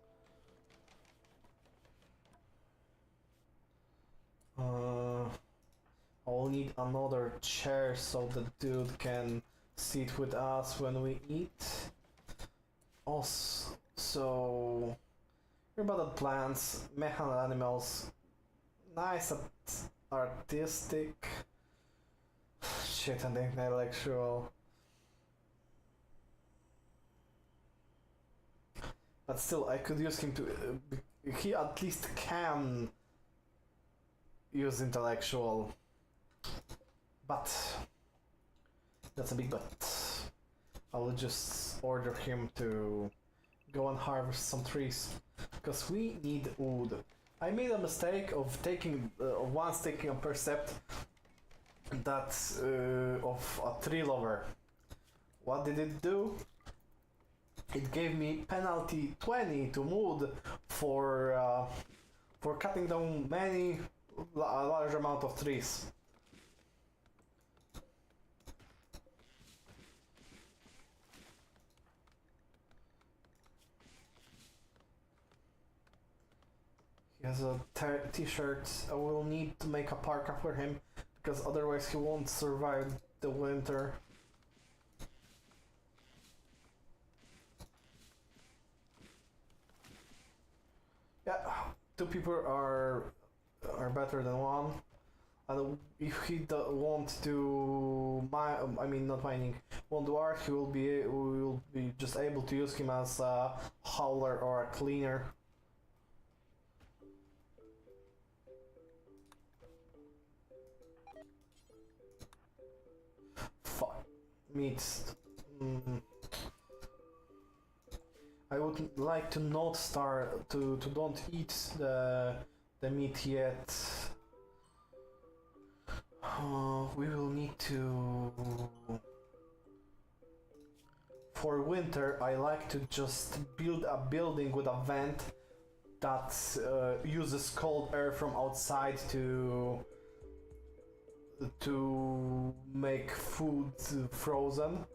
Speaker 1: I'll need another chair so the dude can sit with us when we eat. Also, about plants, mechanized animals, nice artistic. Shit, I think intellectual. But still, I could use him to. He at least can use intellectual. But that's a big but. I will just order him to go and harvest some trees because we need wood. I made a mistake of taking once taking a percept that of a tree lover. What did it do? it gave me penalty 20 to mood for cutting down a large amount of trees. He has a t-shirt. I will need to make a parka for him because otherwise he won't survive the winter. Yeah, two people are better than one. And if he won't do not mining, won't do art, we will be just able to use him as a hauler or a cleaner. Fuck, meat. I would like to not start to don't eat the meat yet. We will need to. For winter, I like to just build a building with a vent that uses cold air from outside to make food frozen.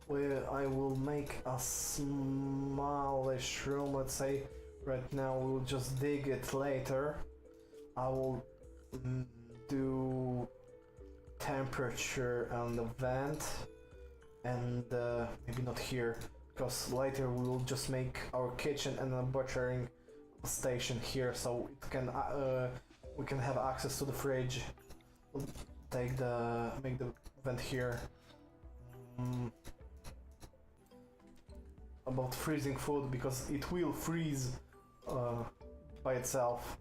Speaker 1: I will make a smallish room, let's say. Right now we'll just dig it later. I will do temperature on the vent and maybe not here, because later we will just make our kitchen and a butchering station here, so it can we can have access to the fridge. We'll make the vent here. About freezing food, because it will freeze by itself.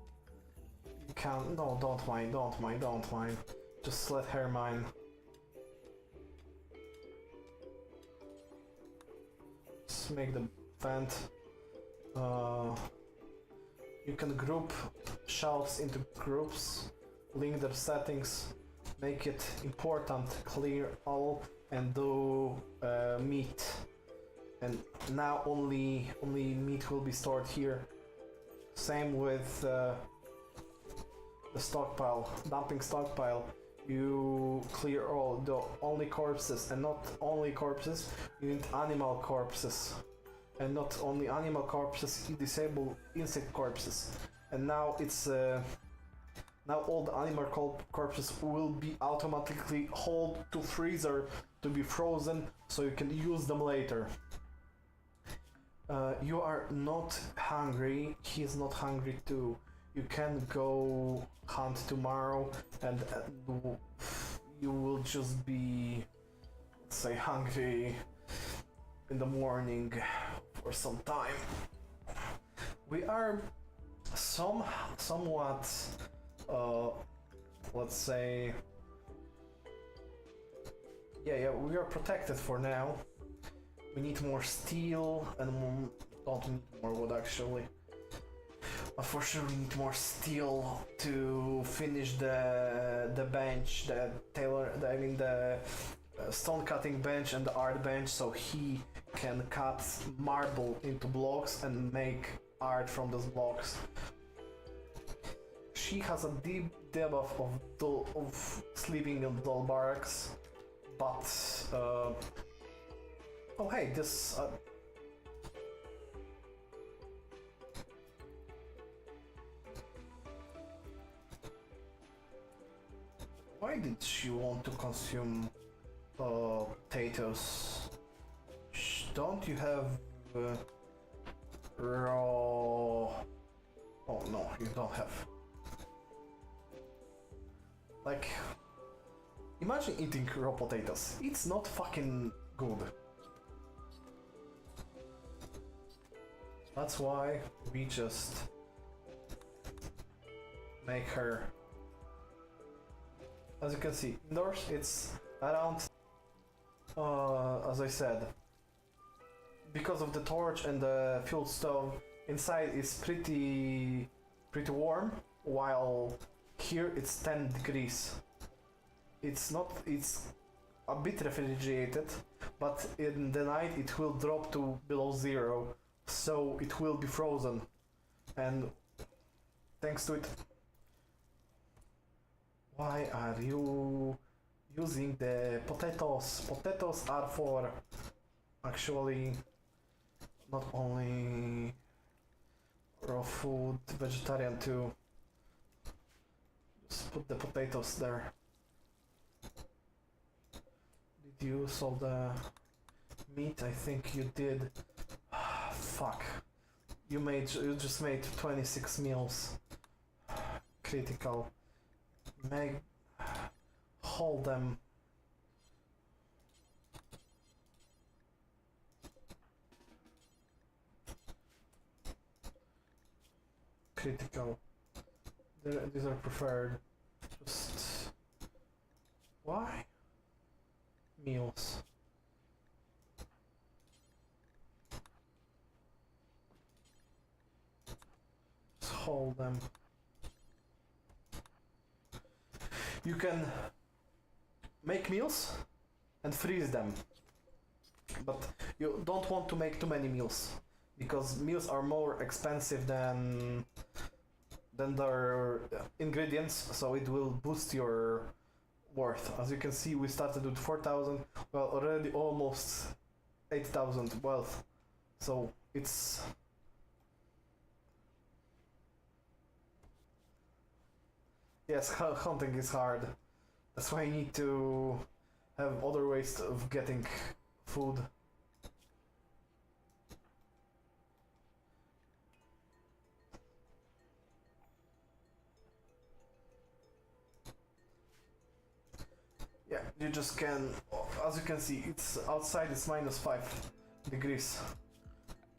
Speaker 1: You can don't mind. Just let her mine. Just make the vent. You can group shelves into groups, link their settings, make it important, clear all, and do meat. And now only meat will be stored here. Same with the stockpile, dumping stockpile. You clear all the only corpses, and not only corpses, you need animal corpses. And not only animal corpses, you disable insect corpses. And now it's now all the animal corpses will be automatically hauled to freezer to be frozen, so you can use them later. You are not hungry, he is not hungry too. You can go hunt tomorrow and you will just be, let's say, hungry in the morning for some time. We are somewhat, let's say, yeah, we are protected for now. We need more steel and don't need more wood actually. But for sure we need more steel to finish the bench, the stone cutting bench and the art bench, so he can cut marble into blocks and make art from those blocks. She has a deep debuff of sleeping in dull barracks, but oh hey, this why did she want to consume potatoes? Don't you have raw? Oh no, you don't have. Like, imagine eating raw potatoes. It's not fucking good. That's why we just make her. As you can see, indoors it's around, as I said, because of the torch and the fuel stove, inside is pretty warm, while here it's 10 degrees. It's a bit refrigerated, but in the night it will drop to below 0, so it will be frozen. And thanks to it. Why are you using the potatoes? Potatoes are for actually not only raw food, vegetarian too. Just put the potatoes there. Did you solve the meat? I think you did. Fuck. You just made 26 meals. Critical. Hold them. Critical. These are preferred. Just why? Meals. Just hold them. You can make meals and freeze them, but you don't want to make too many meals because meals are more expensive than their ingredients, so it will boost your worth. As you can see, we started with 4,000, well, already almost 8,000 wealth, so it's yes, hunting is hard. That's why you need to have other ways of getting food. Yeah, you just can, as you can see, it's outside, it's -5 degrees.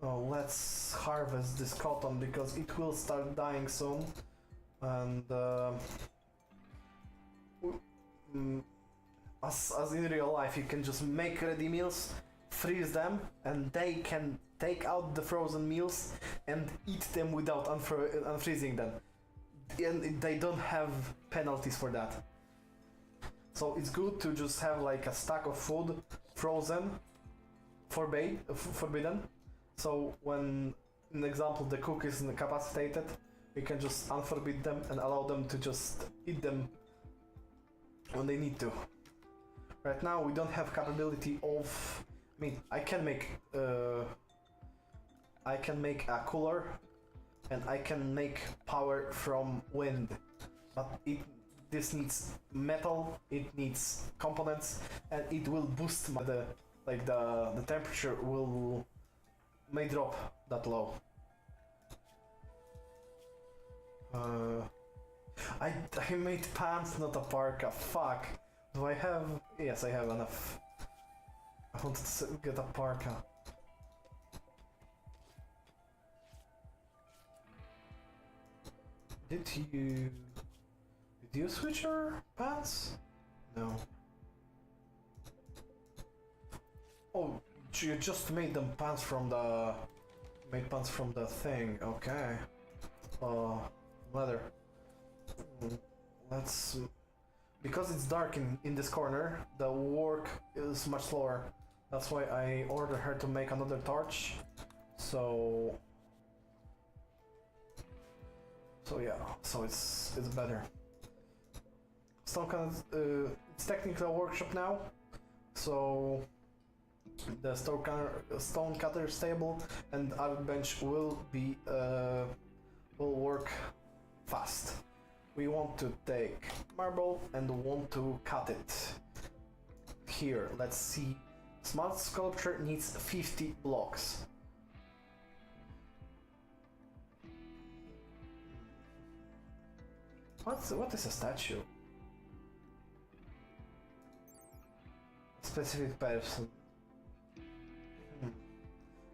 Speaker 1: Oh, let's harvest this cotton because it will start dying soon. And as in real life, you can just make ready meals, freeze them, and they can take out the frozen meals and eat them without unfreezing them, and they don't have penalties for that. So it's good to just have like a stack of food frozen, forbidden. So when, in example, the cook is incapacitated, we can just unforbid them and allow them to just eat them when they need to. Right now we don't have capability of, I mean, I can make a cooler and I can make power from wind, but this needs metal, it needs components, and it will boost the temperature may drop that low. I made pants, not a parka. Fuck. Do I have? Yes, I have enough. I wanted to get a parka. Did you switch your pants? No. Oh, you just made them pants from the thing. Okay. Leather. Let's, because it's dark in this corner, the work is much slower. That's why I ordered her to make another torch. So yeah, so it's better. It's technically a workshop now, so the stone cutter table and art bench will work fast. We want to take marble and want to cut it. Here, let's see. Smart sculpture needs 50 blocks. What is a statue? Specific person.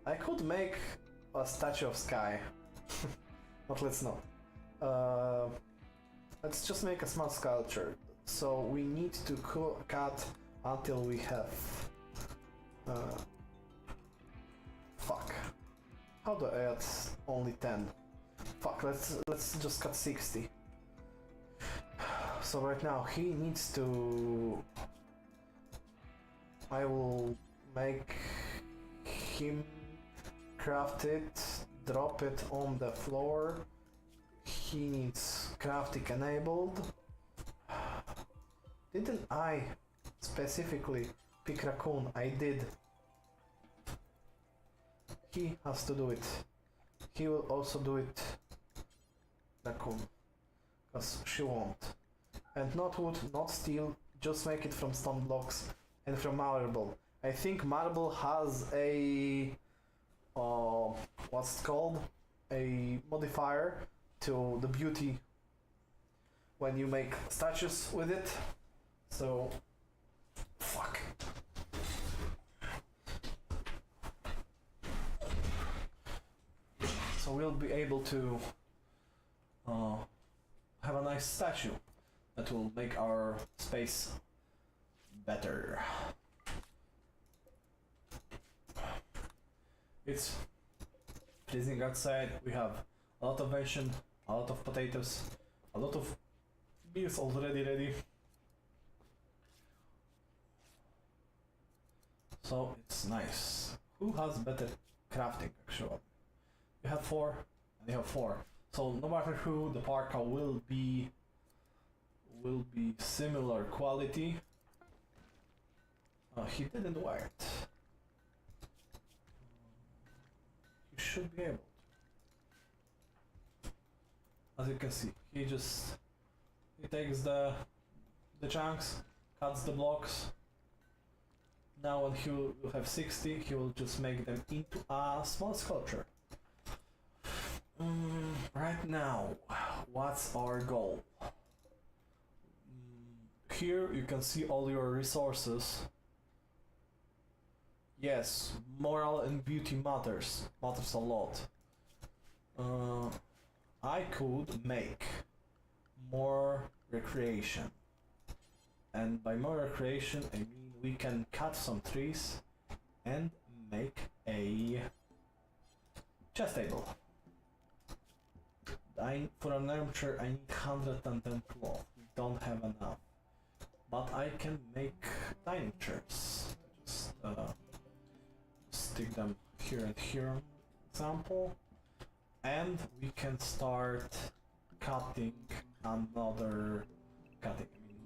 Speaker 1: I could make a statue of Sky, but let's not. Let's just make a small sculpture. So we need to cut until we have. Fuck. How do I add only 10? Fuck. Let's just cut 60. So right now he needs to I will make him craft it, drop it on the floor. He needs crafting enabled. Didn't I specifically pick raccoon? I did. He has to do it. He will also do it, raccoon, because she won't. And not wood, not steel, just make it from stone blocks and from marble. I think marble has a what's it called? A modifier to the beauty when you make statues with it. So fuck. So we'll be able to have a nice statue that will make our space better. It's freezing outside, we have a lot of venison, a lot of potatoes, a lot of beers already ready. So it's nice. Who has better crafting actually? You have 4 and you have 4. So no matter who, the parka will be similar quality. He didn't wear it. You should be able to. As you can see, he takes the chunks, cuts the blocks. Now when he will have 60, he will just make them into a small sculpture. Right now, what's our goal? Here you can see all your resources. Yes, moral and beauty matters a lot. I could make more recreation, and by more recreation I mean we can cut some trees and make a chest table. For an armchair I need 110 cloth, we don't have enough. But I can make dining chairs. Just stick them here and here, example. And we can start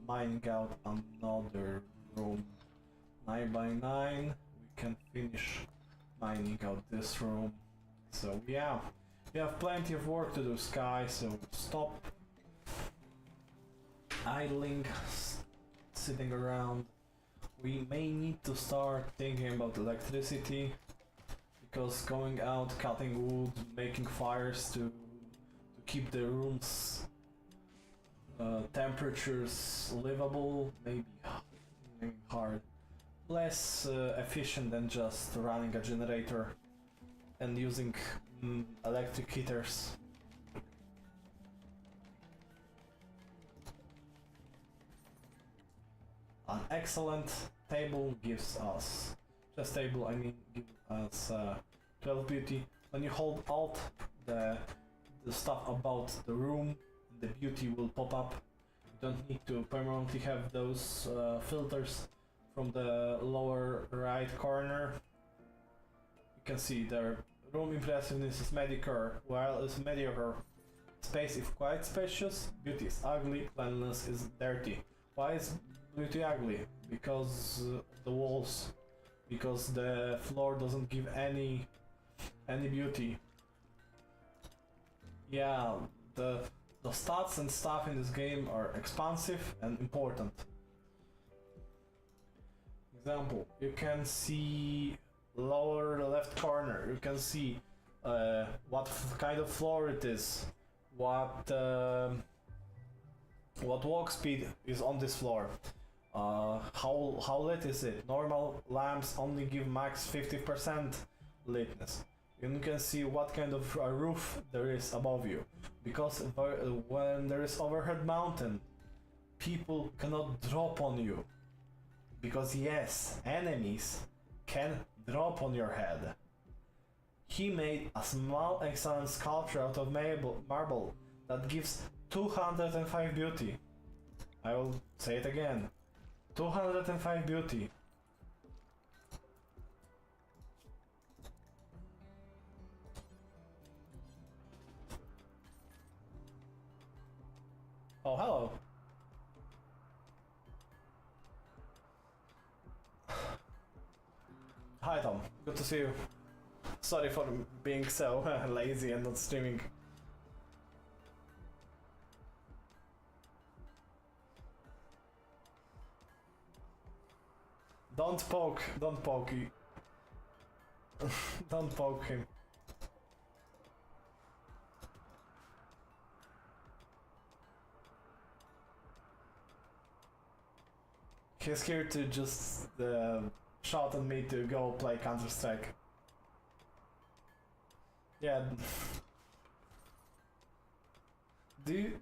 Speaker 1: mining out another room. 9 by 9, we can finish mining out this room. So yeah. We have plenty of work to do, Sky, so stop idling, sitting around. We may need to start thinking about electricity, because going out, cutting wood, making fires to keep the rooms temperatures livable, maybe hard. Less efficient than just running a generator and using electric heaters. An excellent table gives us, just table I mean, gives us 12 beauty. When you hold Alt, the stuff about the room, the beauty will pop up. You don't need to permanently have those filters from the lower right corner. You can see their room impressiveness is mediocre, while it's mediocre. Space is quite spacious, beauty is ugly, cleanliness is dirty. Why is beauty ugly? Because the walls, because the floor doesn't give any beauty. Yeah, the stats and stuff in this game are expansive and important. Example, you can see lower left corner, you can see what kind of floor it is, what walk speed is on this floor, how lit is it. Normal lamps only give max 50% litness. You can see what kind of roof there is above you, because when there is overhead mountain, people cannot drop on you, because yes, enemies can drop on your head. He made a small excellent sculpture out of marble that gives 205 beauty. I will say it again. 205 beauty. hello. Hi Tom, good to see you. Sorry for being so lazy and not streaming. Don't poke don't poke him. He's here to just shout at me to go play Counter-Strike. Yeah. Do you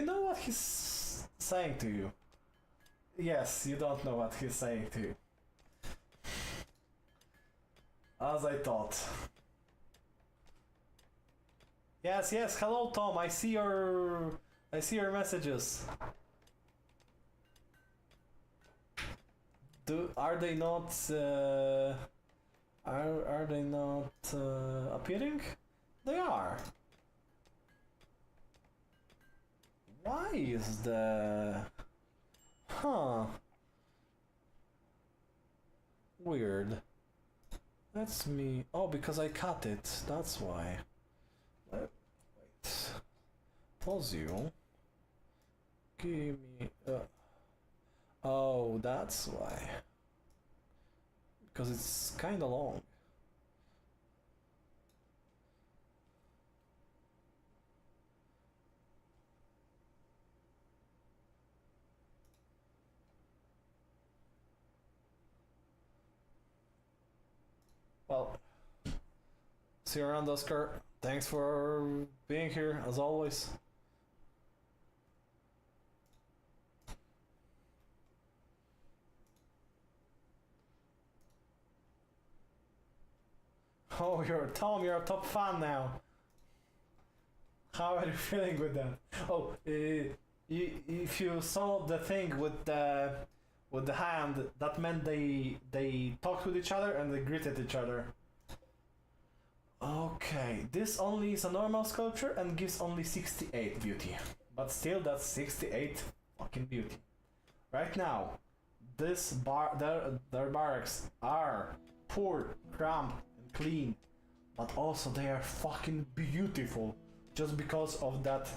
Speaker 1: know what he's saying to you? Yes, you don't know what he's saying to you. As I thought. Yes, yes, hello Tom, I see your messages. Are they not appearing? They are. Why is the weird. That's me. Oh, because I cut it. That's why. Wait. Pause you. Give me. Oh, that's why. Because it's kind of long. Well, see you around, Oscar. Thanks for being here, as always. Oh, Tom, you're a top fan now. How are you feeling with that? Oh, if you saw the thing with the hand, that meant they talked with each other and they greeted each other. Okay, this only is a normal sculpture and gives only 68 beauty. But still, that's 68 fucking beauty. Right now, their barracks are poor, cramped, and clean, but also they are fucking beautiful just because of that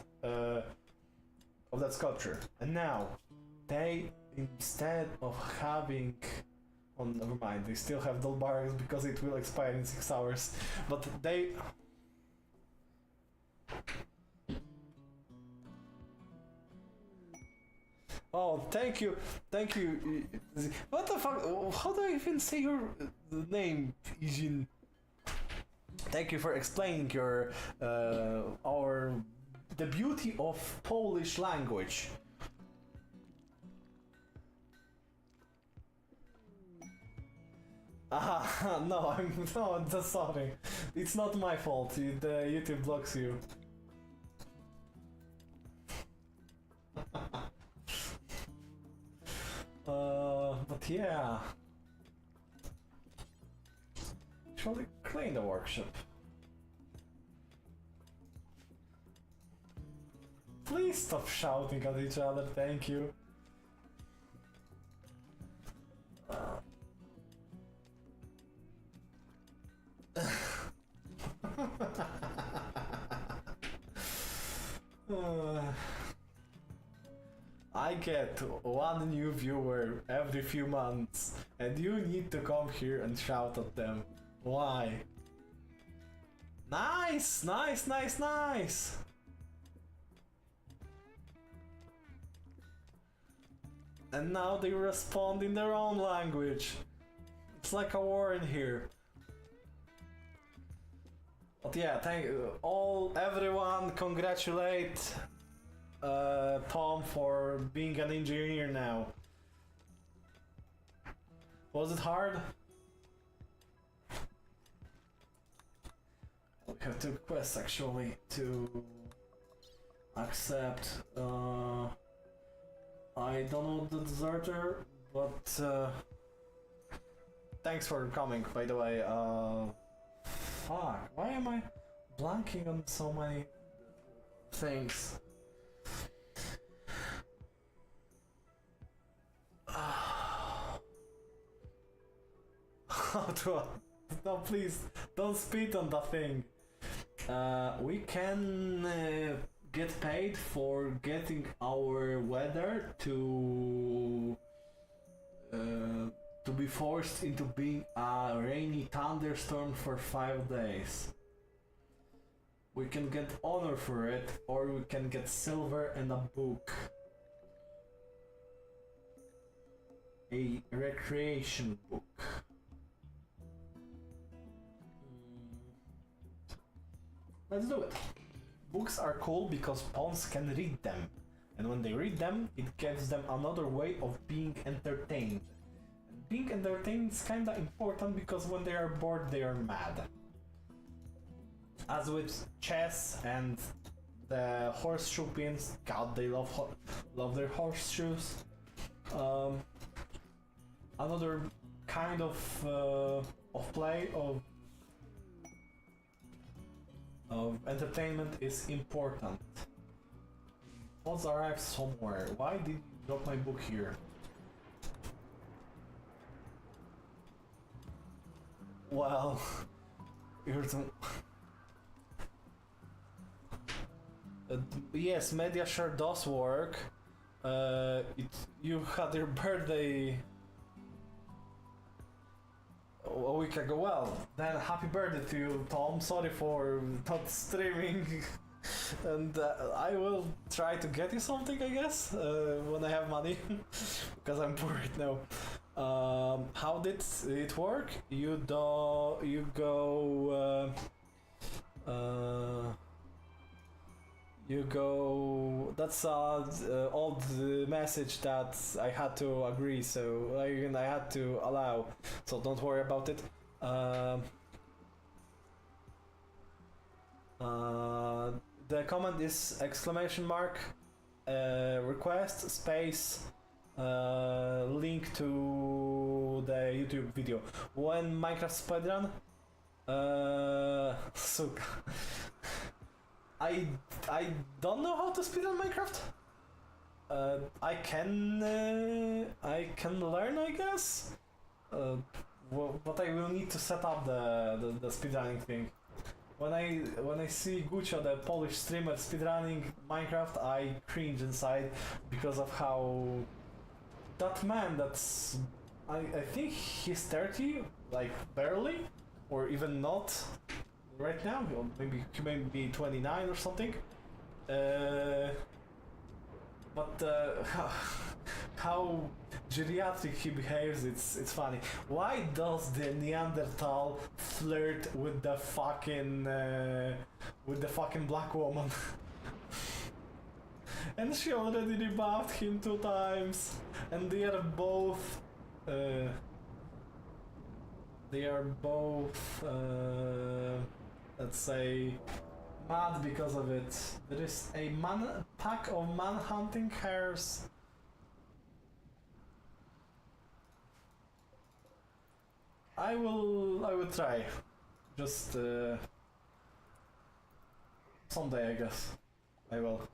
Speaker 1: sculpture. And now, they, instead of having, oh, never mind, they still have dull barracks because it will expire in 6 hours, but they... Oh, thank you. What the fuck? How do I even say your name, Ijin? Thank you for explaining your the beauty of Polish language. No, I'm sorry. It's not my fault. The YouTube blocks you. But yeah. Shall we clean the workshop? Please stop shouting at each other, thank you. I get one new viewer every few months, and you need to come here and shout at them. Why? Nice! And now they respond in their own language. It's like a war in here. But yeah, thank everyone, congratulate Tom for being an engineer now. Was it hard? We have 2 quests actually to accept. I don't know the deserter, but thanks for coming, by the way. Fuck, why am I blanking on so many things? How to... No, please, don't spit on that thing. We can get paid for getting our weather to be forced into being a rainy thunderstorm for 5 days. We can get honor for it, or we can get silver and a book. A recreation book. Let's do it. Books are cool because pawns can read them, and when they read them, it gives them another way of being entertained. And being entertained is kinda important because when they are bored, they are mad. As with chess and the horseshoe pins, God, they love their horseshoes. Another kind of play of entertainment is important. Pods arrive somewhere. Why did you drop my book here? Well, here's some... yes, MediaShare does work. You had your birthday a week ago. Well, then happy birthday to you, Tom. Sorry for not streaming. And I will try to get you something, I guess, when I have money, because I'm poor right now. How did it work? You go. That's an old message that I had to agree, so I had to allow. So don't worry about it. The command is !request space link to the YouTube video. When Minecraft speedrun, so I don't know how to speedrun Minecraft. I can learn, I guess. But I will need to set up the speedrunning thing. When I see Guccio, the Polish streamer, speedrunning Minecraft, I cringe inside because of how that man I think he's 30, like barely, or even not right now, or maybe he may be 29 or something. But how geriatric he behaves, it's funny. Why does the Neanderthal flirt with the fucking black woman? And she already rebuffed him 2 times, and they are both let's say mad because of it. There is a pack of man-hunting hares. I will try. Just someday, I guess. I will.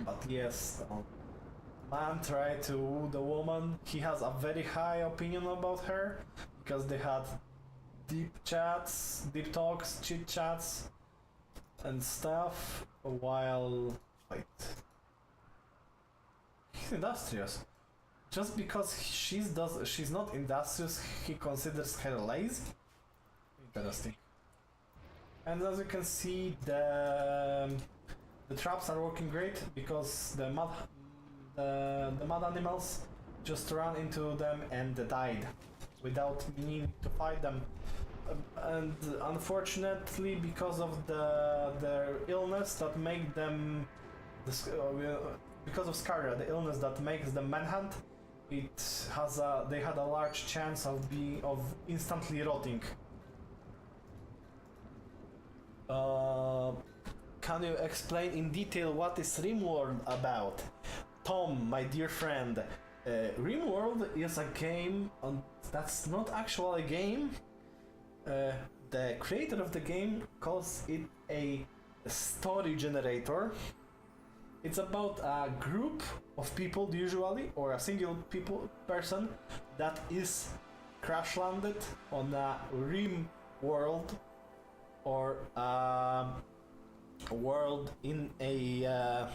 Speaker 1: But yes, man tried to woo the woman. He has a very high opinion about her because they had deep chats, deep talks, chit chats, and stuff. While wait, he's industrious. Just because she's not industrious, he considers her lazy. Interesting. And as you can see, the traps are working great because the mud animals just ran into them and died without needing to fight them. And unfortunately, because of their illness that make them, because of Scaria, the illness that makes them manhunt, they had a large chance of instantly rotting. Can you explain in detail what is Rimworld about? Tom, my dear friend, Rimworld is a game that's not actually a game. The creator of the game calls it a story generator, It's about a group of people usually, or a single person that is crash landed on a Rimworld, or a world in a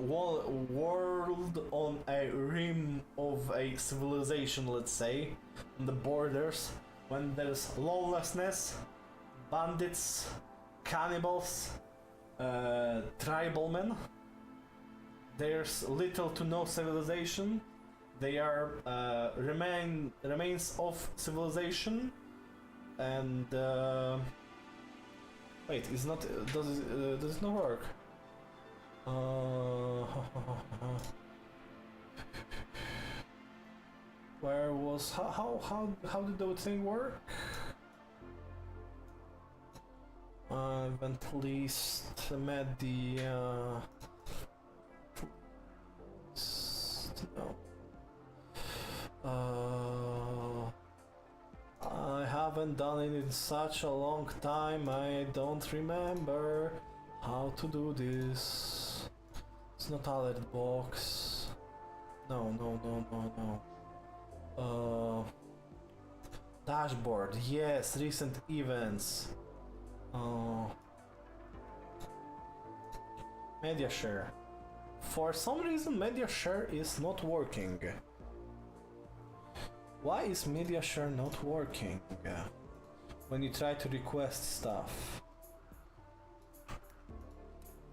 Speaker 1: world on a rim of a civilization, let's say, on the borders, when there's lawlessness, bandits, cannibals, tribal men. There's little to no civilization. They are remains of civilization, and wait, it's not. Does it not work? Where was how did the thing work? Event list media. No. I haven't done it in such a long time. I don't remember how to do this. It's not alert box. No. Dashboard. Yes, recent events. Media share. For some reason, media share is not working. Why is media share not working when you try to request stuff?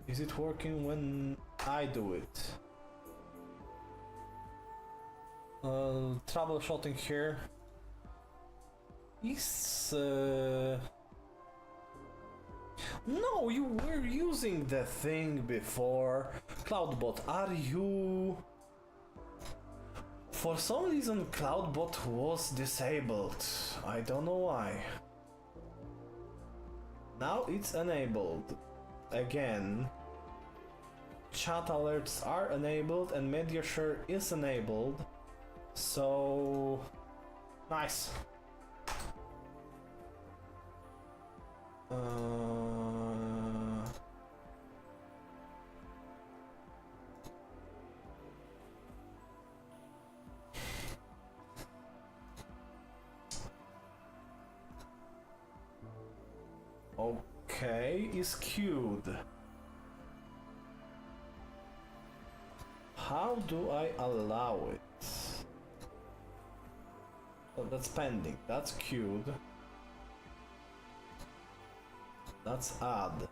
Speaker 1: Is it working when I do it? Troubleshooting here. Is no, you were using the thing before. Cloudbot, are you? For some reason Cloudbot was disabled. I don't know why. Now it's enabled. Again. Chat alerts are enabled and media share is enabled. So nice. Okay, is queued. How do I allow it? Oh, that's pending. That's queued. That's add.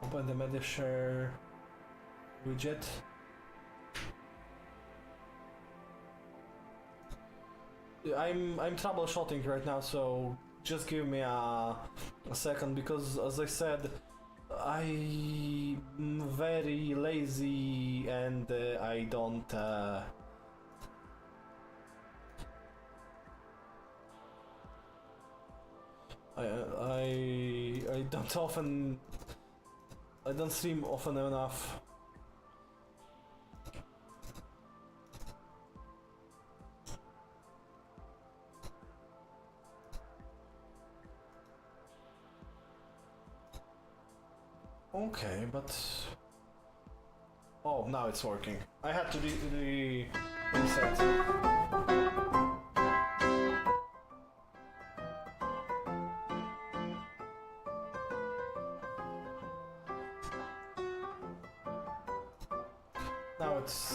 Speaker 1: Open the media share widget. I'm troubleshooting right now, so just give me a second, because as I said, I'm very lazy and I don't I don't stream often enough. Okay, but oh, now it's working. I had to reset.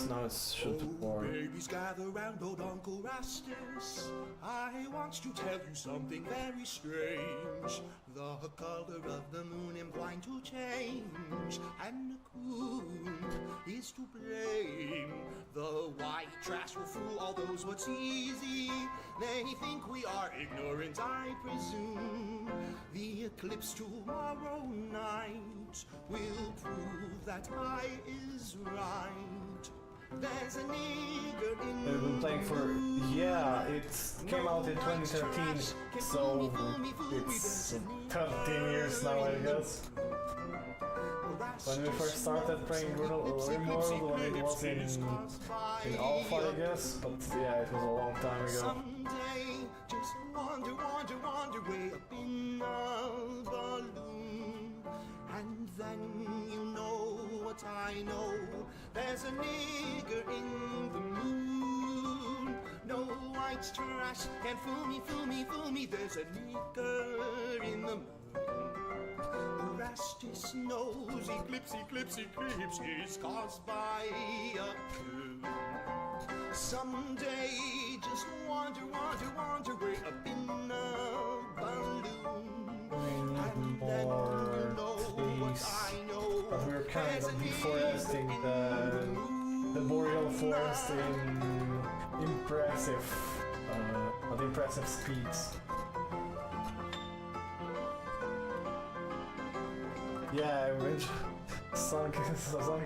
Speaker 1: Now it should work.
Speaker 2: Babies gather round old Uncle Rastus. I want to tell you something very strange. The color of the moon inclined to change, and the coon is to blame. The white trash will fool all those what's easy. They think we are ignorant, I presume. The eclipse tomorrow night will prove that I is right. There's a nigger in
Speaker 1: I've been playing for, yeah, it came out in 2013, so it's 13 years now, I guess. when we first started playing Rimworld, when it was in alpha, I guess, but yeah, it was a long time ago.
Speaker 2: Someday, just wander way up in a balloon. And then you know what I know. There's a nigger in the moon. No white trash can fool me. There's a nigger in the moon. The rest his nose, eclipse, is caused by a coon. Someday, just wander way up in a balloon. And then you know what I know.
Speaker 1: But we're kind of deforesting the boreal forest in impressive speeds. Yeah, song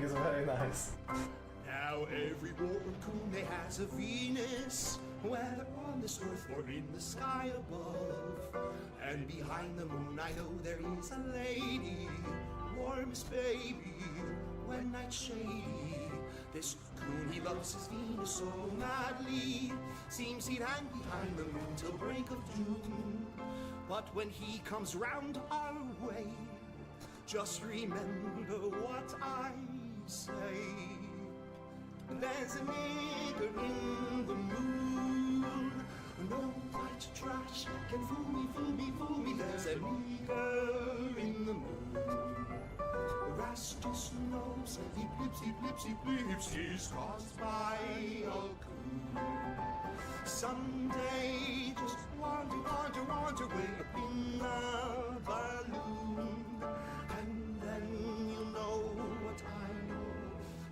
Speaker 1: is very nice.
Speaker 2: Now every raccoon has a Venus, whether on this earth or in the sky above. And behind the moon I know there is a lady, warmest baby, when night's shady. This coon, he loves his Venus so madly, seems he'd hang behind the moon till break of June. But when he comes round our way, just remember what I say. There's a nigger in the moon. No white trash can fool me. There's a nigger in the moon. Rastus knows, eclipse, is caused by a coon. Someday, just wander way up in a balloon. And then you know what I know.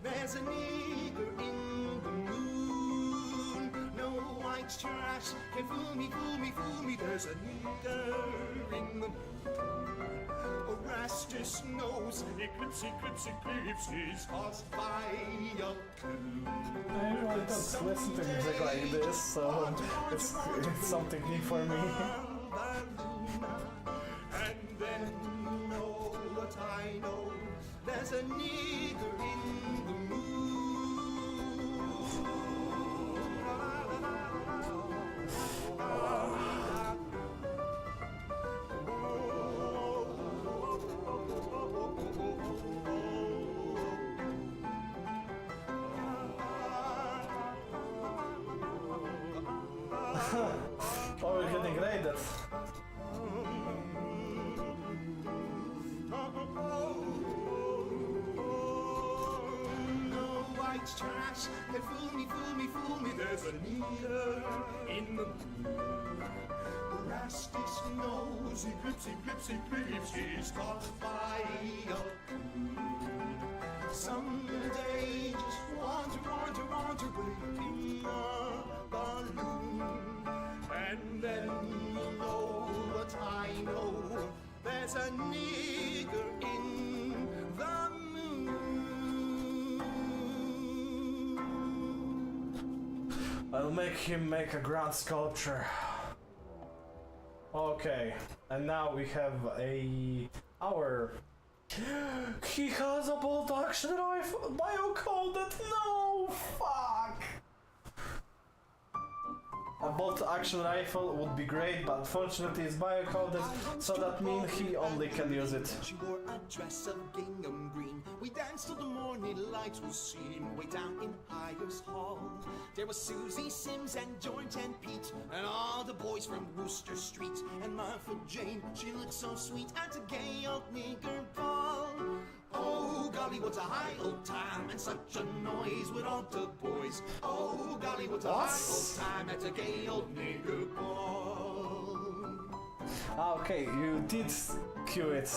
Speaker 2: There's a nigger in the moon. No white trash can fool me. There's a nigger in the moon. Rastus knows, eclipse, is caused by a coon.
Speaker 1: I usually don't listen to music like this, so it's something new for me.
Speaker 2: And then you know what I know. There's a nigger in the moon.
Speaker 1: Oh, we're getting graded.
Speaker 2: Trash can fool me. There's a nigger in the moon. Rastus knows, eclipse, is caused by a coon. Someday, just wander way in a balloon. And then you know what I know. There's a nigger in the moon.
Speaker 1: I'll make him make a grand sculpture. Okay, and now we have our. He has a bolt action rifle. Bio-coded. No, fuck. A bolt action rifle would be great, but fortunately it's bio-coded, so that means he only can use it.
Speaker 2: She wore a dress of gingham green. We danced till the morning lights were seen. Way down in Hyers Hall, there was Susie, Sims, and George, and Pete, and all the boys from Wooster Street. And Martha Jane, she looked so sweet at a gay old nigger ball. Oh golly, what a high old time, and such a noise with all the boys. Oh golly, what a high old time at a gay old nigger ball.
Speaker 1: Ah, okay, you did cue it.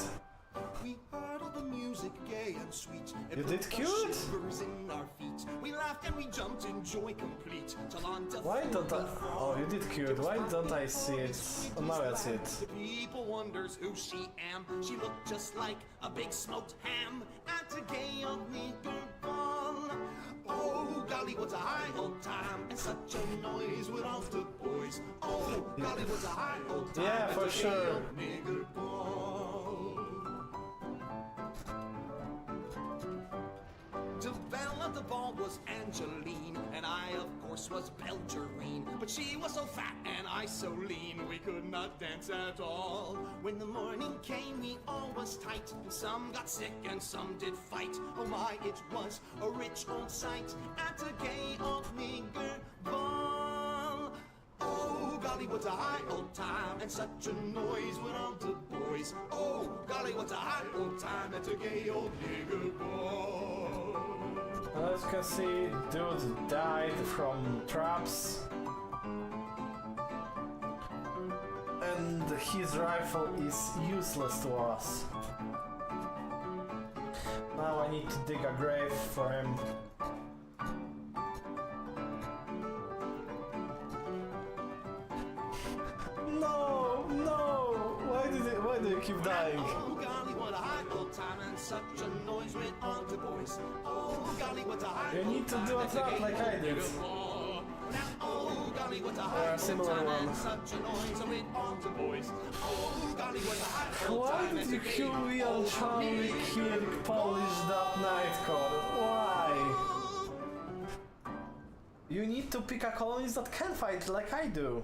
Speaker 2: We heard all the music gay and sweet.
Speaker 1: You did cue it?
Speaker 2: Shivers in our feet. We laughed and we jumped in joy complete. Till on to
Speaker 1: Why don't I? Oh, you did cue it. Why don't I see it? Oh, now I see it.
Speaker 2: The people wonders who she am. She looked just like a big smoked ham at a gay old nigger ball. Oh golly, what a high old time, and such a noise with all the boys. Oh golly, what a high old time.
Speaker 1: Yeah, for sure.
Speaker 2: Nigger ball. at the ball was Angeline, and I, of course, was Belgerine. But she was so fat and I so lean, we could not dance at all. When the morning came, we all was tight, and some got sick and some did fight. Oh my, it was a rich old sight at a gay old nigger ball. Oh, golly, what a high old time, and such a noise with all the boys. Oh, golly, what a high old time at a gay old nigger ball.
Speaker 1: As you can see, dude died from traps. And his rifle is useless to us. Now I need to dig a grave for him. No, no! Why do you keep dying?
Speaker 2: Oh, golly, what a high old time, and such a noise with all the boys. Oh, golly, what a high
Speaker 1: You need to do a trap like I did.
Speaker 2: Oh, golly, what a high old time, and such a noise with all the boys. Oh, golly, what a high old time.
Speaker 1: Why did you kill me on Charlie Kirk polish that nightcore? Why? You need to pick a colonist that can fight like I do.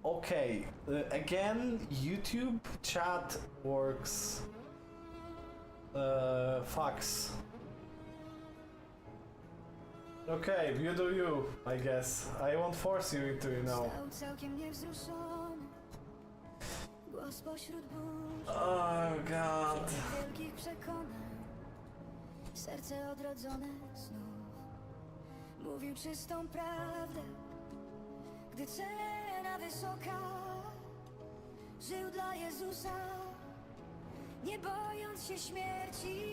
Speaker 1: Okay, again, YouTube chat works. Fax. Okay, you do you, I guess. I won't force you into, you know. Oh god.
Speaker 3: Serce odrodzone znów mówił czystą prawdę, gdy cena wysoka. Żył dla Jezusa, nie bojąc się śmierci.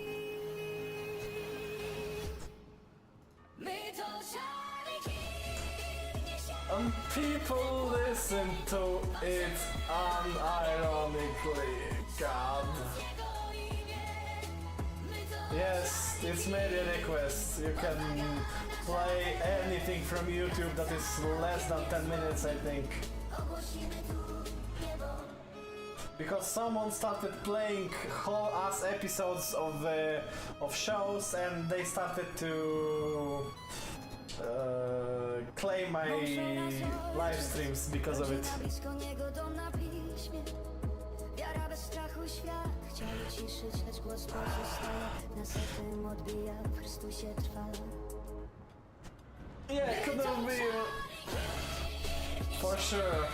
Speaker 3: My to szaliki.
Speaker 1: And people listen to it unironically. God. Yes, it's made a request. You can play anything from YouTube that is less than 10 minutes, I think. Because someone started playing whole ass episodes of shows and they started to claim my live streams because of it. Wiara bez strachu świat chciał ciszyć, lecz głos pozostaje. Na setym odbija, w Chrystusie trwa. Yeah, could have been for sure.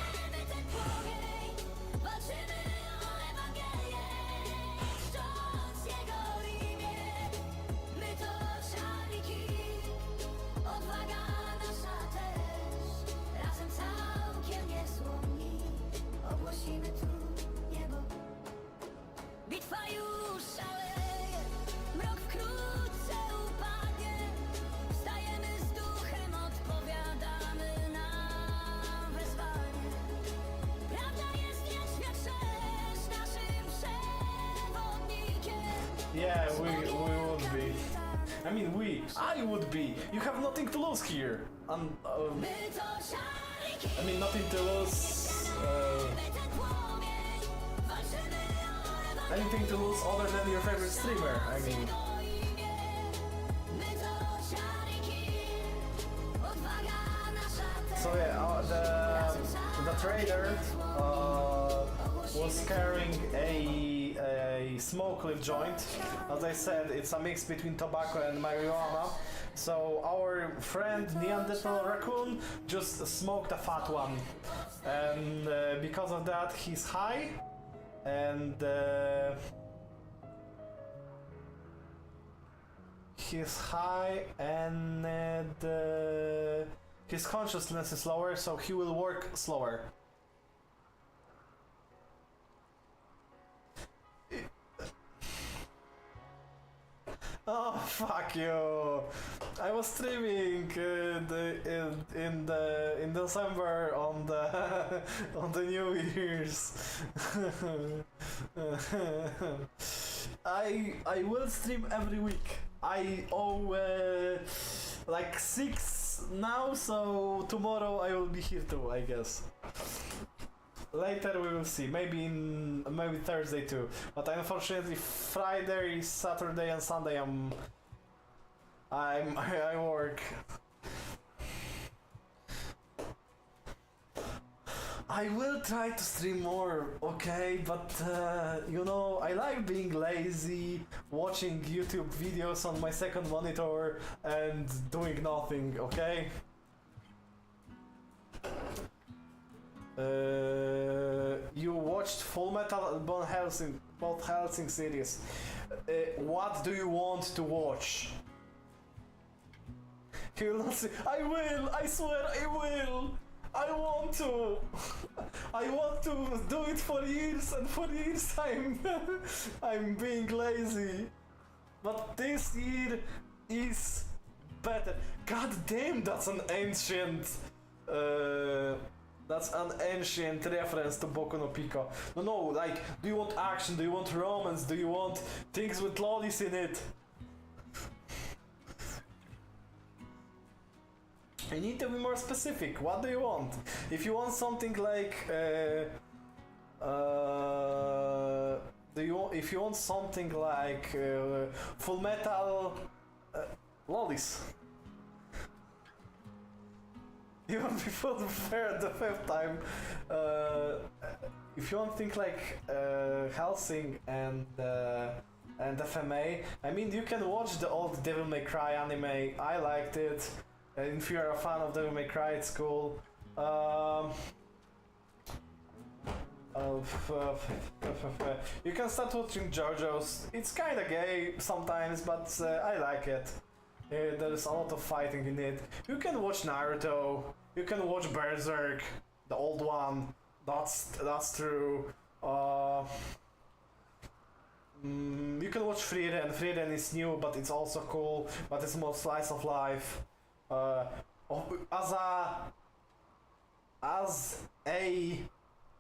Speaker 1: Bitwa już szaleje, mrok wkrótce upadnie. Wstajemy z duchem, odpowiadamy na wezwanie. Prawda jest nieśmiertelna naszym przewodnikiem. Yeah, we would be. I mean, I would be. You have nothing to lose here. I mean, nothing to lose. Anything to lose other than your favorite streamer, I mean. So yeah, the trader was carrying a smoke leaf joint. As I said, it's a mix between tobacco and marijuana. So our friend Neanderthal Raccoon just smoked a fat one, and because of that he's high. And he's high and his consciousness is lower, so he will work slower. Oh fuck you! I was streaming in December on the New Year's. I will stream every week. I owe like 6 now, so tomorrow I will be here too, I guess. Later we will see, maybe Thursday too. But unfortunately Friday, Saturday and Sunday I work. I will try to stream more, okay, but you know, I like being lazy, watching YouTube videos on my second monitor and doing nothing, okay? You watched Full Metal Both Helsing series. What do you want to watch? You will not say, I will! I swear I will! I want to! I want to do it for years and for years I'm being lazy. But this year is better. God damn, that's an ancient reference to Boku no Pico. No, like, do you want action? Do you want romance? Do you want things with lollies in it? You need to be more specific. What do you want? If you want something like, if you want something like Full Metal lollies. Even before the fifth time, if you want things like Helsing and FMA, I mean, you can watch the old Devil May Cry anime. I liked it. And if you're a fan of Devil May Cry, it's cool. You can start watching JoJo's. It's kinda gay sometimes, but I like it. There's a lot of fighting in it. You can watch Naruto. You can watch Berserk, the old one. That's true. You can watch Frieren. Frieren is new, but it's also cool. But it's more slice of life. As a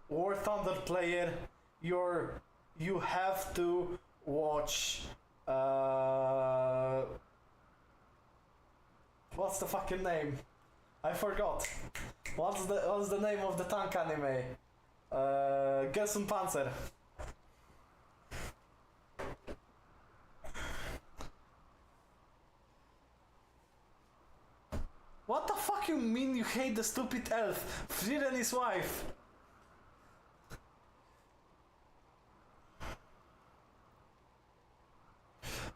Speaker 1: War Thunder player, you have to watch what's the fucking name? I forgot. What's the name of the tank anime? Gessun Panzer. What the fuck you mean you hate the stupid elf? Frieren and his wife.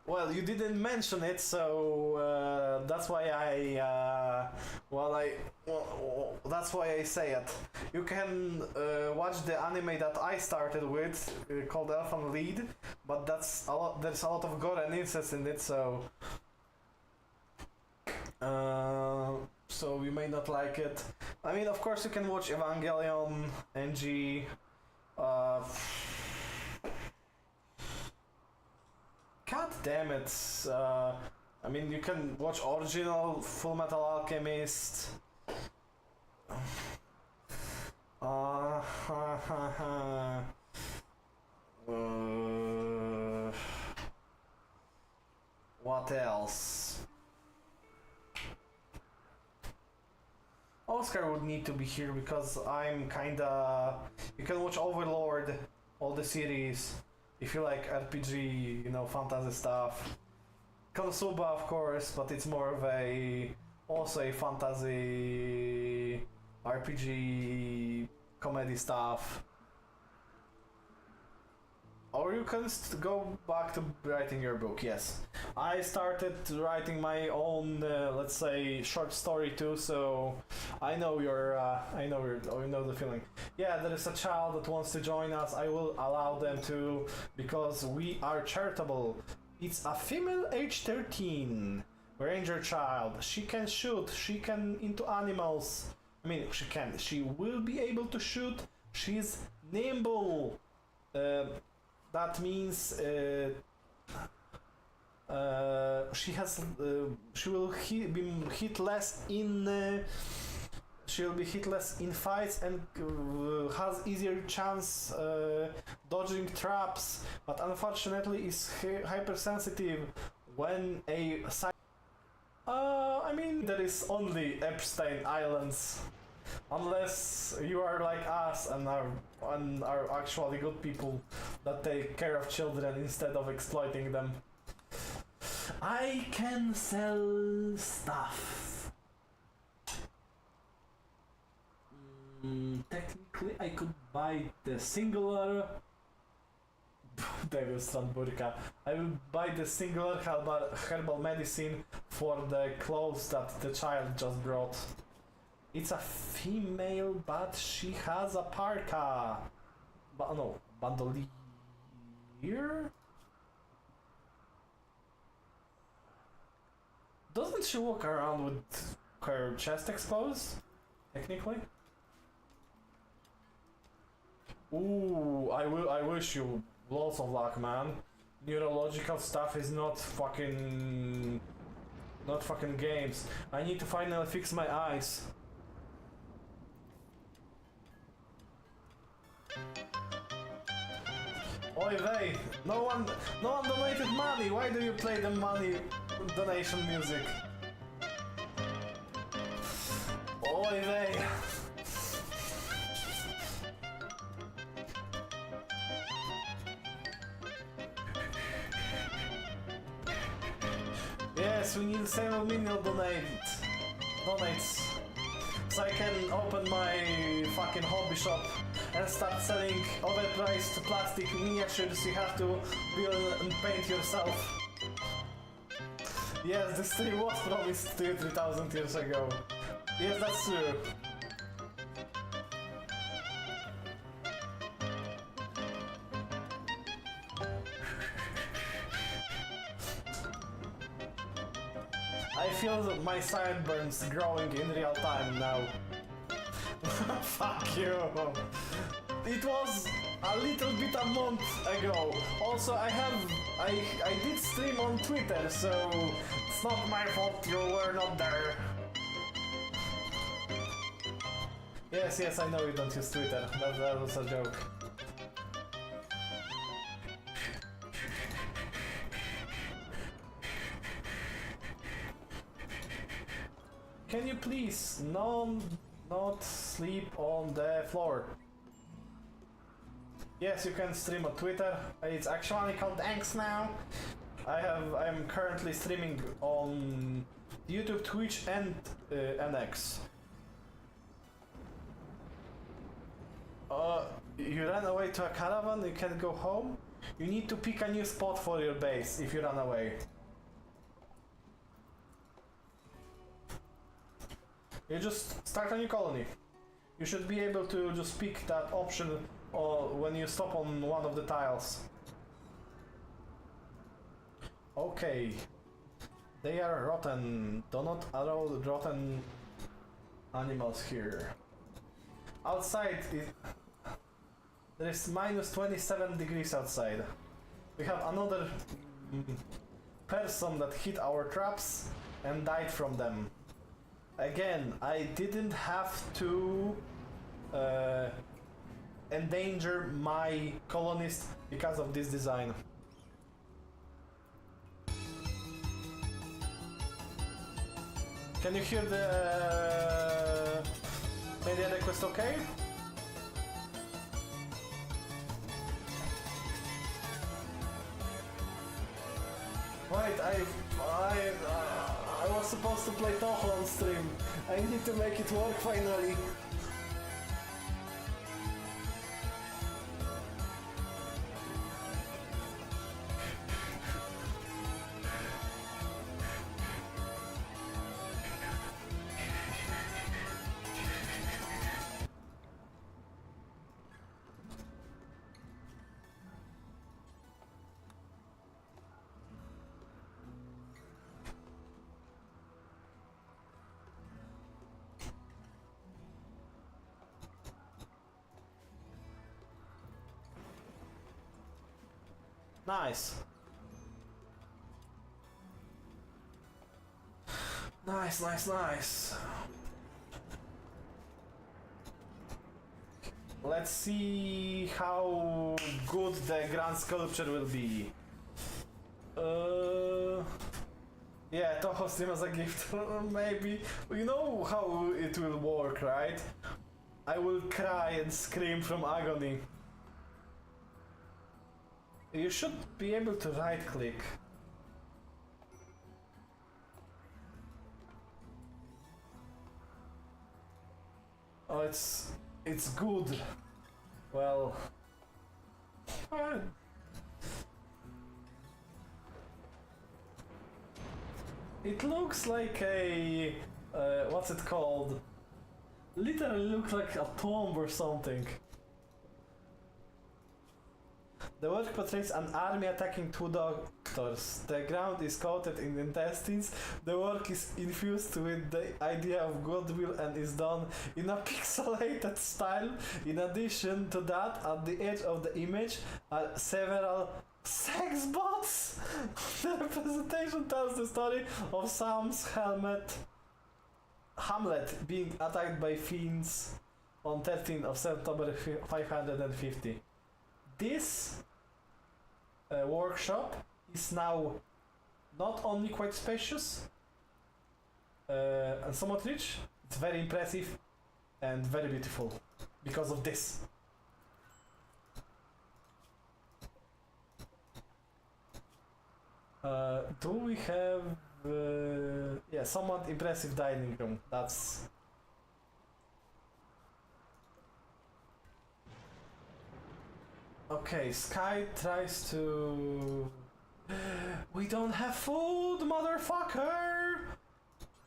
Speaker 1: Well, you didn't mention it, so that's why that's why I say it. You can watch the anime that I started with, called Elfan Lead, but there's a lot of gore and incest in it, so you may not like it. I mean, of course, you can watch Evangelion, NG. God damn it. I mean, you can watch original Full Metal Alchemist. What else? Oscar would need to be here because I'm kinda... You can watch Overlord, all the series, if you like RPG, you know, fantasy stuff. Konosuba, of course, but it's more of also a fantasy RPG comedy stuff. Or you can go back to writing your book, yes. I started writing my own, let's say, short story too, so I know I know the feeling. Yeah, there is a child that wants to join us. I will allow them to, because we are charitable. It's a female age 13 ranger child. She can shoot. She can into animals. I mean, she will be able to shoot. She's nimble. That means she will be hit less in fights and has easier chance dodging traps, but unfortunately is hypersensitive when a I mean, there is only Epstein Islands. Unless you are like us and are actually good people that take care of children instead of exploiting them. I can sell stuff. Technically, I could buy the singular. Devil's Burka. I will buy the singular herbal medicine for the clothes that the child just brought. It's a female, but she has a parka. But no, bandolier? Doesn't she walk around with her chest exposed? Technically? Ooh, I wish you lots of luck, man. Neurological stuff is not fucking games. I need to finally fix my eyes. Oy vey, no one donated money. Why do you play the money donation music? Oy vey. Yes, we need several million donates, so I can open my fucking hobby shop and start selling overpriced plastic miniatures you have to build and paint yourself. Yes, this tree was promised to you 3000 years ago. Yes, that's true. I feel my sideburns growing in real time now. Fuck you. It was a little bit a month ago. Also, I did stream on Twitter, so it's not my fault you were not there. Yes, I know you don't use Twitter. That was a joke. Can you please not sleep on the floor? Yes, you can stream on Twitter. It's actually called X now. I am currently streaming on YouTube, Twitch, and NX. You ran away to a caravan. You can't go home. You need to pick a new spot for your base if you run away. You just start a new colony. You should be able to just pick that option when you stop on one of the tiles. Okay. They are rotten. Do not allow rotten animals here. Outside, there is minus 27 degrees outside. We have another person that hit our traps and died from them. Again, I didn't have to endanger my colonists because of this design. Can you hear the media request okay? Wait, I was supposed to play Toho on stream. I need to make it work finally. Nice. Nice. Let's see how good the grand sculpture will be. Yeah, Toho stream as a gift. Maybe. You know how it will work, right? I will cry and scream from agony. You should be able to right click. Oh, it's good. Well, it looks like a what's it called? Literally looks like a tomb or something. The work portrays an army attacking two doctors. The ground is coated in intestines. The work is infused with the idea of goodwill and is done in a pixelated style. In addition to that, at the edge of the image are several sex bots. The representation tells the story of Sam's Hamlet being attacked by fiends on 13th of September 550. This workshop is now not only quite spacious and somewhat rich, it's very impressive and very beautiful because of this. Do we have yeah, somewhat impressive dining room? That's okay. Sky tries to. We don't have food, motherfucker!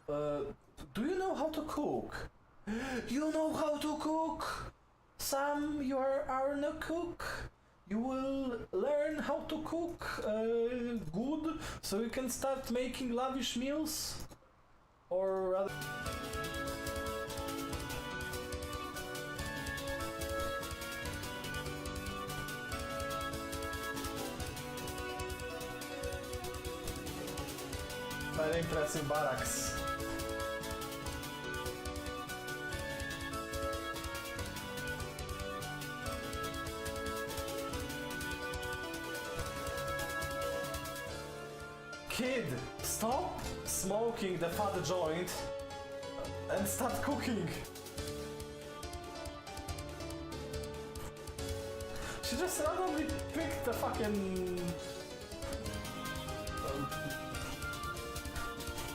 Speaker 1: Do you know how to cook? You know how to cook? Sam, you are no cook. You will learn how to cook good so you can start making lavish meals? Or rather. Very impressive barracks. Kid, stop smoking the fat joint and start cooking. She just randomly picked the fucking.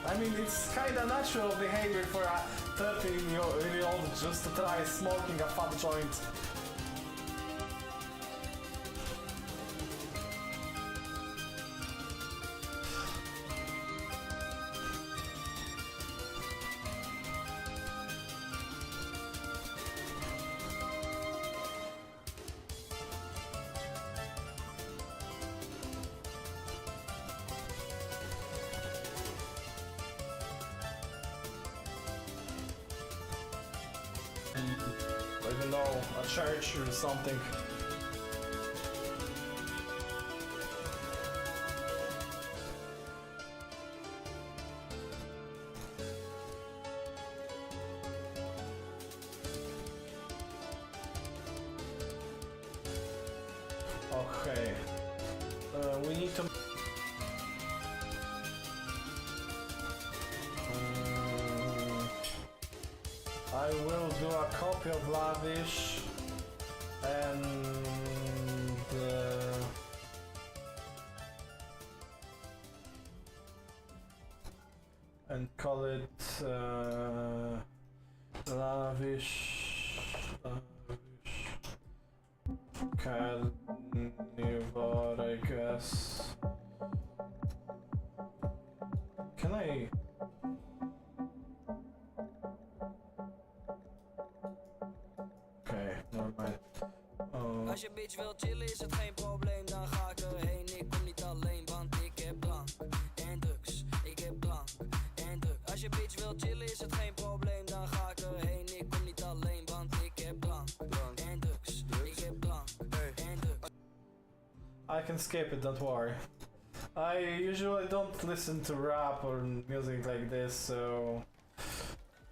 Speaker 1: I mean, it's kinda natural behavior for a 13-year-old just to try smoking a fat joint. I don't know, a church or something. Okay. We need to. I will do a copy of Lavish and call it Lavish Carnivore, I guess. Can I?
Speaker 4: Als je bitch wil chillen is het geen probleem, dan ga ik erheen. Ik kom niet alleen, want ik heb drank en drugs. Ik heb drank en drugs. Als je bitch wil chillen is het geen probleem, dan ga ik erheen. Ik kom niet alleen, want ik heb drank en drugs. Ik heb drank en drugs.
Speaker 1: I can skip it, don't worry. I usually don't listen to rap or music like this, so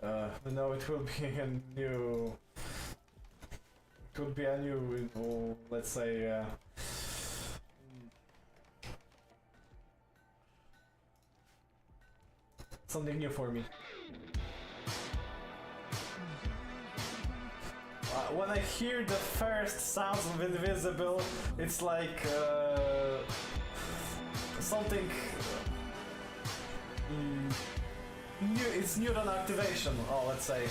Speaker 1: you know, it will be a new. It would be a new, let's say, something new for me. When I hear the first sounds of Invisible, it's like something new. It's neuron activation. Oh, let's say.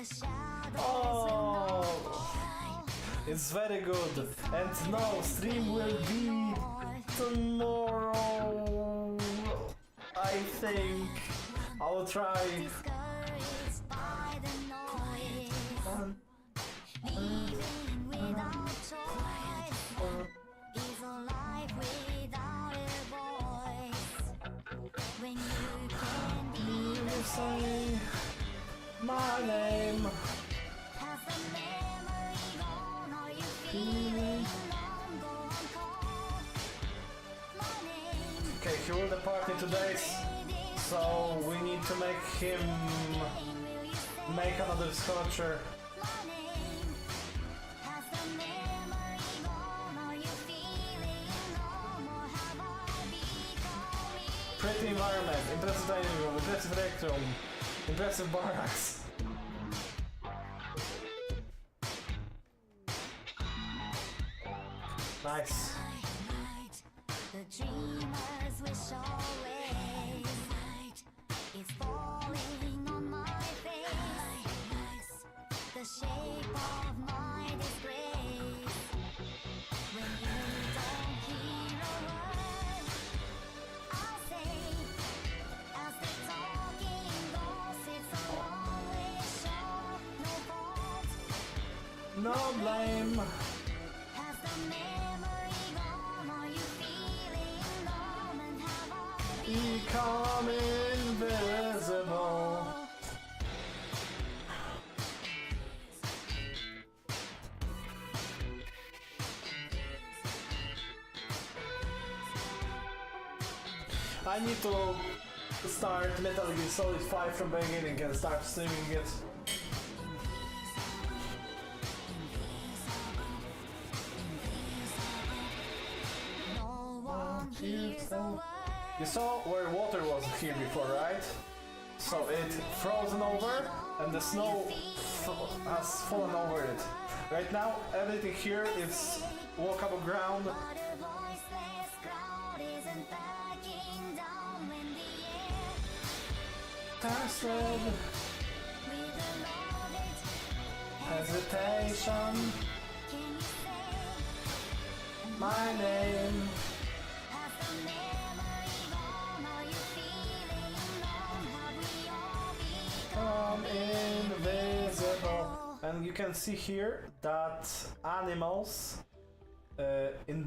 Speaker 3: The shadows
Speaker 1: Oh, it's very good. And no, stream will be tomorrow. I think I'll try.
Speaker 3: discouraged by the noise. Living without choice is a life without a voice. When you can be
Speaker 1: Say my name.
Speaker 3: has the memory gone? Are you feeling alone? Go on, call my name.
Speaker 1: Okay, he will depart in 2 days, so we need to make him
Speaker 3: Will you say
Speaker 1: make another sculpture.
Speaker 3: my name? Has the memory gone? Are you feeling alone? Or have I become me?
Speaker 1: Pretty environment, impressive dining room, impressive rec room, impressive barracks. Nice.
Speaker 3: Night, the dreamers wish always. Night is falling on my face. The shape of my disgrace. When you don't hear a word I say, as the talking goes, it's a one-way show. No fault.
Speaker 1: No blame.
Speaker 3: Has the memory gone? Are you feeling numb? And have I
Speaker 1: Become invisible. I need to start Metal Gear Solid 5 from beginning and start streaming it.
Speaker 3: no one hears a word?
Speaker 1: You saw where water was here before, right? So it frozen over and the snow has fallen over it. Right now everything here is walkable ground.
Speaker 3: But a voiceless crowd isn't backing down when the air
Speaker 1: Turns red,
Speaker 3: with a love it.
Speaker 1: hesitation,
Speaker 3: Can you say
Speaker 1: my name.
Speaker 3: has the memory gone? Are you feeling alone? Have we all become
Speaker 1: Invisible. And you can see here that animals in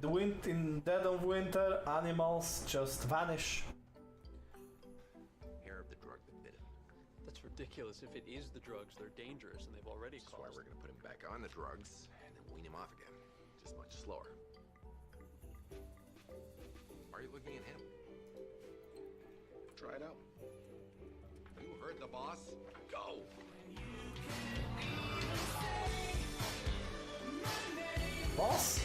Speaker 1: dead of winter, animals just vanish.
Speaker 5: Hair of the drug that bit him.
Speaker 6: That's ridiculous. If it is the drugs, they're dangerous, and they've already
Speaker 5: That's why
Speaker 6: caused.
Speaker 5: we're gonna put him back on the drugs and then wean him off again. Just much slower. Why are you looking at him? Try it out. You heard the boss. Go.
Speaker 1: Boss?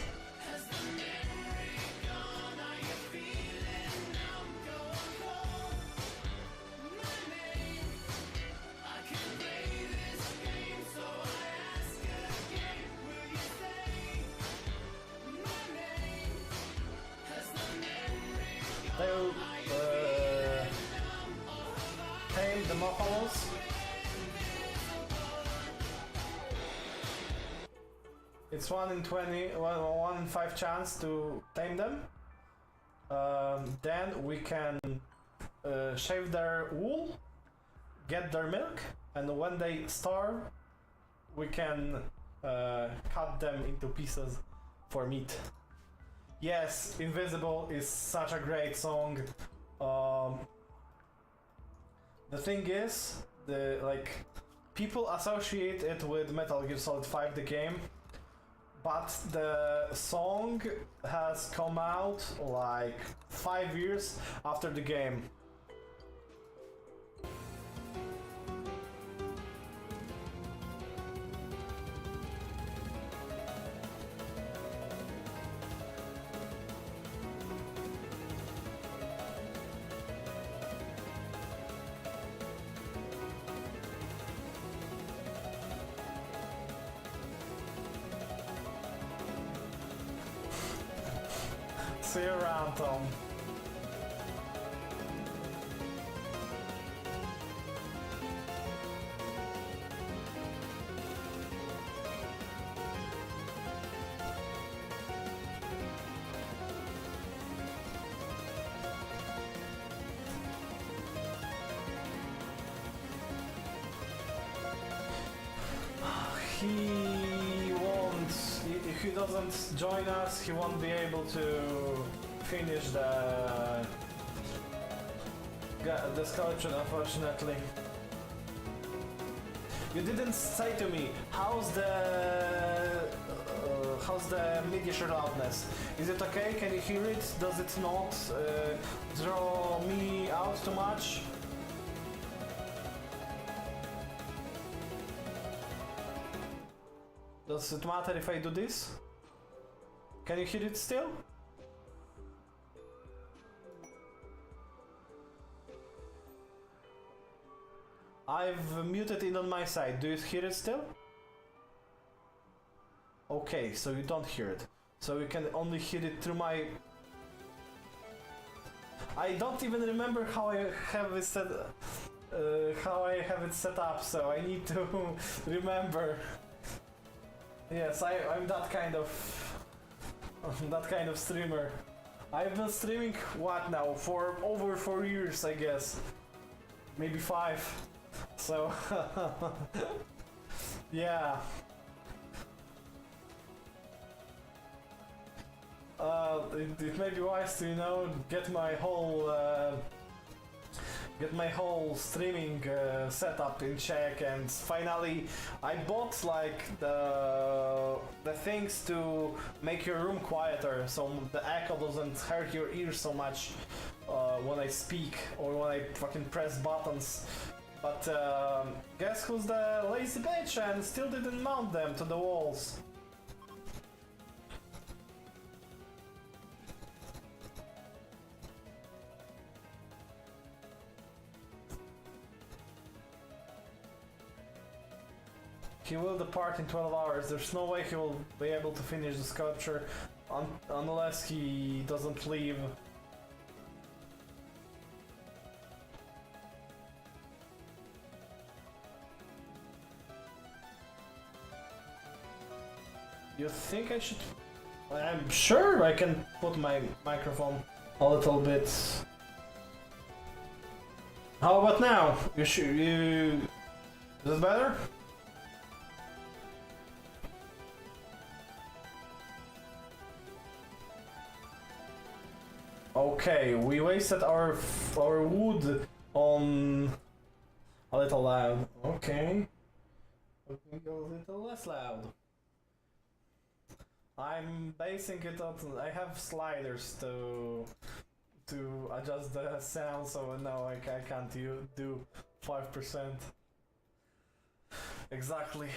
Speaker 1: They'll tame the buffaloes. It's 1 in 20, 1 in 5 chance to tame them. Then we can shave their wool, get their milk, and when they starve, we can cut them into pieces for meat. Yes, Invisible is such a great song. The thing is, people associate it with Metal Gear Solid 5, the game, but the song has come out like 5 years after the game. See you around, Tom. doesn't join us, he won't be able to finish the sculpture, unfortunately. You didn't say to me how's the miniature loudness. Is it okay? Can you hear it? Does it not draw me out too much? Does it matter if I do this? Can you hear it still? I've muted it on my side. Do you hear it still? Okay, so you don't hear it. So you can only hear it through my... I don't even remember how I have it set up, so I need to remember. Yes, I'm that kind of streamer. I've been streaming what now for over 4 years, I guess, maybe 5. So yeah. It may be wise to, you know, get my whole streaming setup in check, and finally I bought like the things to make your room quieter, so the echo doesn't hurt your ears so much when I speak or when I fucking press buttons. But guess who's the lazy bitch and still didn't mount them to the walls? He will depart in 12 hours. There's no way he will be able to finish the sculpture unless he doesn't leave. You think I should... I'm sure I can put my microphone a little bit... How about now? Is it better? Okay, we wasted our wood on a little loud. Okay, let me go a little less loud. I'm basing it on. I have sliders to adjust the sound, so no, I can't do 5%. Exactly.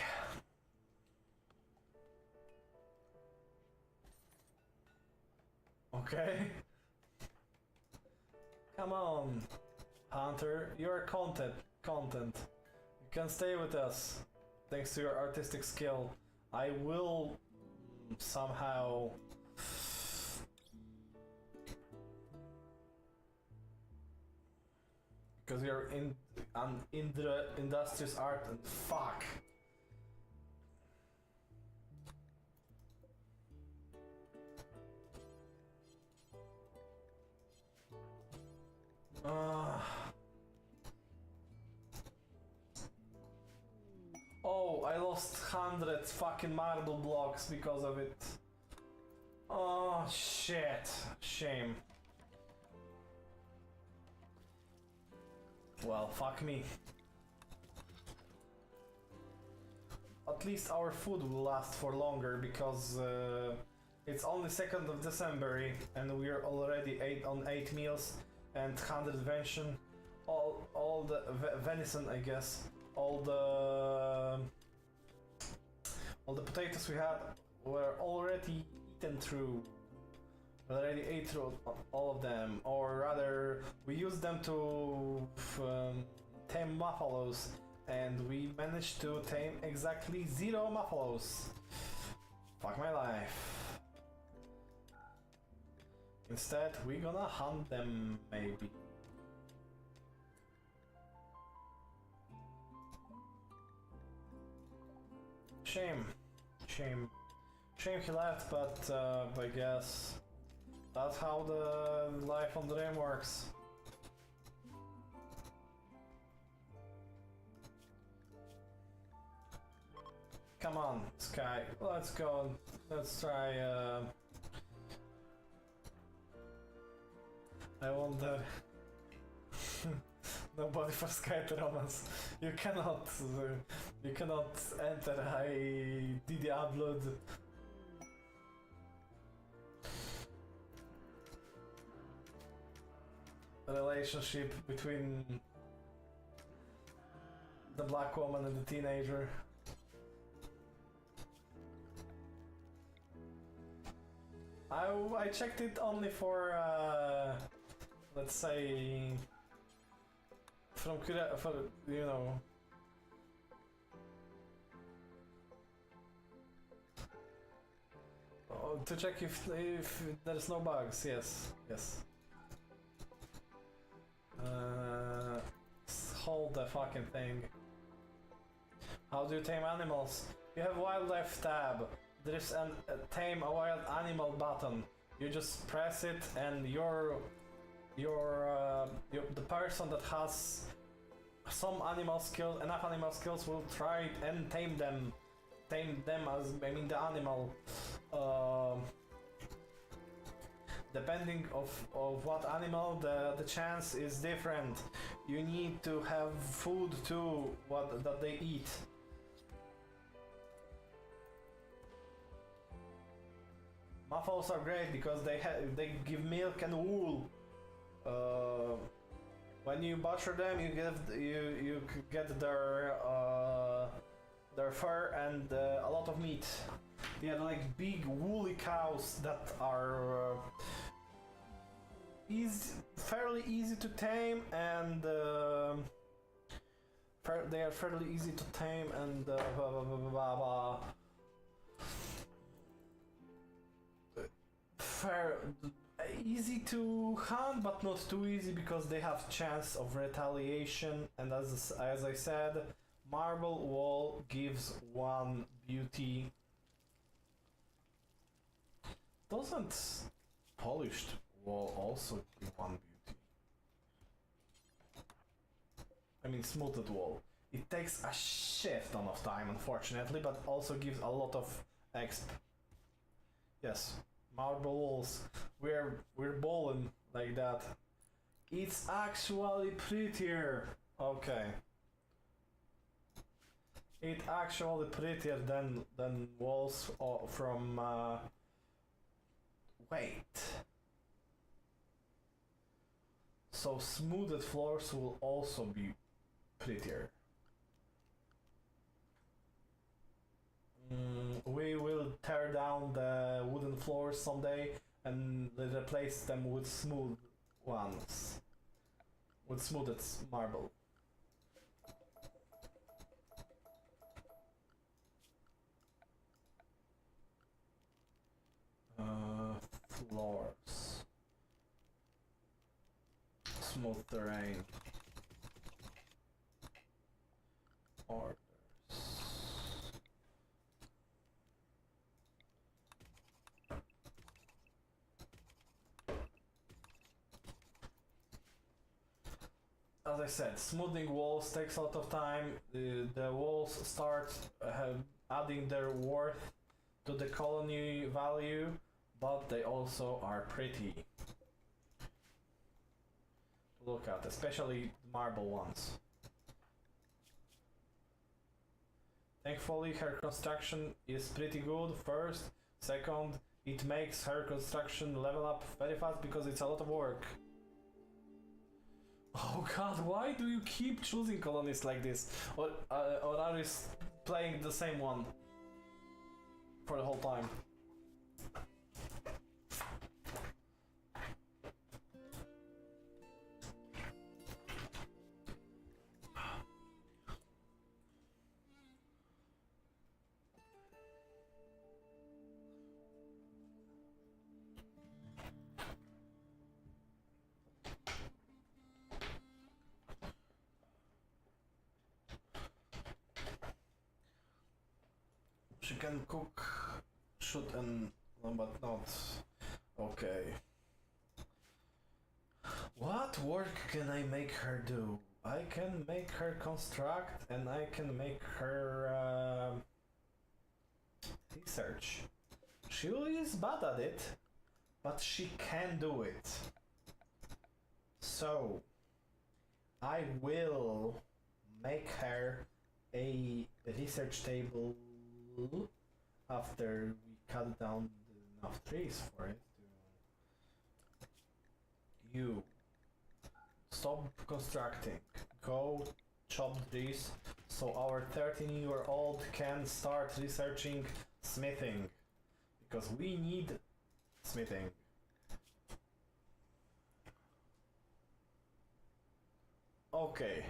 Speaker 1: Okay. Come on, Hunter, you're content. You can stay with us, thanks to your artistic skill. I will somehow... Because you're in the industrious art and fuck. Oh, I lost 100 fucking marble blocks because of it. Oh shit, shame. Well, fuck me. At least our food will last for longer because it's only 2nd of December and we're already 8 meals and 100 venison, all the venison, I guess, all the potatoes we had were already eaten through. We already ate through all of them, or rather, we used them to tame buffaloes, and we managed to tame exactly 0 buffaloes. Fuck my life. Instead, we're gonna hunt them, maybe. Shame he left, but I guess that's how the life on the Rim works. Come on, Sky. Let's go. Let's try. I wonder. Nobody for Sky to romance. You cannot. You cannot enter. I did upload. Relationship between the black woman and the teenager. I checked it only for let's say for you know. Oh, to check if there's no bugs. Yes. Hold the fucking thing. How do you tame animals? You have wildlife tab. There is a tame a wild animal button. You just press it, and the person that has some animal skill, enough animal skills, will try it and tame them. Tame them as I mean the animal. Depending of what animal, the chance is different. You need to have food too, that they eat. Muffaloes are great because they give milk and wool. When you butcher them, you get their fur and a lot of meat. Yeah, like big woolly cows that are fairly easy to tame, and they are fairly easy to tame and easy to hunt, but not too easy because they have chance of retaliation. And as I said, marble wall gives 1 beauty. Doesn't polished wall also give 1 beauty? I mean smoothed wall. It takes a shit ton of time, unfortunately, but also gives a lot of exp. Yes, marble walls. We're balling like that. It's actually prettier. Okay. It's actually prettier than walls from. Wait. So smoothed floors will also be prettier. We will tear down the wooden floors someday and replace them with smooth ones. With smoothed marble. Floors. Smooth terrain. Orders. As I said, smoothing walls takes a lot of time. The walls start adding their worth to the colony value, but they also are pretty. Look at, especially marble ones. Thankfully, her construction is pretty good. First, second, it makes her construction level up very fast because it's a lot of work. Oh god, why do you keep choosing colonies like this? Or are you playing the same one for the whole time? She can cook, shoot and... but not... Okay. What work can I make her do? I can make her construct and I can make her... research. She is bad at it, but she can do it. So, I will make her a research table after we cut down enough trees for it. You stop constructing. Go chop trees so our 13-year-old can start researching smithing. Because we need smithing. Okay.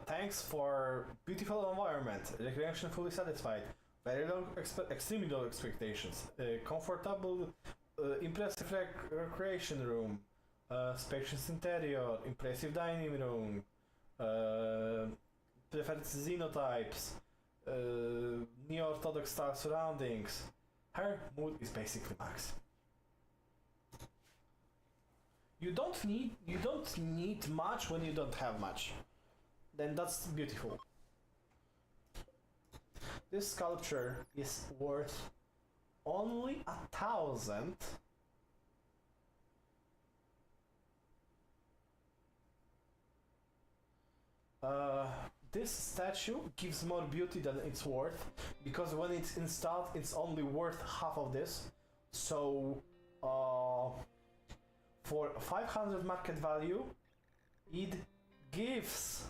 Speaker 1: Thanks for beautiful environment. Recreation fully satisfied. Very low, extremely low expectations. Comfortable, impressive recreation room. Spacious interior. Impressive dining room. Preferred xenotypes. Neo-orthodox style surroundings. Her mood is basically max. You don't need much when you don't have much. Then that's beautiful. This sculpture is worth only 1,000. This statue gives more beauty than it's worth, because when it's installed it's only worth half of this. So for 500 market value it gives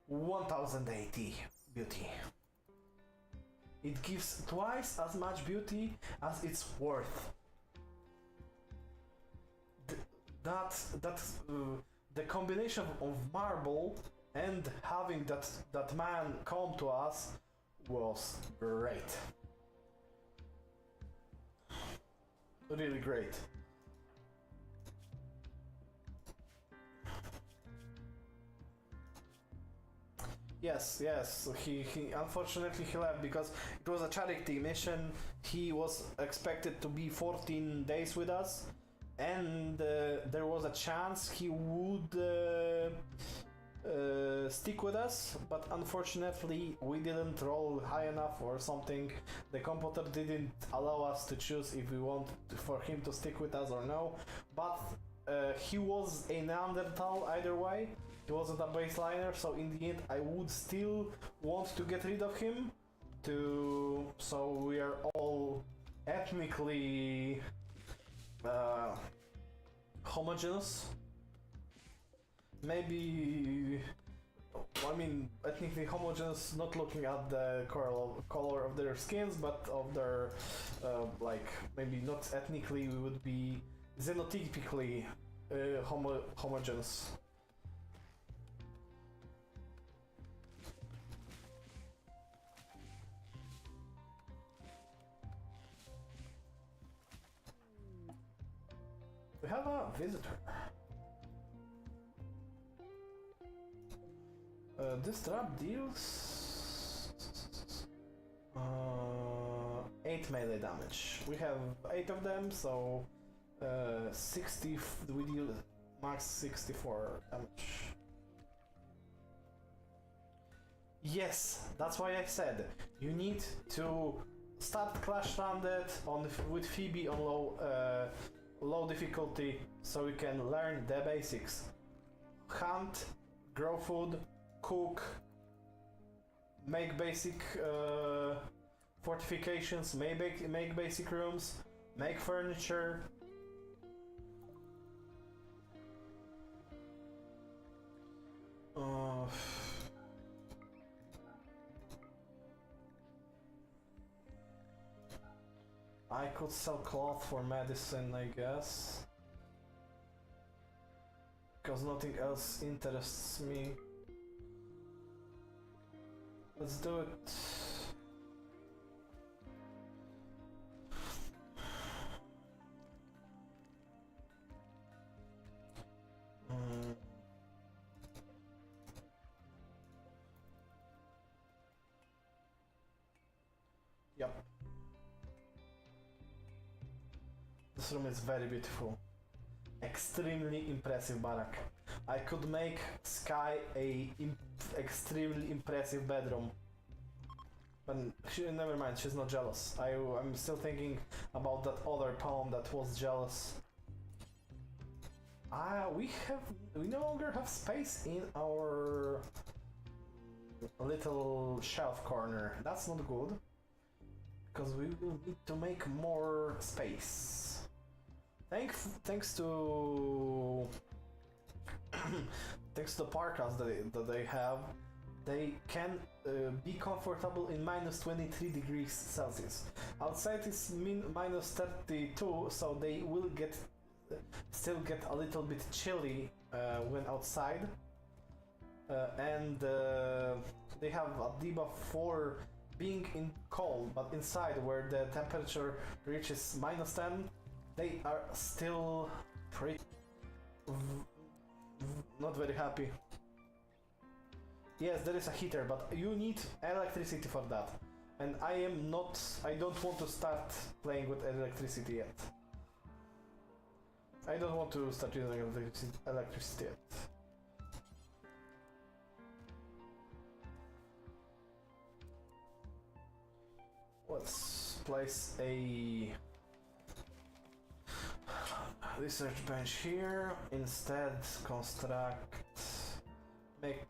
Speaker 1: 1080 beauty. It gives twice as much beauty as it's worth. The combination of marble and having that man come to us was great. Really great. Yes, he unfortunately he left because it was a charity mission. He was expected to be 14 days with us, and there was a chance he would stick with us, but unfortunately we didn't roll high enough or something. The computer didn't allow us to choose if we want for him to stick with us or no, but he was a Neanderthal either way. He wasn't a baseliner, so in the end I would still want to get rid of him so we are all ethnically homogeneous. Maybe, I mean, ethnically homogeneous, not looking at the color of their skins, but of their, like, maybe not ethnically, we would be xenotypically homogeneous. We have a visitor. This trap deals 8 melee damage. We have 8 of them, so 60. We deal max 64 damage. Yes, that's why I said you need to start Clash Rounded with Phoebe on low difficulty, so you can learn the basics. Hunt, grow food, cook, make basic fortifications, make basic rooms, make furniture. I could sell cloth for medicine, I guess, because nothing else interests me. Let's do it. Yep. This room is very beautiful. Extremely impressive barrack. I could make Sky a extremely impressive bedroom. But never mind, she's not jealous. I'm still thinking about that other poem that was jealous. We no longer have space in our little shelf corner. That's not good, because we will need to make more space. Thanks to thanks to the parkas that they have, they can be comfortable in minus 23 degrees Celsius. Outside is minus 32, so they will still get a little bit chilly when outside. And they have a debuff for being in cold, but inside where the temperature reaches minus 10, they are still pretty not very happy. Yes, there is a heater, but you need electricity for that. And I don't want to start playing with electricity yet. I don't want to start using electricity yet. Let's place a research bench here. Instead, make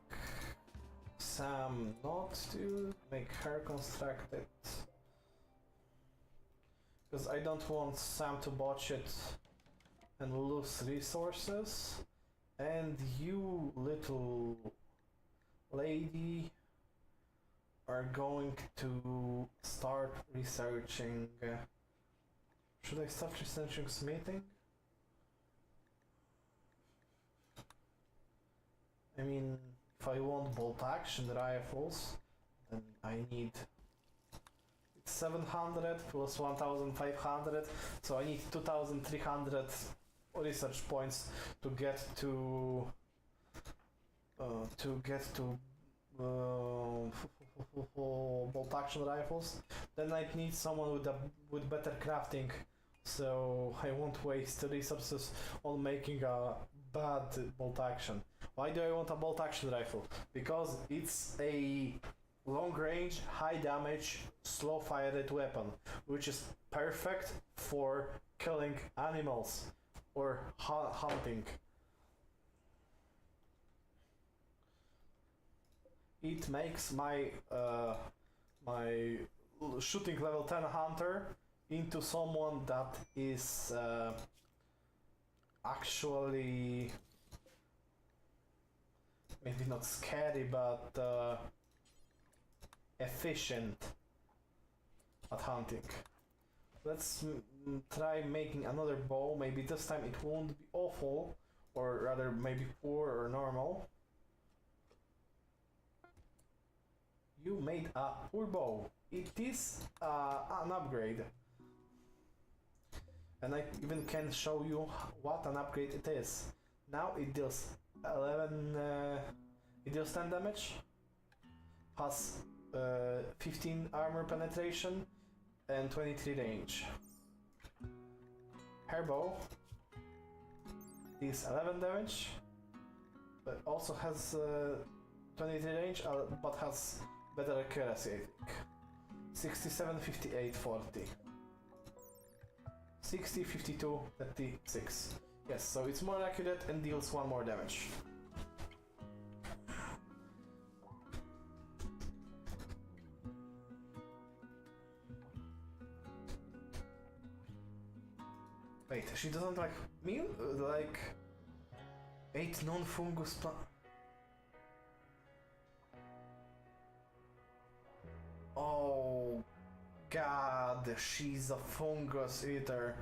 Speaker 1: Sam not to make her construct it, because I don't want Sam to botch it and lose resources. And you, little lady, are going to start researching. Should I start researching smithing? I mean, if I want bolt action rifles, then I need 700 plus 1500, so I need 2300 research points to get to bolt action rifles. Then I need someone with better crafting, so I won't waste resources on making a bad bolt action. Why do I want a bolt action rifle? Because it's a long range, high damage, slow fired weapon, which is perfect for killing animals or hunting. It makes my my shooting level 10 hunter into someone that is actually maybe not scary, but efficient at hunting. Let's try making another bow. Maybe this time it won't be awful, or rather maybe poor or normal. You made a poor bow. It is an upgrade. And I even can show you what an upgrade it is. Now it deals 10 damage, has 15 armor penetration and 23 range. Her bow is 11 damage, but also has 23 range, but has better accuracy, I think. 67, 58, 40. 60, 52, 36. Yes, so it's more accurate and deals 1 more damage. Wait, she doesn't like me? Like 8 non-fungus plant. Oh god, she's a fungus eater.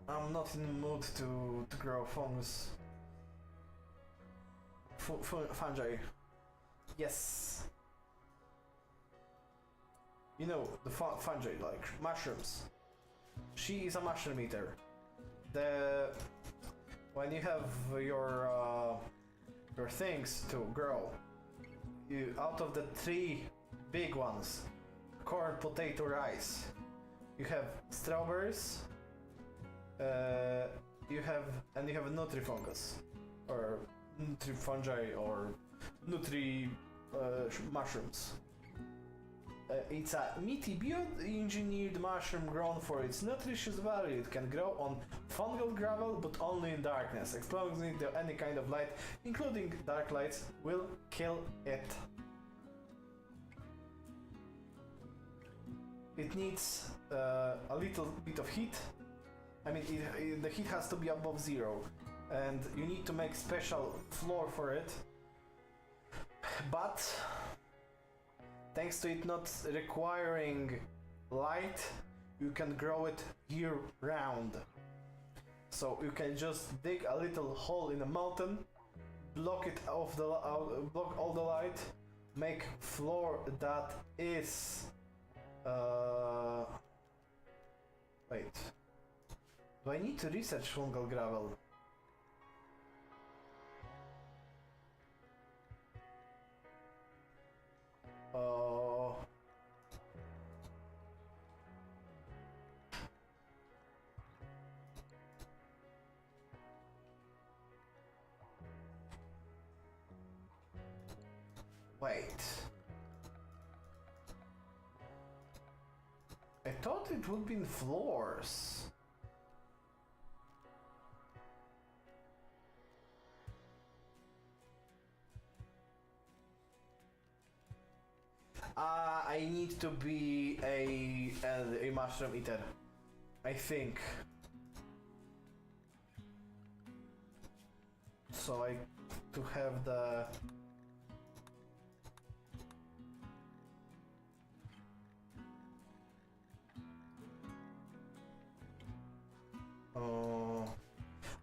Speaker 1: I'm not in the mood to grow fungus. Fungi. Yes. You know, the fungi, like mushrooms. She is a mushroom eater. When you have your things to grow, you out of the 3 big ones, corn, potato, rice, you have strawberries, you have a Nutrifungus, or Nutrifungi, or Nutri mushrooms. It's a meaty, bioengineered mushroom grown for its nutritious value. It can grow on fungal gravel, but only in darkness. Exposing it to any kind of light, including dark lights, will kill it. It needs a little bit of heat. I mean, the heat has to be above 0, and you need to make special floor for it. But thanks to it not requiring light, you can grow it year round. So you can just dig a little hole in the mountain, block it off the block all the light, make floor that is wait. Do I need to research fungal gravel? Wait. I thought it would be in floors. I need to be a mushroom eater, I think. So I to have the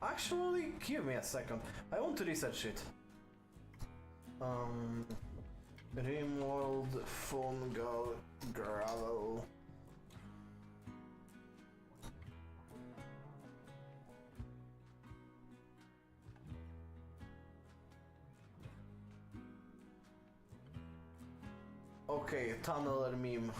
Speaker 1: actually, give me a second. I want to research it. Rimworld fungal gravel. Okay, tunneler meme.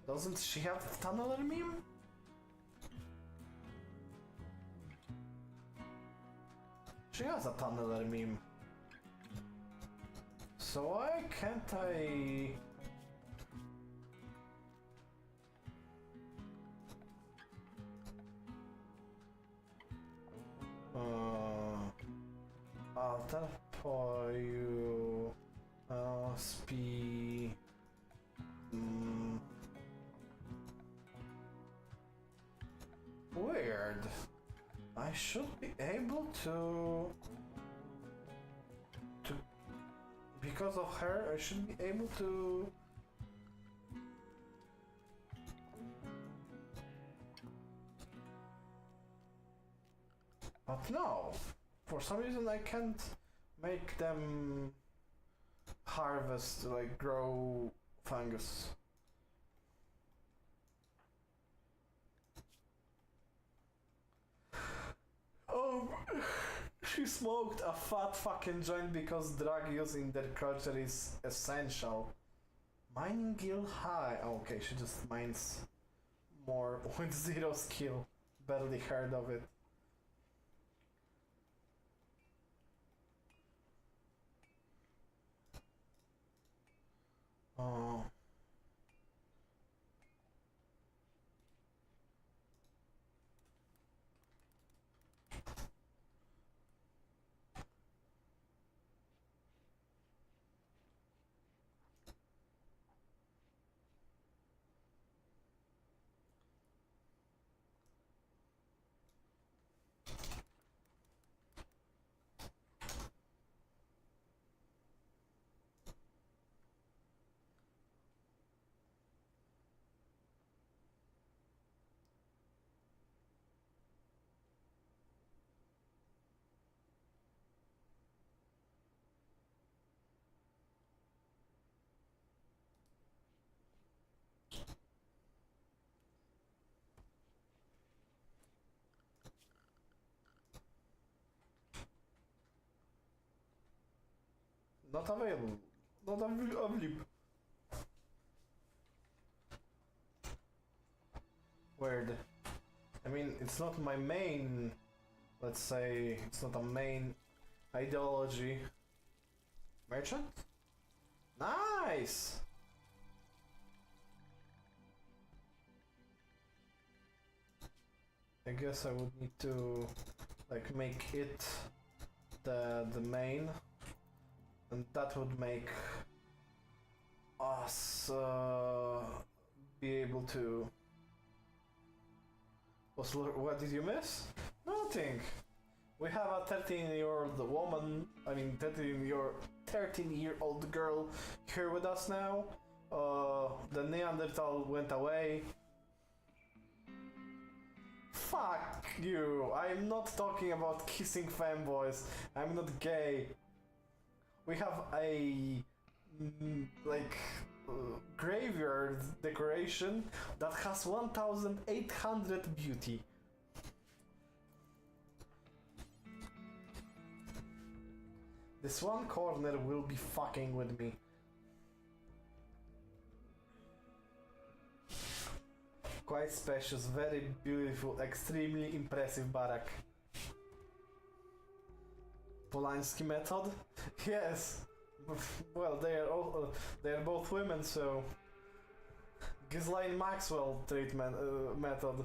Speaker 1: Doesn't she have tunneler meme? She has a tunneler meme. So why can't I... Alter for you... Sp... Weird. I should be able to... Because of her, I should be able to... But no. For some reason I can't make them harvest, like grow fungus. She smoked a fat fucking joint because drug use in their culture is essential. Mining guild high. Oh, okay, she just mines more with 0 skill. Barely heard of it. Oh. Not available. Not available. Weird. I mean, it's not my main, let's say, it's not a main ideology. Merchant? Nice! I guess I would need to like make it the main, and that would make us be able to. What did you miss? Nothing. We have a 13-year-old woman. I mean, 13-year-old girl here with us now. The Neanderthal went away. Fuck you! I'm not talking about kissing fanboys. I'm not gay. We have a graveyard decoration that has 1,800 beauty. This one corner will be fucking with me. Quite spacious, very beautiful, extremely impressive barrack. Polański method? Yes. Well, they're both women, so Ghislaine Maxwell treatment method.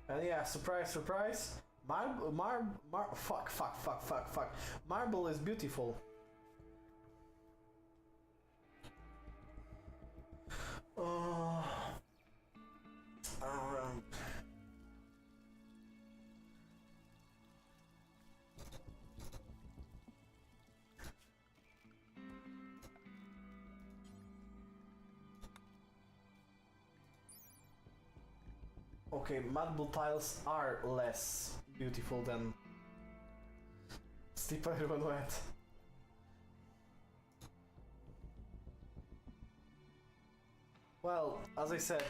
Speaker 1: And yeah, surprise, surprise. Fuck. Marble is beautiful. Okay, marble tiles are less beautiful than steep iron wet. Well, as I said,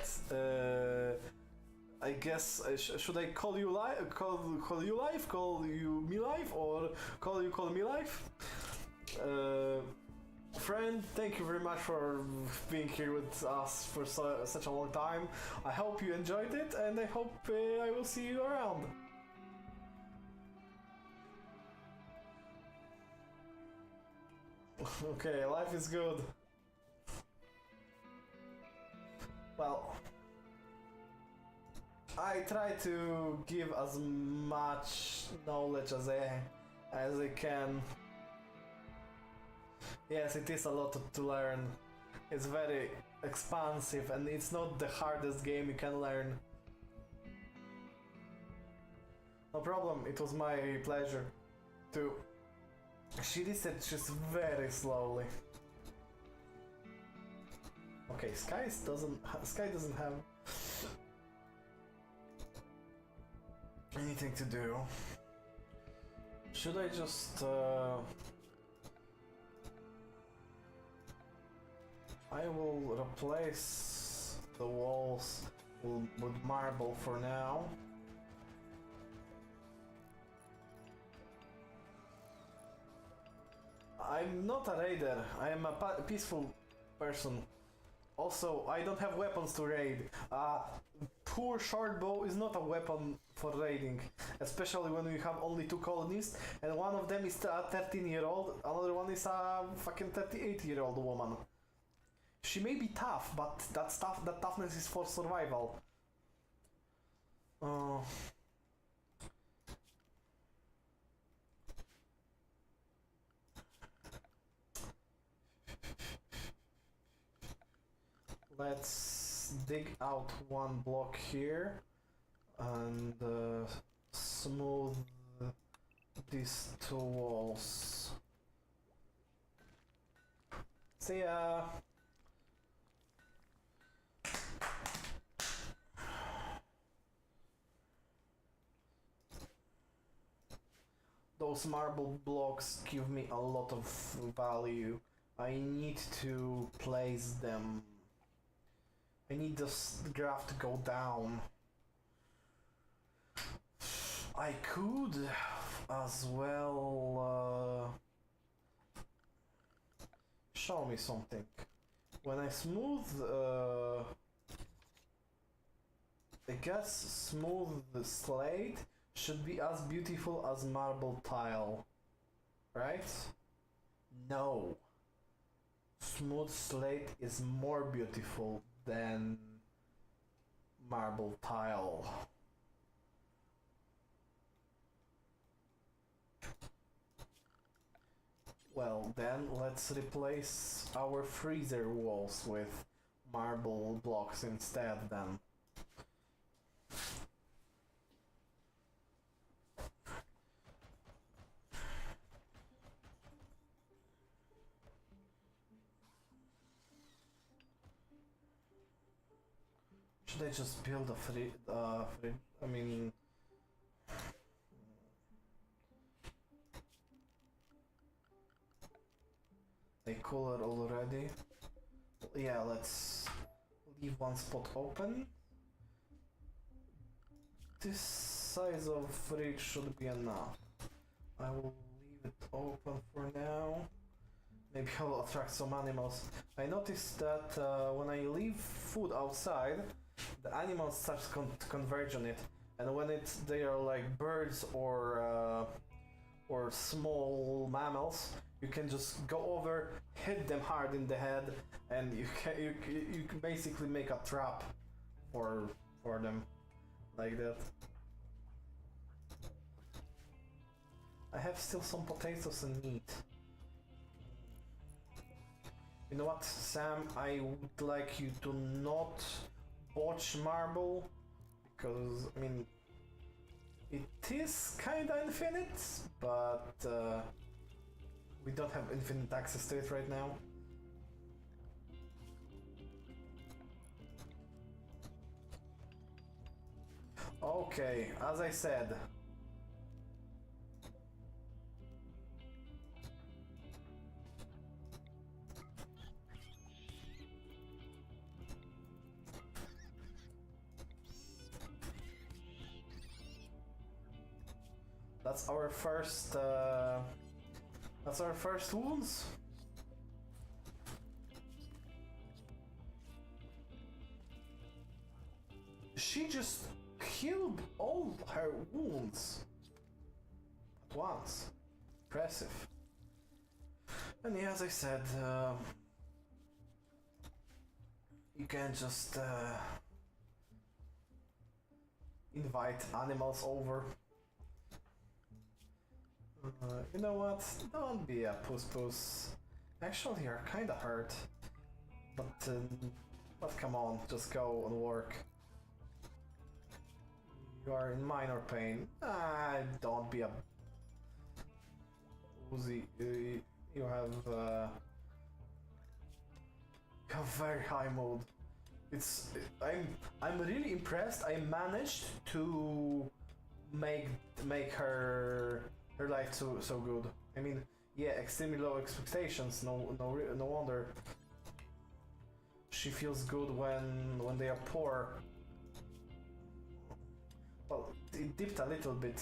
Speaker 1: I guess should I call you live? Call you live? Call you me live? Or call me live? Friend, thank you very much for being here with us for such a long time. I hope you enjoyed it, and I hope I will see you around. Okay, life is good. Well, I try to give as much knowledge as I can. Yes, it is a lot to learn. It's very expansive, and it's not the hardest game you can learn. No problem, it was my pleasure to. She researches very slowly. Okay, Sky doesn't have anything to do. Should I just I will replace the walls with marble for now. I'm not a raider, I am a peaceful person. Also, I don't have weapons to raid. Poor short bow is not a weapon for raiding, especially when we have only 2 colonists, and one of them is a 13-year-old, another one is a fucking 38-year-old woman. She may be tough, but that toughness is for survival. Let's dig out 1 block here and smooth these 2 walls. See ya! Those marble blocks give me a lot of value. I need to place them I need this graph to go down. I could as well show me something. When I smooth, I guess smooth the slate should be as beautiful as marble tile, right? No. Smooth slate is more beautiful than marble tile. Well, then let's replace our freezer walls with marble blocks instead then. Should I just build a I mean... They cooler already. Yeah, let's leave one spot open. This size of fridge should be enough. I will leave it open for now. Maybe I will attract some animals. I noticed that when I leave food outside, the animals start to converge on it, and when they are like birds or small mammals, you can just go over, hit them hard in the head, and you can basically make a trap for them, like that. I have still some potatoes and meat. You know what, Sam? I would like you to not botch marble, because I mean it is kinda infinite, but we don't have infinite access to it right now. Okay, as I said, that's our first wounds. She just healed all her wounds at once. Impressive. And yeah, as I said, you can just invite animals over. You know what? Don't be a puss. Actually, you're kinda hurt. But come on, just go and work. You are in minor pain. Don't be a Uzi. You have very high mood. I'm really impressed. I managed to make her life so good. I mean, yeah, extremely low expectations. No wonder. She feels good when they are poor. Well, it dipped a little bit.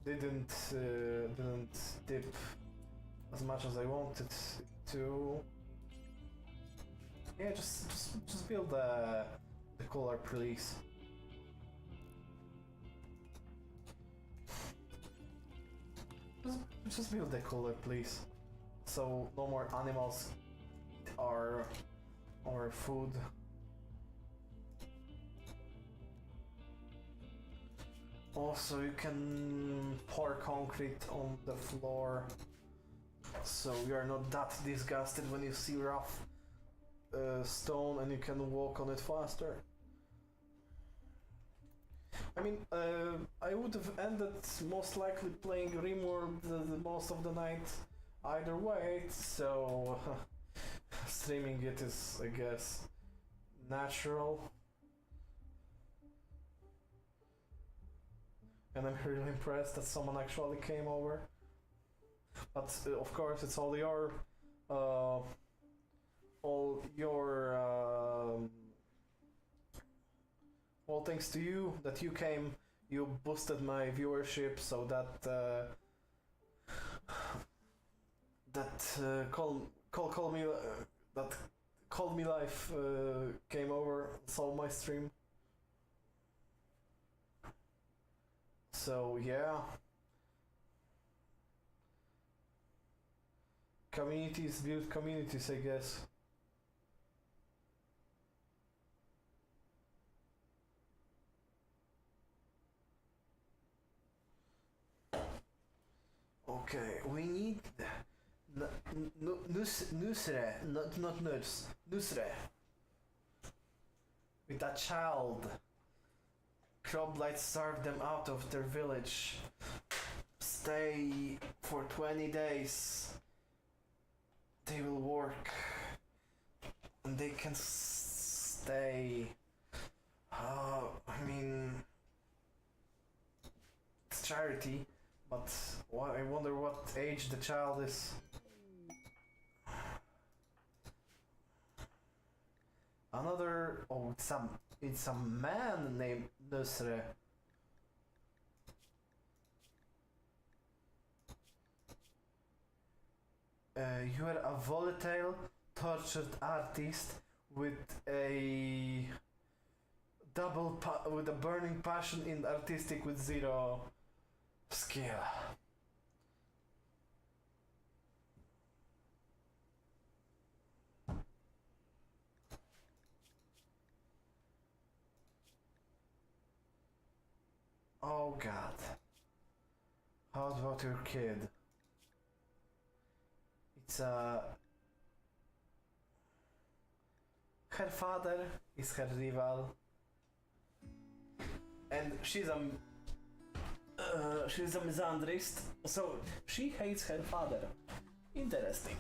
Speaker 1: Didn't dip as much as I wanted to. Yeah, just build the cooler, please. Just build the cooler, please. So no more animals eat our food. Also, you can pour concrete on the floor, so you are not that disgusted when you see rough stone and you can walk on it faster. I mean, I would have ended most likely playing Rimworld the most of the night either way, so streaming it is, I guess, natural. And I'm really impressed that someone actually came over. But of course, it's all all your all thanks to you that you came. You boosted my viewership so that call me that Call Me Life came over, saw my stream. So yeah, communities build communities, I guess. Okay, we need Nusre, not Nurs, Nusre. With a child. Croblight starved them out of their village. Stay for 20 days. They will work. And they can stay. I mean, it's charity, but I wonder what age the child is. Another, oh, it's a man named Nusre. You are a volatile, tortured artist with a with a burning passion in artistic with zero skill. Oh God. How about your kid? It's her father is her rival, and she's a misandrist, so she hates her father. Interesting.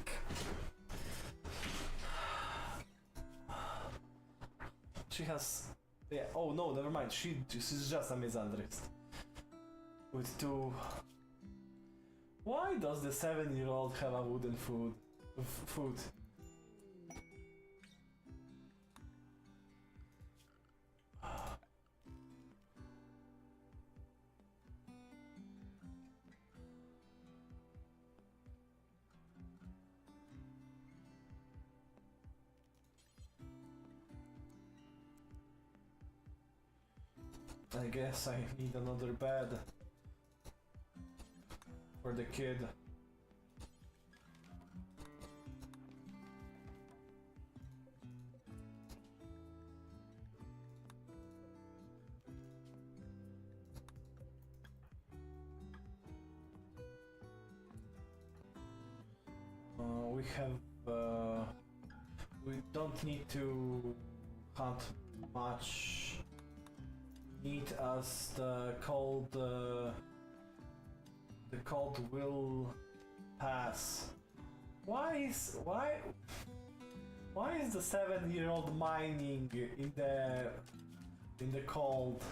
Speaker 1: She has, yeah. Oh no, never mind. She's just a misandrist with two. Why does the 7-year-old have a wooden food? I guess I need another bed for the kid. We have we don't need to hunt much. Need as the cold will pass. Why is the 7-year-old mining in the cold?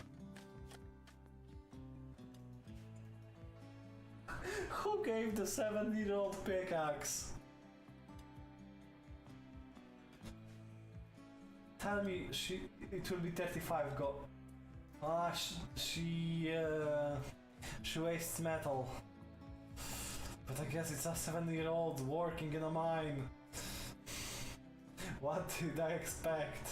Speaker 1: Who gave the 7-year-old pickaxe? Tell me, it will be 35 go. She wastes metal. But I guess it's a 7-year-old working in a mine. What did I expect?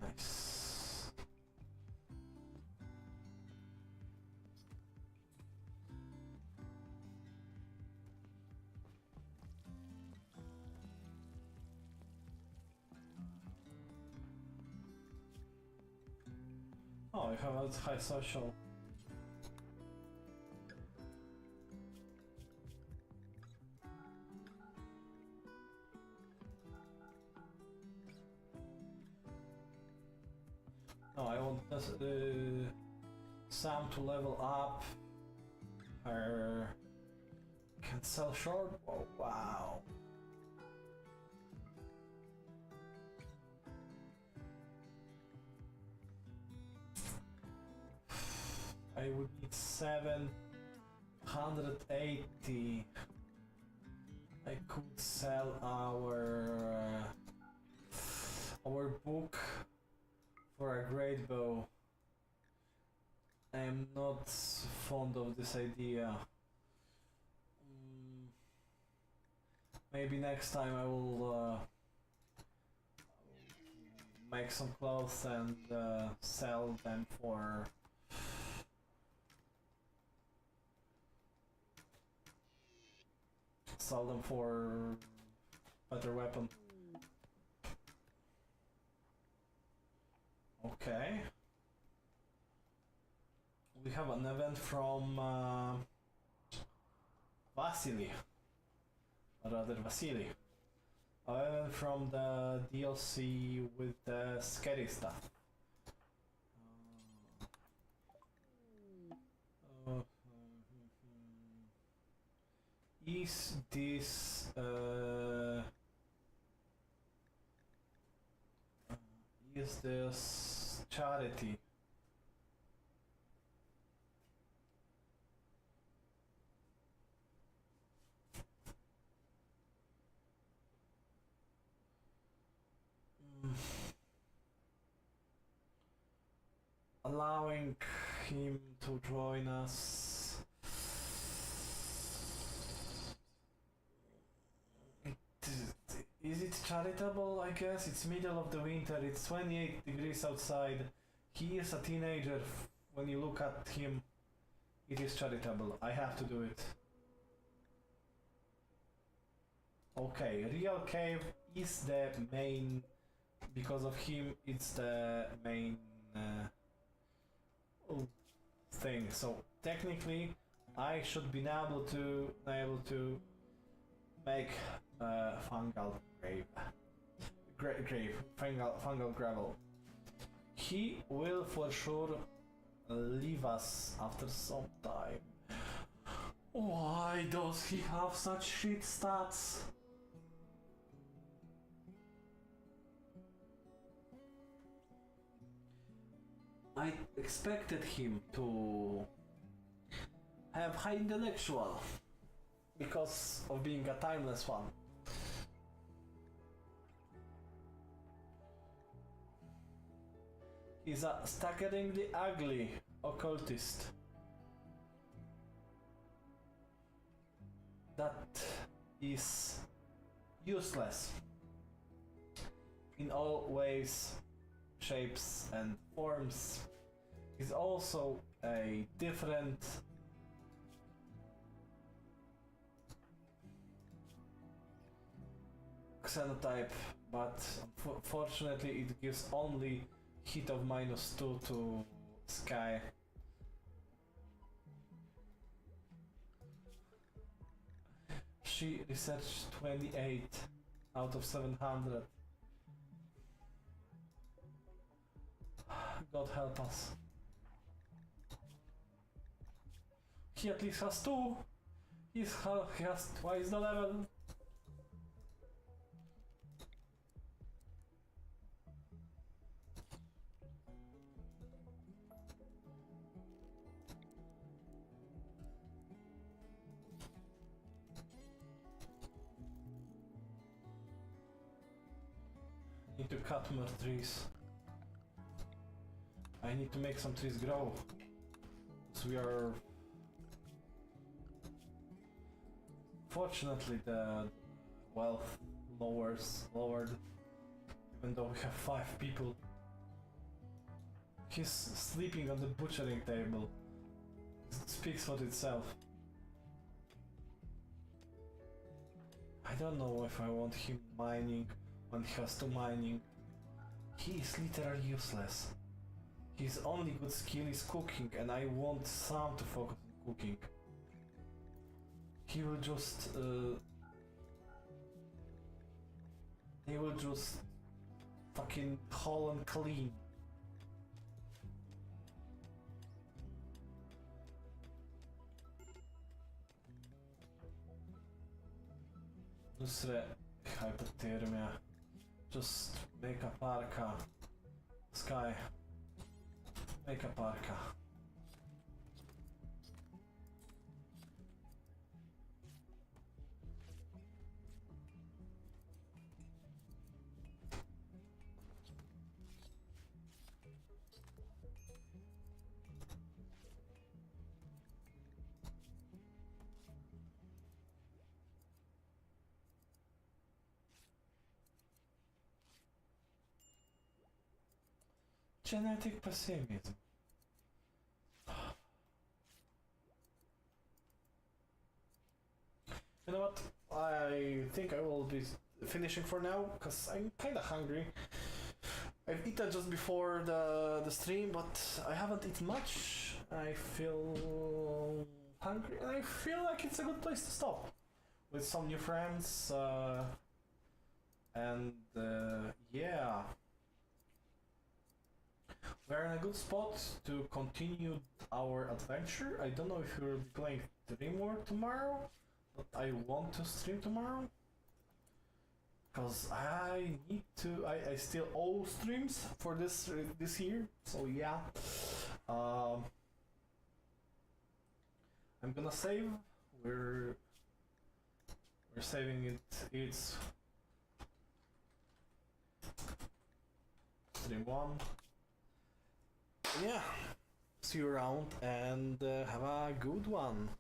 Speaker 1: Nice. Oh, I have a high social. No, I want Sam to level up. Her can sell short. Oh wow. I would need 780. I could sell our book for a great bow. I am not fond of this idea. Maybe next time I will make some clothes and sell them for better weapon. Okay. We have an event from Vasily. Or rather Vasily. An event from the DLC with the scary stuff. Is this charity? Allowing him to join us. Is it charitable? I guess it's middle of the winter, it's 28 degrees outside. He is a teenager. When you look at him, it is charitable. I have to do it. Okay, real cave is the main. Because of him, it's the main thing. So technically, I should be able to make fungal fungal gravel. He will for sure leave us after some time. Why does he have such shit stats? I expected him to have high intellectual because of being a timeless one. He's a staggeringly ugly occultist. That is useless in all ways, shapes and forms. Is also a different xenotype, but fortunately it gives only hit of -2 to Sky. She researched 28 out of 700. God help us. He at least has 2. He has twice the level. Need to cut more trees. I need to make some trees grow. So we are... Fortunately the wealth lowered, even though we have 5 people. He's sleeping on the butchering table. It speaks for itself. I don't know if I want him mining when he has to mining. He is literally useless. His only good skill is cooking, and I want Sam to focus on cooking. He will just fucking haul and clean. Nusre hypothermia. Just make a parka. Sky. Make a parka. Genetic pessimism. You know what? I think I will be finishing for now because I'm kinda hungry. I've eaten just before the stream, but I haven't eaten much. I feel hungry and I feel like it's a good place to stop with some new friends. Yeah, we're in a good spot to continue our adventure. I don't know if we'll be playing Rimworld tomorrow, but I want to stream tomorrow. Because I need to, I still owe streams for this year, so yeah. I'm gonna save. We're saving it. It's stream 1. Yeah. See you around and have a good one.